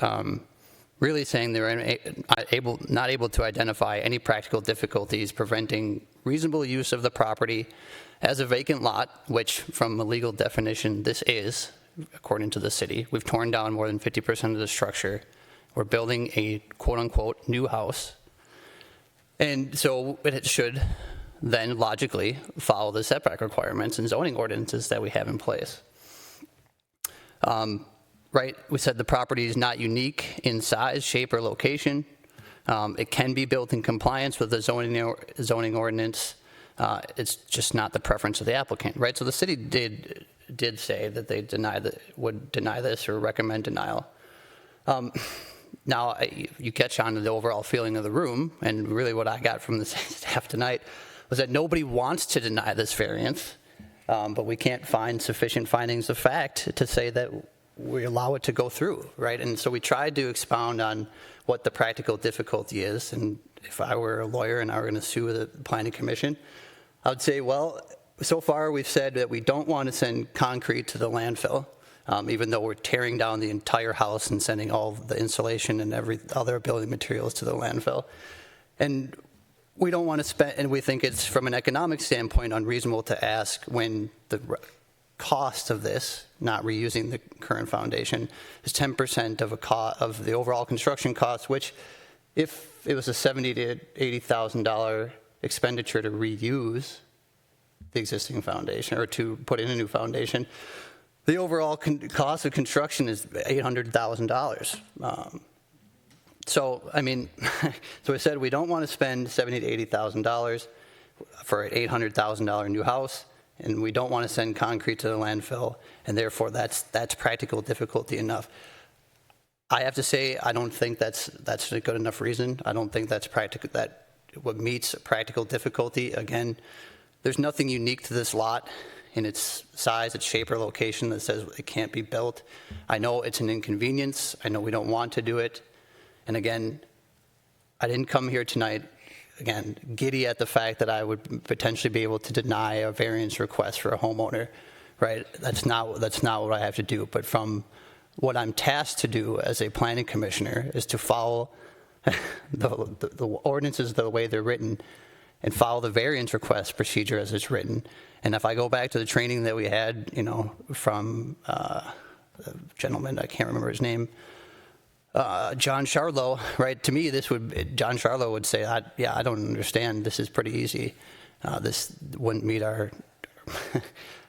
really saying they were not able to identify any practical difficulties preventing reasonable use of the property as a vacant lot, which from a legal definition this is, according to the city. We've torn down more than 50% of the structure. We're building a quote-unquote new house. And so it should then logically follow the setback requirements and zoning ordinances that we have in place. Right, we said the property is not unique in size, shape, or location. It can be built in compliance with the zoning ordinance. It's just not the preference of the applicant, right? So the city did say that they would deny this or recommend denial. Now, you catch on to the overall feeling of the room, and really what I got from the staff tonight was that nobody wants to deny this variance, but we can't find sufficient findings of fact to say that we allow it to go through, right? And so we tried to expound on what the practical difficulty is, and if I were a lawyer and I were going to sue the planning commission, I would say, well, so far we've said that we don't want to send concrete to the landfill, even though we're tearing down the entire house and sending all the insulation and every other building materials to the landfill. And we don't want to spend, and we think it's from an economic standpoint unreasonable to ask when the cost of this, not reusing the current foundation, is 10% of the overall construction cost, which if it was a $70,000 to $80,000 expenditure to reuse the existing foundation or to put in a new foundation, the overall cost of construction is $800,000. So, I mean, so I said we don't want to spend $70,000 to $80,000 for an $800,000 new house, and we don't want to send concrete to the landfill, and therefore that's practical difficulty enough. I have to say I don't think that's a good enough reason. I don't think that's what meets practical difficulty. Again, there's nothing unique to this lot in its size, its shape, or location that says it can't be built. I know it's an inconvenience. I know we don't want to do it. And again, I didn't come here tonight, again, giddy at the fact that I would potentially be able to deny a variance request for a homeowner, right? That's not what I have to do. But from what I'm tasked to do as a planning commissioner is to follow the ordinances the way they're written and follow the variance request procedure as it's written. And if I go back to the training that we had, from the gentleman, I can't remember his name, John Charlo, right? To me, John Charlo would say, I don't understand. This is pretty easy. This wouldn't meet our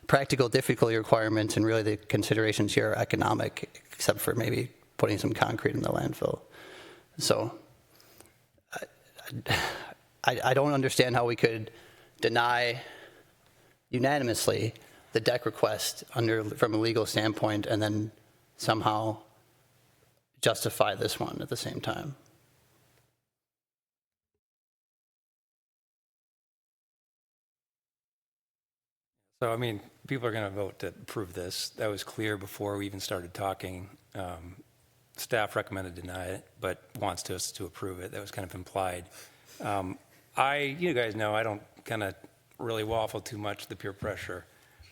practical difficulty requirements, and really the considerations here are economic, except for maybe putting some concrete in the landfill. So I don't understand how we could deny unanimously the deck request from a legal standpoint and then somehow justify this one at the same time. So, I mean, people are going to vote to approve this. That was clear before we even started talking. Staff recommended deny it, but wants us to approve it. That was kind of implied. You guys know I don't kind of really waffle too much, the peer pressure.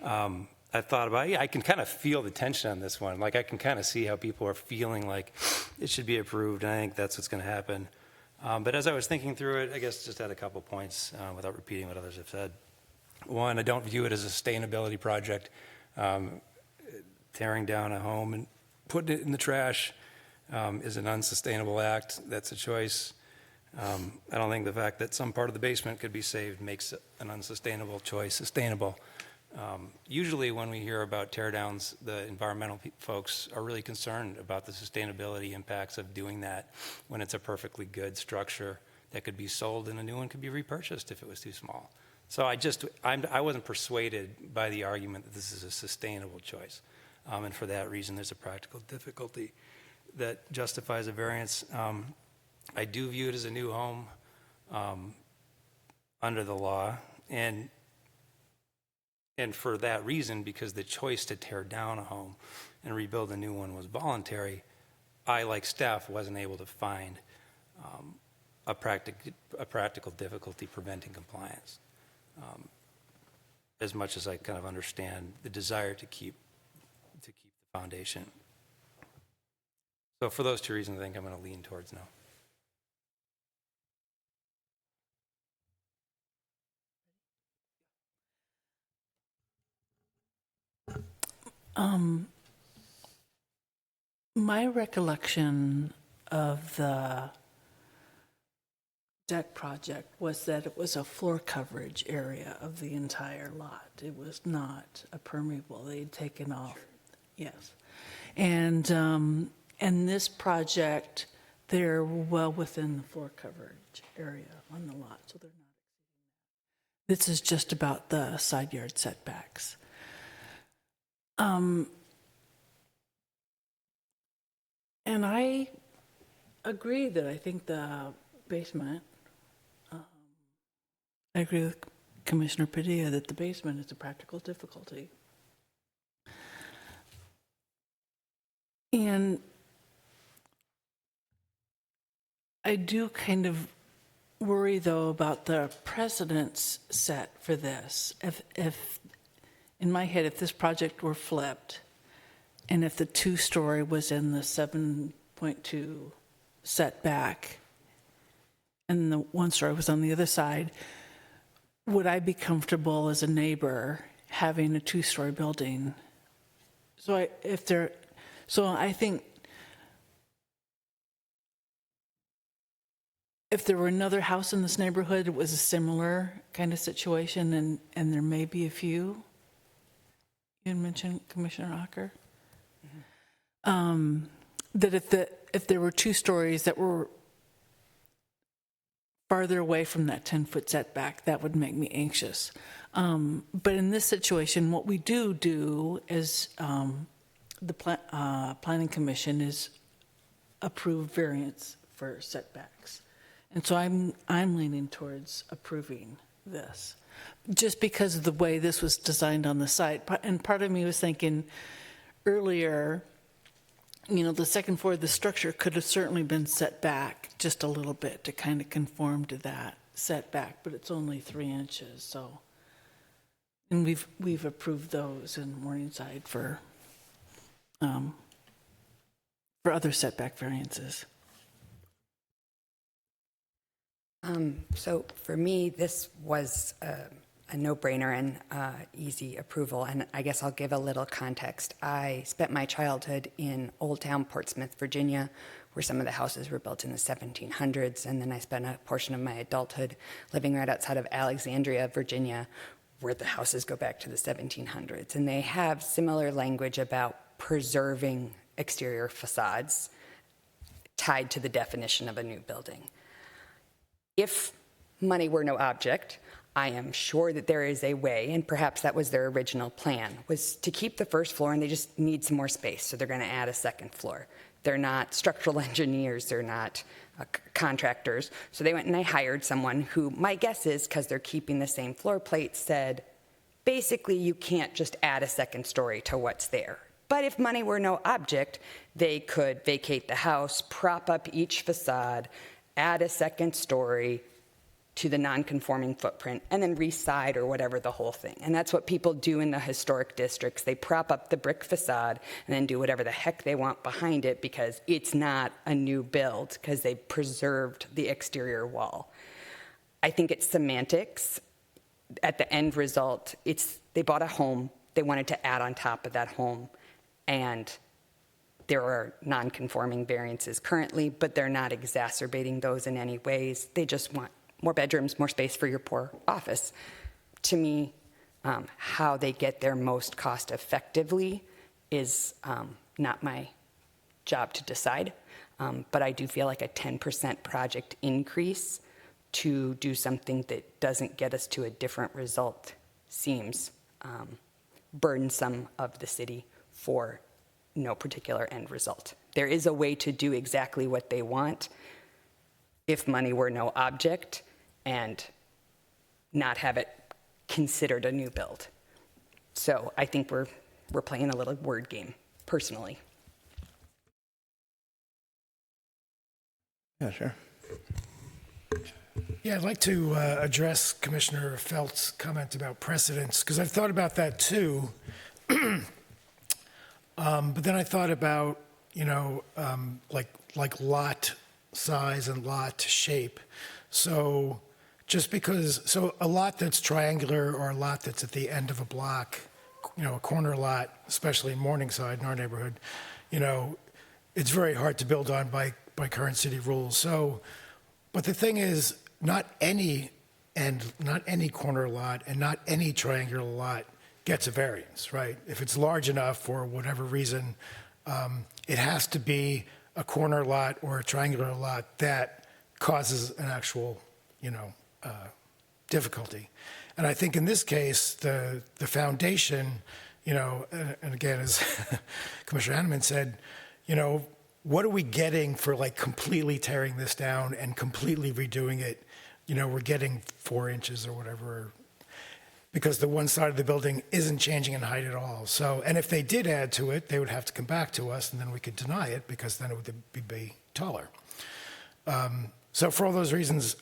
I thought about it. I can kind of feel the tension on this one. Like, I can kind of see how people are feeling like it should be approved, and I think that's what's going to happen. But as I was thinking through it, I guess just had a couple points without repeating what others have said. One, I don't view it as a sustainability project. Tearing down a home and putting it in the trash is an unsustainable act. That's a choice. I don't think the fact that some part of the basement could be saved makes an unsustainable choice sustainable. Usually when we hear about tear downs, the environmental folks are really concerned about the sustainability impacts of doing that when it's a perfectly good structure that could be sold and a new one could be repurchased if it was too small. So I wasn't persuaded by the argument that this is a sustainable choice. And for that reason, there's a practical difficulty that justifies a variance. I do view it as a new home under the law. And for that reason, because the choice to tear down a home and rebuild a new one was voluntary, I, like staff, wasn't able to find a practical difficulty preventing compliance. As much as I kind of understand the desire to keep the foundation. So for those two reasons, I think I'm going to lean towards no. My recollection of the deck project was that it was a floor coverage area of the entire lot. It was not a permeable. They'd taken off. Yes. And this project, they're well within the floor coverage area on the lot, so they're not. This is just about the side yard setbacks. And I agree that I think the basement, I agree with Commissioner Padilla that the basement is a practical difficulty. And I do kind of worry, though, about the precedents set for this. If in my head, if this project were flipped, and if the two-story was in the 7.2 setback, and the one-story was on the other side, would I be comfortable as a neighbor having a two-story building? So I think if there were another house in this neighborhood, it was a similar kind of situation, and there may be a few. You had mentioned, Commissioner Ocker, that if there were two stories that were farther away from that 10-foot setback, that would make me anxious. But in this situation, what we do is the Planning Commission is approve variance for setbacks. And so I'm leaning towards approving this, just because of the way this was designed on the site. And part of me was thinking earlier, the second floor of the structure could have certainly been set back just a little bit to kind of conform to that setback, but it's only 3 inches. So, and we've approved those in Morningside for other setback variances. So for me, this was a no-brainer and easy approval, and I guess I'll give a little context. I spent my childhood in Old Town Portsmouth, Virginia, where some of the houses were built in the 1700s, and then I spent a portion of my adulthood living right outside of Alexandria, Virginia, where the houses go back to the 1700s, and they have similar language about preserving exterior facades tied to the definition of a new building. If money were no object, I am sure that there is a way, and perhaps that was their original plan, was to keep the first floor and they just need some more space, so they're going to add a second floor. They're not structural engineers, they're not contractors, so they went and they hired someone who, my guess is, because they're keeping the same floor plate, said, basically you can't just add a second story to what's there. But if money were no object, they could vacate the house, prop up each facade, add a second story to the non-conforming footprint, and then reside or whatever the whole thing. And that's what people do in the historic districts. They prop up the brick facade and then do whatever the heck they want behind it because it's not a new build because they preserved the exterior wall. I think it's semantics. At the end result, they bought a home, they wanted to add on top of that home, and there are non-conforming variances currently, but they're not exacerbating those in any ways. They just want more bedrooms, more space for your poor office. To me, how they get there most cost effectively is not my job to decide, but I do feel like a 10% project increase to do something that doesn't get us to a different result seems burdensome of the city for no particular end result. There is a way to do exactly what they want if money were no object and not have it considered a new build. So I think we're playing a little word game, personally. Yeah, sure. Yeah, I'd like to address Commissioner Felt's comment about precedents, because I've thought about that too. But then I thought about, like lot size and lot shape. So a lot that's triangular or a lot that's at the end of a block, a corner lot, especially in Morningside in our neighborhood, it's very hard to build on by current city rules. So, but the thing is, not any corner lot and not any triangular lot gets a variance, right? If it's large enough for whatever reason, it has to be a corner lot or a triangular lot that causes an actual, difficulty. And I think in this case, the foundation, and again, as Commissioner Hanneman said, what are we getting for like completely tearing this down and completely redoing it? We're getting 4 inches or whatever, because the one side of the building isn't changing in height at all. So, and if they did add to it, they would have to come back to us, and then we could deny it, because then it would be taller. So for all those reasons,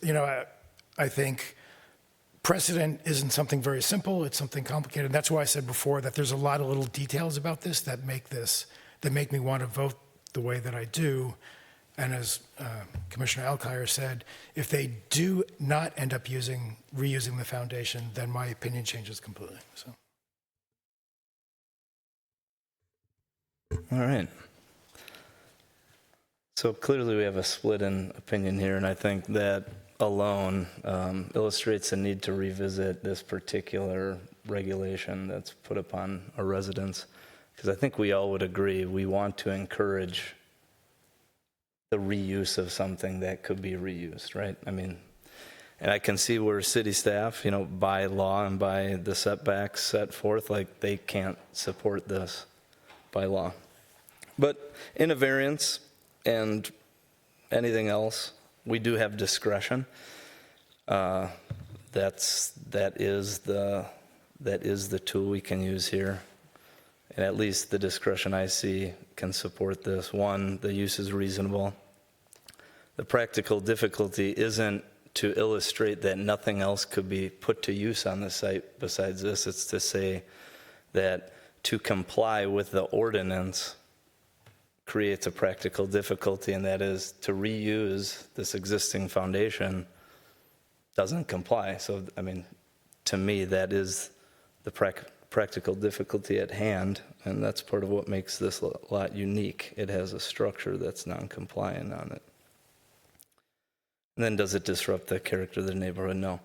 I think precedent isn't something very simple, it's something complicated. That's why I said before that there's a lot of little details about this that make me want to vote the way that I do. And as Commissioner Alkire said, if they do not end up reusing the foundation, then my opinion changes completely. So. All right. So clearly we have a split in opinion here, and I think that alone illustrates the need to revisit this particular regulation that's put upon our residents, because I think we all would agree we want to encourage the reuse of something that could be reused, right? I mean, and I can see where city staff, by law and by the setbacks set forth, like they can't support this by law. But in a variance and anything else, we do have discretion. That is the tool we can use here. And at least the discretion I see can support this. One, the use is reasonable. The practical difficulty isn't to illustrate that nothing else could be put to use on the site besides this. It's to say that to comply with the ordinance creates a practical difficulty, and that is to reuse this existing foundation doesn't comply. So, I mean, to me, that is the practical difficulty at hand, and that's part of what makes this lot unique. It has a structure that's non-compliant on it. And then does it disrupt the character of the neighborhood? No.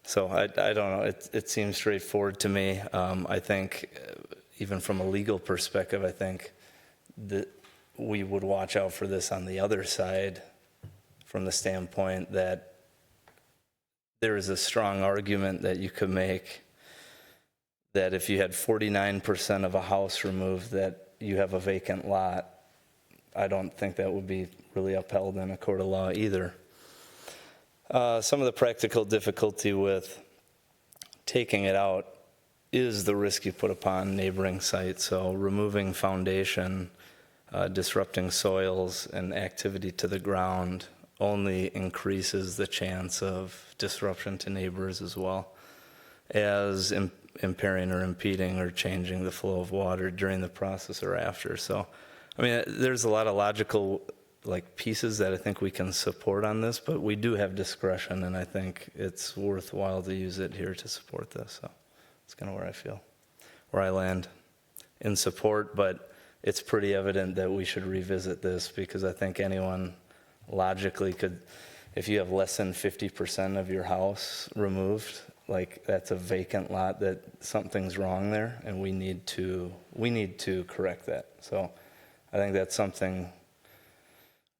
So I don't know. It seems straightforward to me. I think even from a legal perspective, I think that we would watch out for this on the other side from the standpoint that there is a strong argument that you could make that if you had 49% of a house removed, that you have a vacant lot. I don't think that would be really upheld in a court of law either. Some of the practical difficulty with taking it out is the risk you put upon neighboring sites. So removing foundation, disrupting soils and activity to the ground only increases the chance of disruption to neighbors, as well as impairing or impeding or changing the flow of water during the process or after. So, I mean, there's a lot of logical pieces that I think we can support on this, but we do have discretion, and I think it's worthwhile to use it here to support this. So that's kind of where I land in support, but it's pretty evident that we should revisit this, because I think anyone logically could, if you have less than 50% of your house removed, that's a vacant lot, that something's wrong there, and we need to correct that. So I think that's something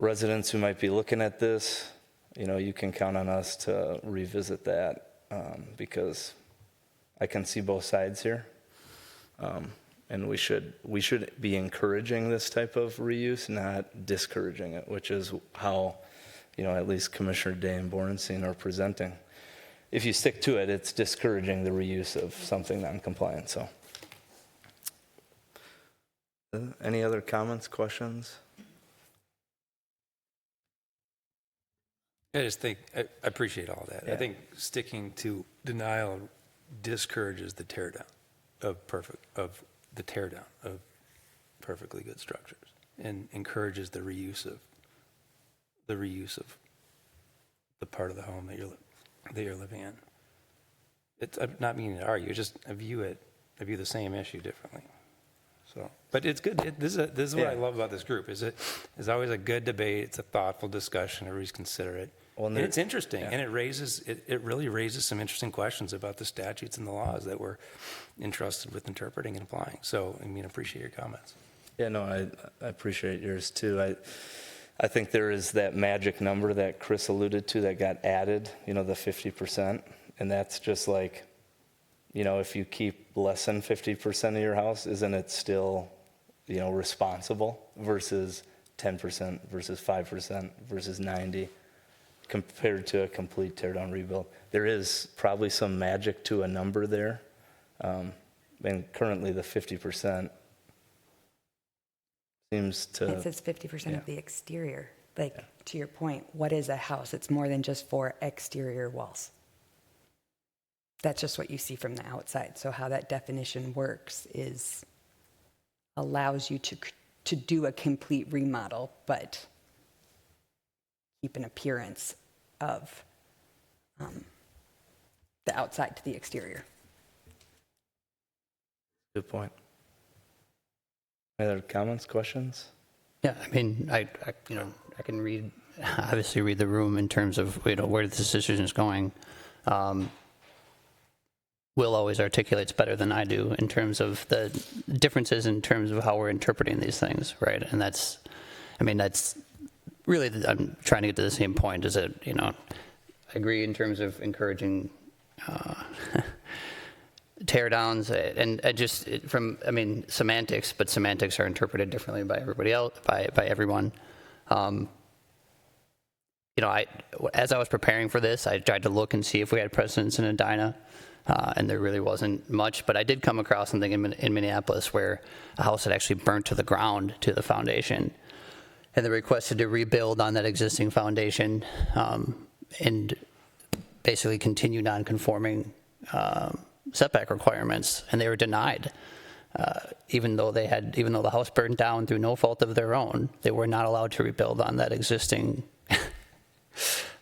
residents who might be looking at this, you can count on us to revisit that, because I can see both sides here. And we should be encouraging this type of reuse, not discouraging it, which is how, at least Commissioner Day and Borenstein are presenting. If you stick to it, it's discouraging the reuse of something non-compliant. So, any other comments, questions? I just think, I appreciate all that. Yeah. I think sticking to denial discourages the teardown of perfectly good structures, and encourages the reuse of the part of the home that you're living in. I'm not meaning to argue. I view the same issue differently. So, but it's good. This is what I love about this group. It's always a good debate. It's a thoughtful discussion. Everybody's considerate. And it's interesting, and it really raises some interesting questions about the statutes and the laws that we're entrusted with interpreting and applying. So, I appreciate your comments. Yeah, no, I appreciate yours too. I think there is that magic number that Chris alluded to that got added, the 50%. And that's just like, if you keep less than 50% of your house, isn't it still, responsible versus 10% versus 5% versus 90 compared to a complete tear down rebuild? There is probably some magic to a number there. And currently the 50% seems to... It says 50% of the exterior. Like, to your point, what is a house? It's more than just 4 exterior walls. That's just what you see from the outside. So how that definition works is allows you to do a complete remodel, but keep an appearance of the outside to the exterior. Good point. Any other comments, questions? Yeah, I mean, I can obviously read the room in terms of, where this decision is going. Will always articulates better than I do in terms of the differences in terms of how we're interpreting these things, right? And that's really, I'm trying to get to the same point, is that, I agree in terms of encouraging tear downs and just semantics, but semantics are interpreted differently by everybody else, by everyone. As I was preparing for this, I tried to look and see if we had precedents in Edina, and there really wasn't much, but I did come across something in Minneapolis where a house had actually burnt to the ground, to the foundation, and they requested to rebuild on that existing foundation, and basically continue non-conforming setback requirements, and they were denied. Even though the house burned down through no fault of their own, they were not allowed to rebuild on that existing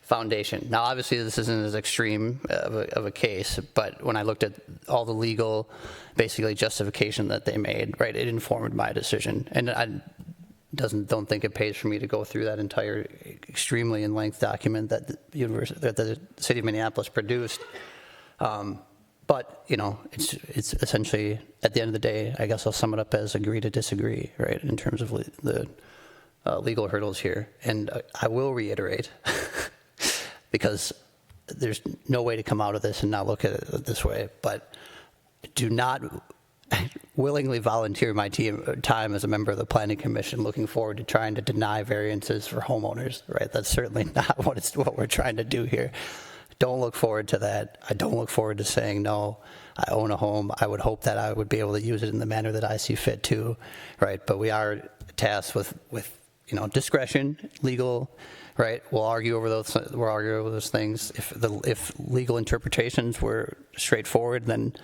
foundation. Now, obviously, this isn't as extreme of a case, but when I looked at all the legal, basically, justification that they made, right, it informed my decision. And I don't think it pays for me to go through that entire extremely in-length document that the city of Minneapolis produced. But, it's essentially, at the end of the day, I guess I'll sum it up as agree to disagree, right, in terms of the legal hurdles here. And I will reiterate, because there's no way to come out of this and not look at it this way, but do not willingly volunteer my time as a member of the Planning Commission looking forward to trying to deny variances for homeowners, right? That's certainly not what we're trying to do here. Don't look forward to that. I don't look forward to saying, no, I own a home. I would hope that I would be able to use it in the manner that I see fit too, right? But we are tasked with discretion, legal, right? We'll argue over those things. If legal interpretations were straightforward, then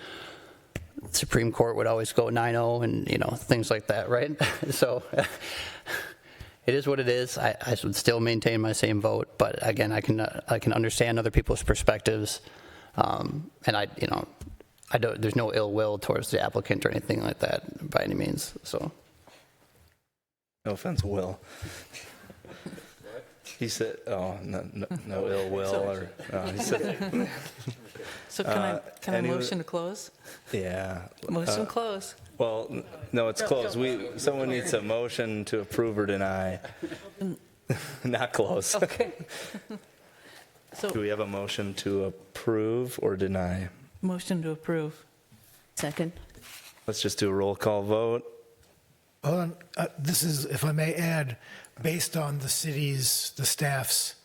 the Supreme Court would always go 9-0 and, things like that, right? So it is what it is. I would still maintain my same vote, but again, I can understand other people's perspectives, and there's no ill will towards the applicant or anything like that by any means. So, no offense, Will. He said, "Oh, no ill will," he said. So can I motion to close? Yeah. Motion close. Well, no, it's closed. Someone needs a motion to approve or deny. Not close. Okay. So do we have a motion to approve or deny? Motion to approve. Second. Let's just do a roll call vote. Hold on. This is, if I may add, based on the staff's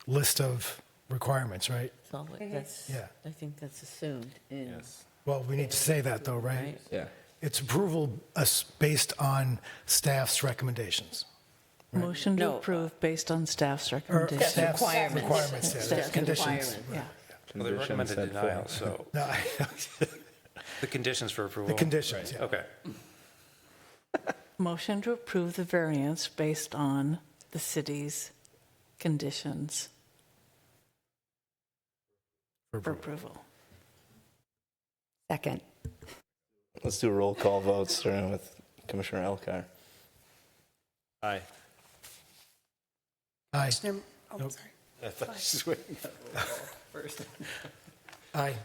list of requirements, right? Yeah. I think that's assumed. Yes. Well, we need to say that, though, right? Yeah. It's approval based on staff's recommendations. Right? Motion to approve based on staff's recommendations. Staff's requirements, yeah. Staff's Conditions. Yeah. Well, they recommended denial, so No, the conditions for approval. the conditions, yeah. Okay. Motion to approve the variance based on the city's conditions for approval. Second. Let's do a roll call vote, starting with Commissioner Elkhart. Aye. Aye. Sorry. I thought she was waiting first. Aye.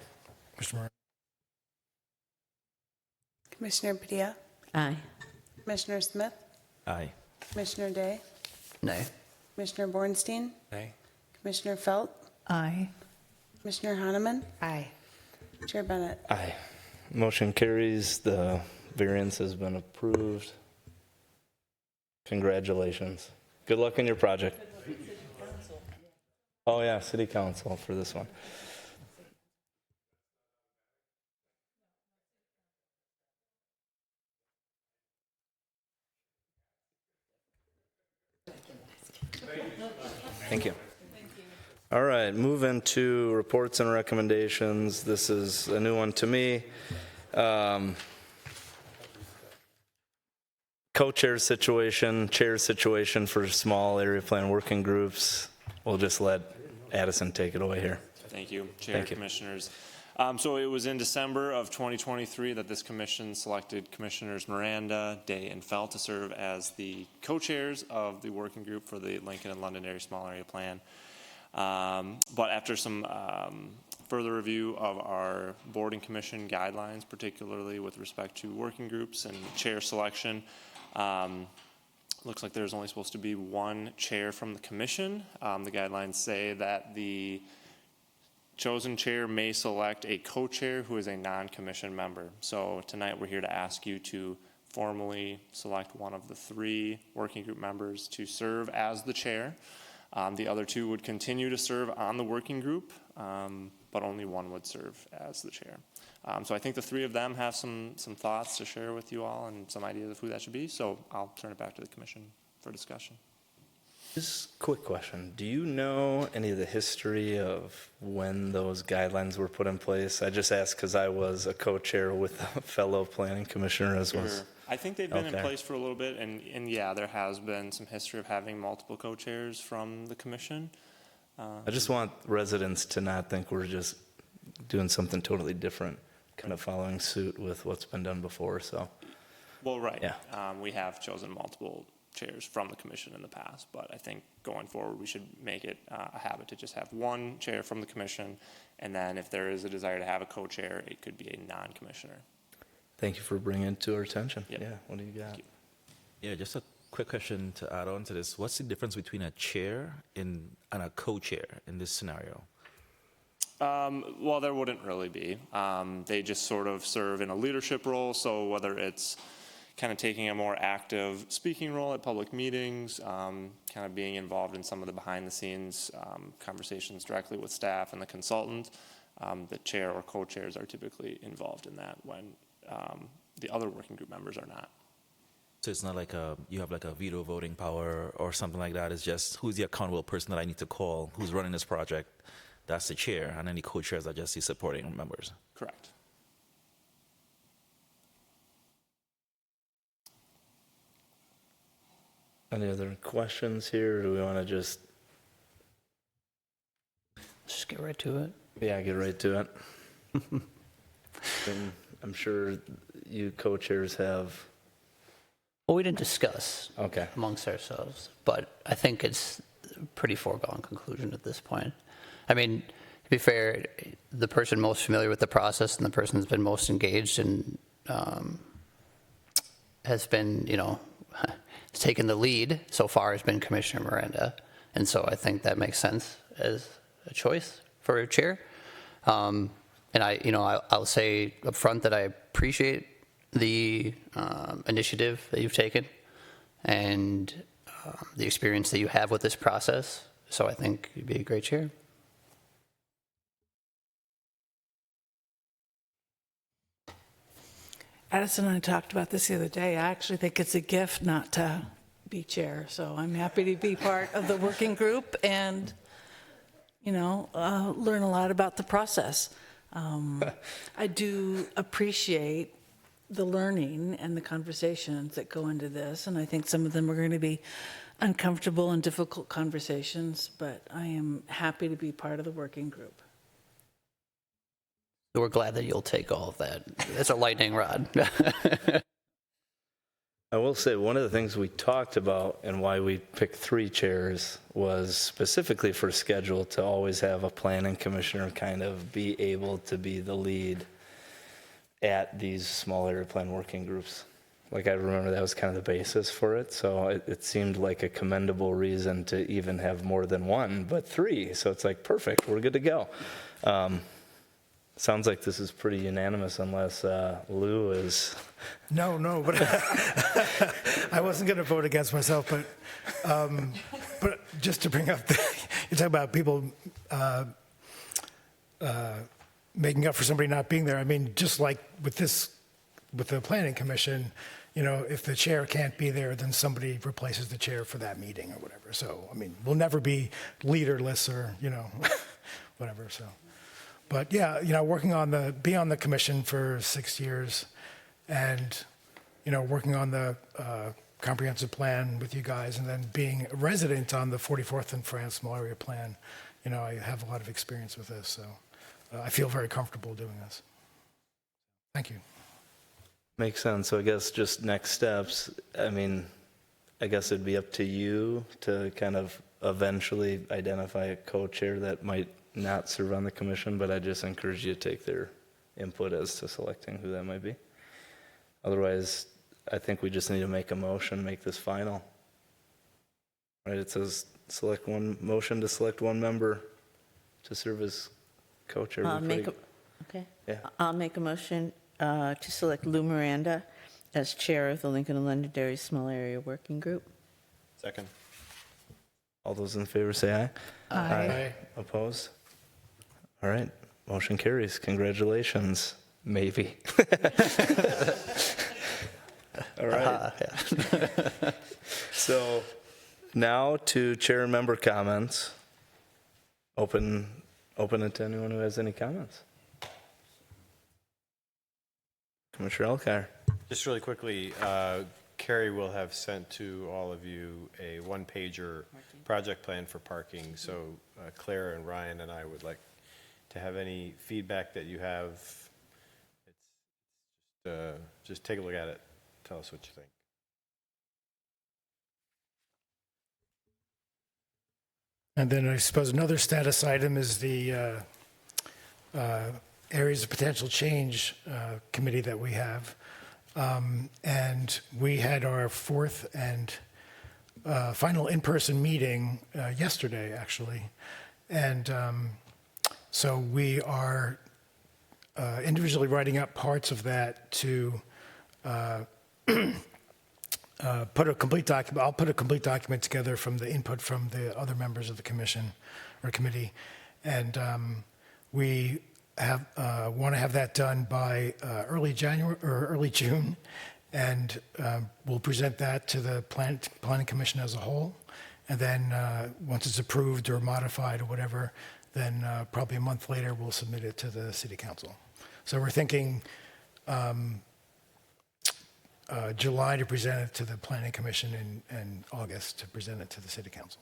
Mr. Moran. Commissioner Padilla, Aye. Commissioner Smith? Aye. Commissioner Day? Nay. Commissioner Bornstein? Nay. Commissioner Felt? Aye. Commissioner Hahnemann? Aye. Chair Bennett? Aye. Motion carries. The variance has been approved. Congratulations. Good luck in your project. Oh yeah, City Council for this one. Thank you. All right, move into reports and recommendations. This is a new one to me. Co-chair situation, chair situation for small area plan working groups. We'll just let Addison take it away here. Thank you, Chair, Thank you. Commissioners. So it was in December of 2023 that this commission selected Commissioners Miranda, Day, and Fell to serve as the co-chairs of the working group for the Lincoln and London Area Small Area Plan. But after some further review of our board and commission guidelines, particularly with respect to working groups and chair selection, looks like there's only supposed to be one chair from the commission. The guidelines say that the chosen chair may select a co-chair who is a non-commission member. So tonight we're here to ask you to formally select one of the 3 working group members to serve as the chair. The other 2 would continue to serve on the working group, but only one would serve as the chair. So I think the 3 of them have some thoughts to share with you all and some ideas of who that should be. So I'll turn it back to the commission for discussion. Just quick question. Do you know any of the history of when those guidelines were put in place? I just asked because I was a co-chair with a fellow planning commissioner as well. Sure. I think they've been in place for a little bit, and yeah, there has been some history of having multiple co-chairs from the commission. I just want residents to not think we're just doing something totally different, kind of following suit with what's been done before, so. Well, right. Yeah. We have chosen multiple chairs from the commission in the past, but I think going forward we should make it a habit to just have one chair from the commission, and then if there is a desire to have a co-chair, it could be a non-commissioner. Thank you for bringing it to our attention. Yep. Yeah, what do you got? Yeah, just a quick question to add on to this. What's the difference between a chair and a co-chair in this scenario? Well, there wouldn't really be. They just sort of serve in a leadership role, so whether it's kind of taking a more active speaking role at public meetings, kind of being involved in some of the behind-the-scenes conversations directly with staff and the consultant, the chair or co-chairs are typically involved in that when the other working group members are not. So it's not like you have like a veto voting power or something like that. It's just who's the accountable person that I need to call, who's running this project. That's the chair, and any co-chairs are just the supporting members. Correct. Any other questions here, or do we want to just get right to it? Yeah, get right to it. And I'm sure you co-chairs have. Well, we didn't discuss Okay. amongst ourselves, but I think it's a pretty foregone conclusion at this point. I mean, to be fair, the person most familiar with the process and the person who's been most engaged and has been, has taken the lead so far has been Commissioner Miranda. And so I think that makes sense as a choice for a chair. And I'll say up front that I appreciate the initiative that you've taken and the experience that you have with this process. So I think you'd be a great chair. Addison and I talked about this the other day. I actually think it's a gift not to be chair. So I'm happy to be part of the working group and, learn a lot about the process. I do appreciate the learning and the conversations that go into this, and I think some of them are going to be uncomfortable and difficult conversations, but I am happy to be part of the working group. We're glad that you'll take all of that. It's a lightning rod. I will say one of the things we talked about and why we picked 3 chairs was specifically for schedule to always have a planning commissioner kind of be able to be the lead at these small area plan working groups. like I remember that was kind of the basis for it. So it seemed like a commendable reason to even have more than one, but 3. So it's like, perfect, we're good to go. Sounds like this is pretty unanimous unless Lou is. No, but I wasn't going to vote against myself, but just to bring up, you talk about people making up for somebody not being there. I mean, just like with the Planning Commission, if the chair can't be there, then somebody replaces the chair for that meeting or whatever. So, I mean, we'll never be leaderless or, whatever, so. But yeah, be on the commission for 6 years and, working on the comprehensive plan with you guys and then being a resident on the 44th and France small area plan, I have a lot of experience with this. So I feel very comfortable doing this. Thank you. Makes sense. So I guess just next steps, I mean, I guess it'd be up to you to kind of eventually identify a co-chair that might not serve on the commission, but I just encourage you to take their input as to selecting who that might be. Otherwise, I think we just need to make a motion, make this final. Right? It says motion to select one member to serve as co-chair. Okay. Yeah. I'll make a motion to select Lou Miranda as chair of the Lincoln and Londonderry Small Area Working Group. Second. All those in favor say aye. Aye. Opposed? All right. Motion carries. Congratulations. Maybe. All right. So now to chair and member comments. Open it to anyone who has any comments. Commissioner Elkhire. Just really quickly, Carrie will have sent to all of you a one-pager project plan for parking. So Claire and Ryan and I would like to have any feedback that you have. Just take a look at it. Tell us what you think. And then I suppose another status item is the areas of potential change committee that we have. And we had our 4th and final in-person meeting yesterday, actually. And so we are individually writing up parts of that to put a complete document. I'll put a complete document together from the input from the other members of the commission or committee. And we want to have that done by early January or early June, and we'll present that to the Planning Commission as a whole. And then once it's approved or modified or whatever, then probably a month later we'll submit it to the City Council. So we're thinking July to present it to the Planning Commission and August to present it to the City Council.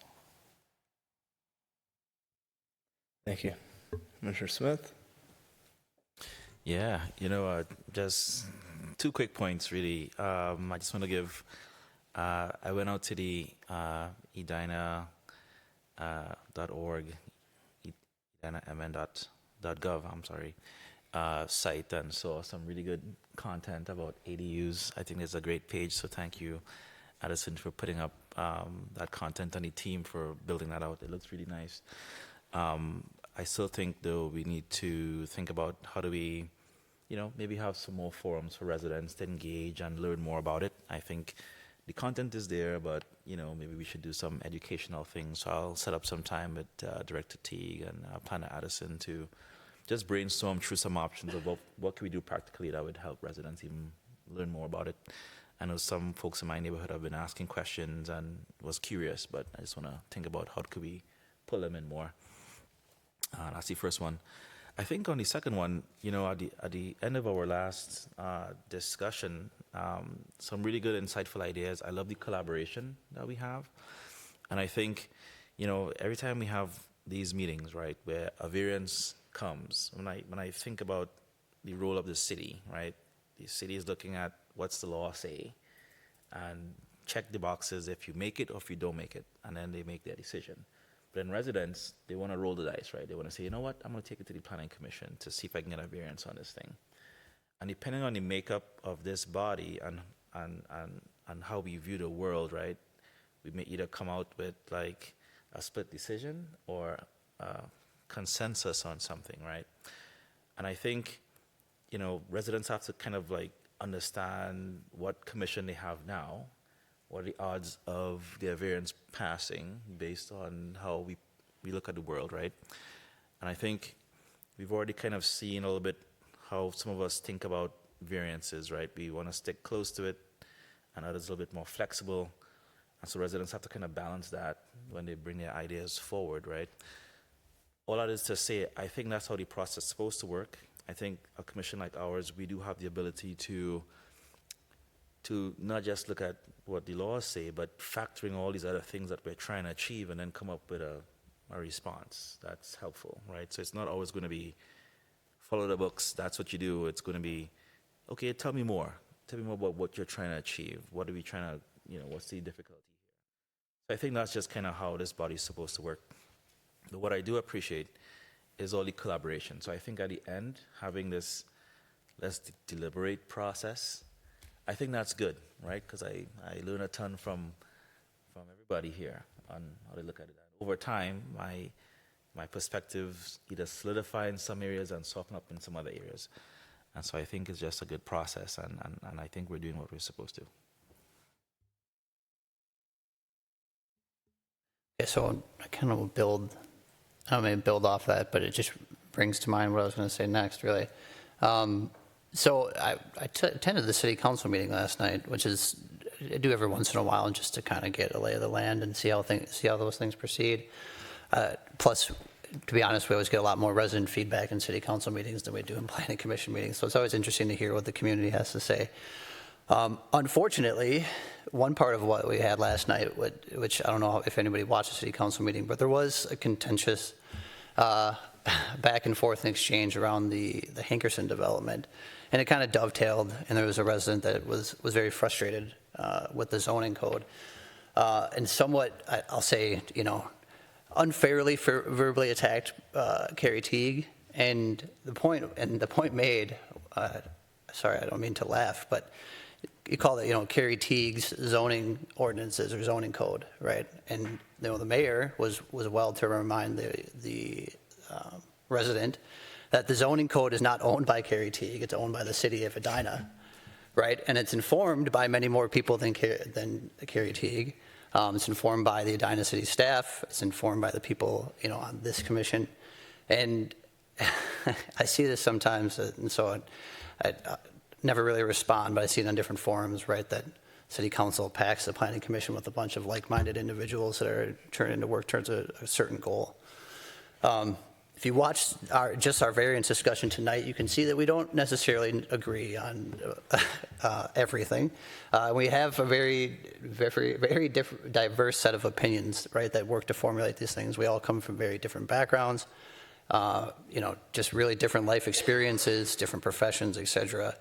Thank you. Commissioner Smith? Yeah, just 2 quick points, really. I just want to give, I went out to the Edina.org, edinamn.gov, site, and saw some really good content about ADUs. I think it's a great page, so thank you, Addison, for putting up that content, and the team for building that out. It looks really nice. I still think, though, we need to think about how do we, maybe have some more forums for residents to engage and learn more about it. I think the content is there, but, maybe we should do some educational things. So I'll set up some time with Director Teague and Planner Addison to just brainstorm through some options of what can we do practically that would help residents even learn more about it. I know some folks in my neighborhood have been asking questions and was curious, but I just want to think about how could we pull them in more. That's the first one. I think on the second one, at the end of our last discussion, some really good, insightful ideas. I love the collaboration that we have. And I think, every time we have these meetings, right, where a variance comes, when I think about the role of the city, right, the city is looking at what's the law say and check the boxes if you make it or if you don't make it, and then they make their decision. Then residents, they want to roll the dice, right? They want to say, you know what, I'm going to take it to the Planning Commission to see if I can get a variance on this thing. And depending on the makeup of this body and and how we view the world, right? We may either come out with like a split decision or a consensus on something, right? And I think, residents have to kind of like understand what commission they have now, what are the odds of their variance passing based on how we look at the world, right? And I think we've already kind of seen a little bit how some of us think about variances, right? We want to stick close to it, and others a little bit more flexible. And so residents have to kind of balance that when they bring their ideas forward, right? All that is to say, I think that's how the process is supposed to work. I think a commission like ours, we do have the ability to not just look at what the laws say, but factoring all these other things that we're trying to achieve and then come up with a response that's helpful, right? So it's not always going to be follow the books, that's what you do. It's going to be, okay, tell me more. Tell me more about what you're trying to achieve. What are we trying to, what's the difficulty here? So I think that's just kind of how this body is supposed to work. But what I do appreciate is all the collaboration. So I think at the end, having this let's deliberate process, I think that's good, right? Because I learn a ton from everybody here on how to look at it. Over time, my perspectives either solidify in some areas and soften up in some other areas. And so I think it's just a good process, and I think we're doing what we're supposed to. Yeah, so I kind of build off that, but it just brings to mind what I was going to say next, really. So I attended the city council meeting last night, which is I do every once in a while just to kind of get a lay of the land and see how those things proceed. Plus, to be honest, we always get a lot more resident feedback in city council meetings than we do in planning commission meetings. So it's always interesting to hear what the community has to say. Unfortunately, one part of what we had last night, which I don't know if anybody watched the city council meeting, but there was a contentious back and forth exchange around the Hankerson development. And it kind of dovetailed, and there was a resident that was very frustrated with the zoning code. And somewhat, I'll say, unfairly verbally attacked Carrie Teague. And the point made, sorry, I don't mean to laugh, but you call it, Carrie Teague's zoning ordinances or zoning code, right? And the mayor was well to remind the resident that the zoning code is not owned by Carrie Teague; it's owned by the city of Edina, right? And it's informed by many more people than Carrie Teague. It's informed by the Edina city staff. It's informed by the people, on this commission. And I see this sometimes, and so I never really respond, but I see it on different forums, right, that city council packs the planning commission with a bunch of like-minded individuals that are trying to work towards a certain goal. If you watch our variance discussion tonight, you can see that we don't necessarily agree on everything. We have a very, very, very diverse set of opinions, right, that work to formulate these things. We all come from very different backgrounds, just really different life experiences, different professions, etc.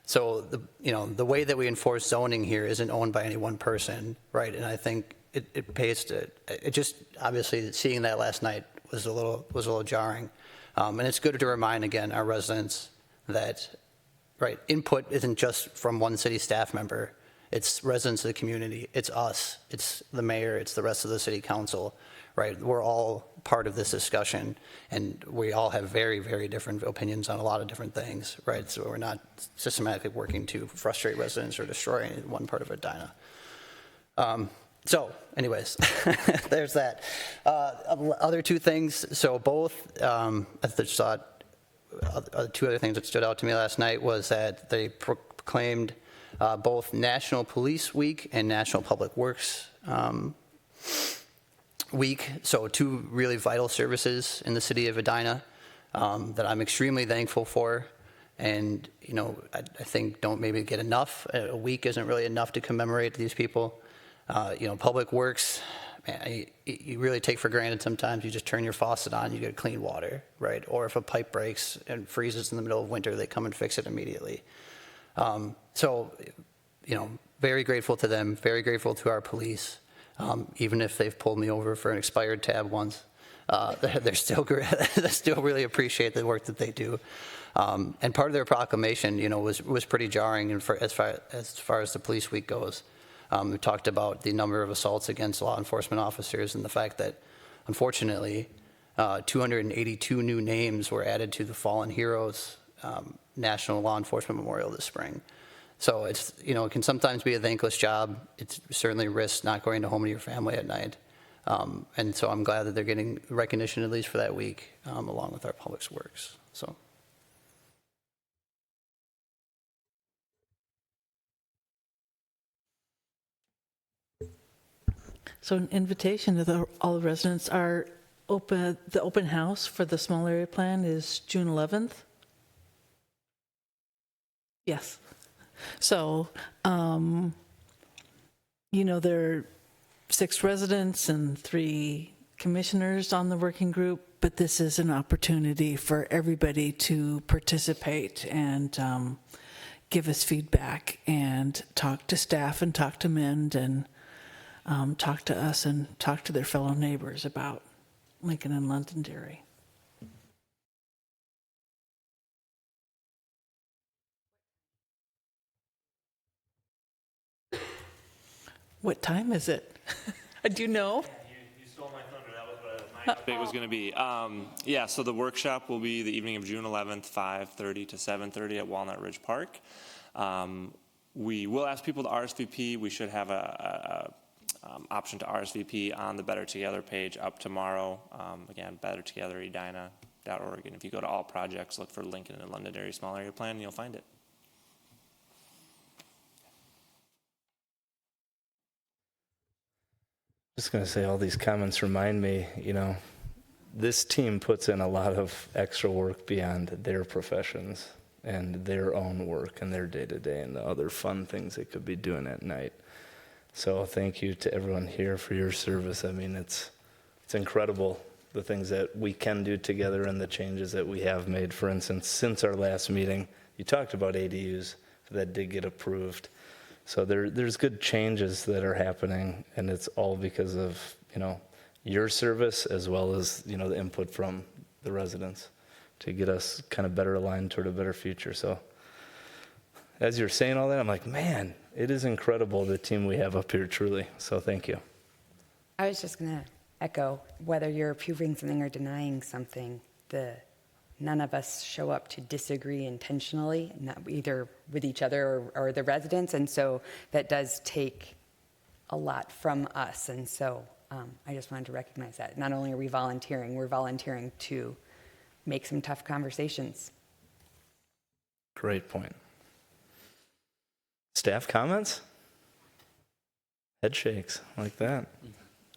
So the way that we enforce zoning here isn't owned by any one person, right? And I think it pays to just obviously seeing that last night was a little jarring, and it's good to remind again our residents that input isn't just from one city staff member. It's residents of the community. It's us. It's the mayor. It's the rest of the city council. Right? We're all part of this discussion, and we all have very, very different opinions on a lot of different things. Right? So we're not systematically working to frustrate residents or destroy any one part of Edina. So, anyways, there's that. Other two things. So both, I just thought, two other things that stood out to me last night was that they proclaimed both National Police Week and National Public Works Week. So two really vital services in the city of Edina that I'm extremely thankful for. And, I think don't maybe get enough. A week isn't really enough to commemorate these people. Public Works, man, you really take for granted sometimes. You just turn your faucet on, you get clean water, right? Or if a pipe breaks and freezes in the middle of winter, they come and fix it immediately. So, very grateful to them, very grateful to our police, even if they've pulled me over for an expired tab once. they're still they still really appreciate the work that they do. And part of their proclamation, was pretty jarring. And as far as the police week goes, we talked about the number of assaults against law enforcement officers and the fact that, unfortunately, 282 new names were added to the Fallen Heroes National Law Enforcement Memorial this spring. So it's, it can sometimes be a thankless job. It's certainly risks not going home to your family at night. And so I'm glad that they're getting recognition at least for that week, along with our public works. So an invitation to all the residents. The open house for the small area plan is June 11th. Yes. So, there are 6 residents and 3 commissioners on the working group, but this is an opportunity for everybody to participate and give us feedback and talk to staff and talk to Mend and talk to us and talk to their fellow neighbors about Lincoln and Londonderry. What time is it? Do you know? You stole my thunder. That was what my update was going to be. So the workshop will be the evening of June 11th, 5:30 to 7:30 at Walnut Ridge Park. We will ask people to RSVP. We should have a option to RSVP on the Better Together page up tomorrow. Again, bettertogether.edina.org. And if you go to all projects, look for Lincoln and Londonderry Small Area Plan, and you'll find it. Just going to say all these comments remind me, this team puts in a lot of extra work beyond their professions and their own work and their day-to-day and the other fun things they could be doing at night. So thank you to everyone here for your service. I mean, it's incredible, the things that we can do together and the changes that we have made. For instance, since our last meeting, you talked about ADUs that did get approved. So there's good changes that are happening, and it's all because of, your service as well as, the input from the residents to get us kind of better aligned toward a better future. So as you're saying all that, I'm like, man, it is incredible the team we have up here, truly. So thank you. I was just going to echo, whether you're approving something or denying something, none of us show up to disagree intentionally, not either with each other or the residents, and so that does take a lot from us. And so I just wanted to recognize that. Not only are we volunteering, we're volunteering to make some tough conversations. Great point. Staff comments? Head shakes like that.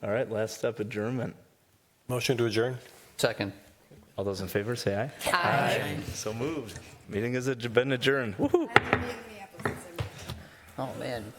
All right, last step, adjournment. Motion to adjourn? Second. All those in favor say aye. Aye. So moved. Meeting has been adjourned. Woohoo! Oh, man.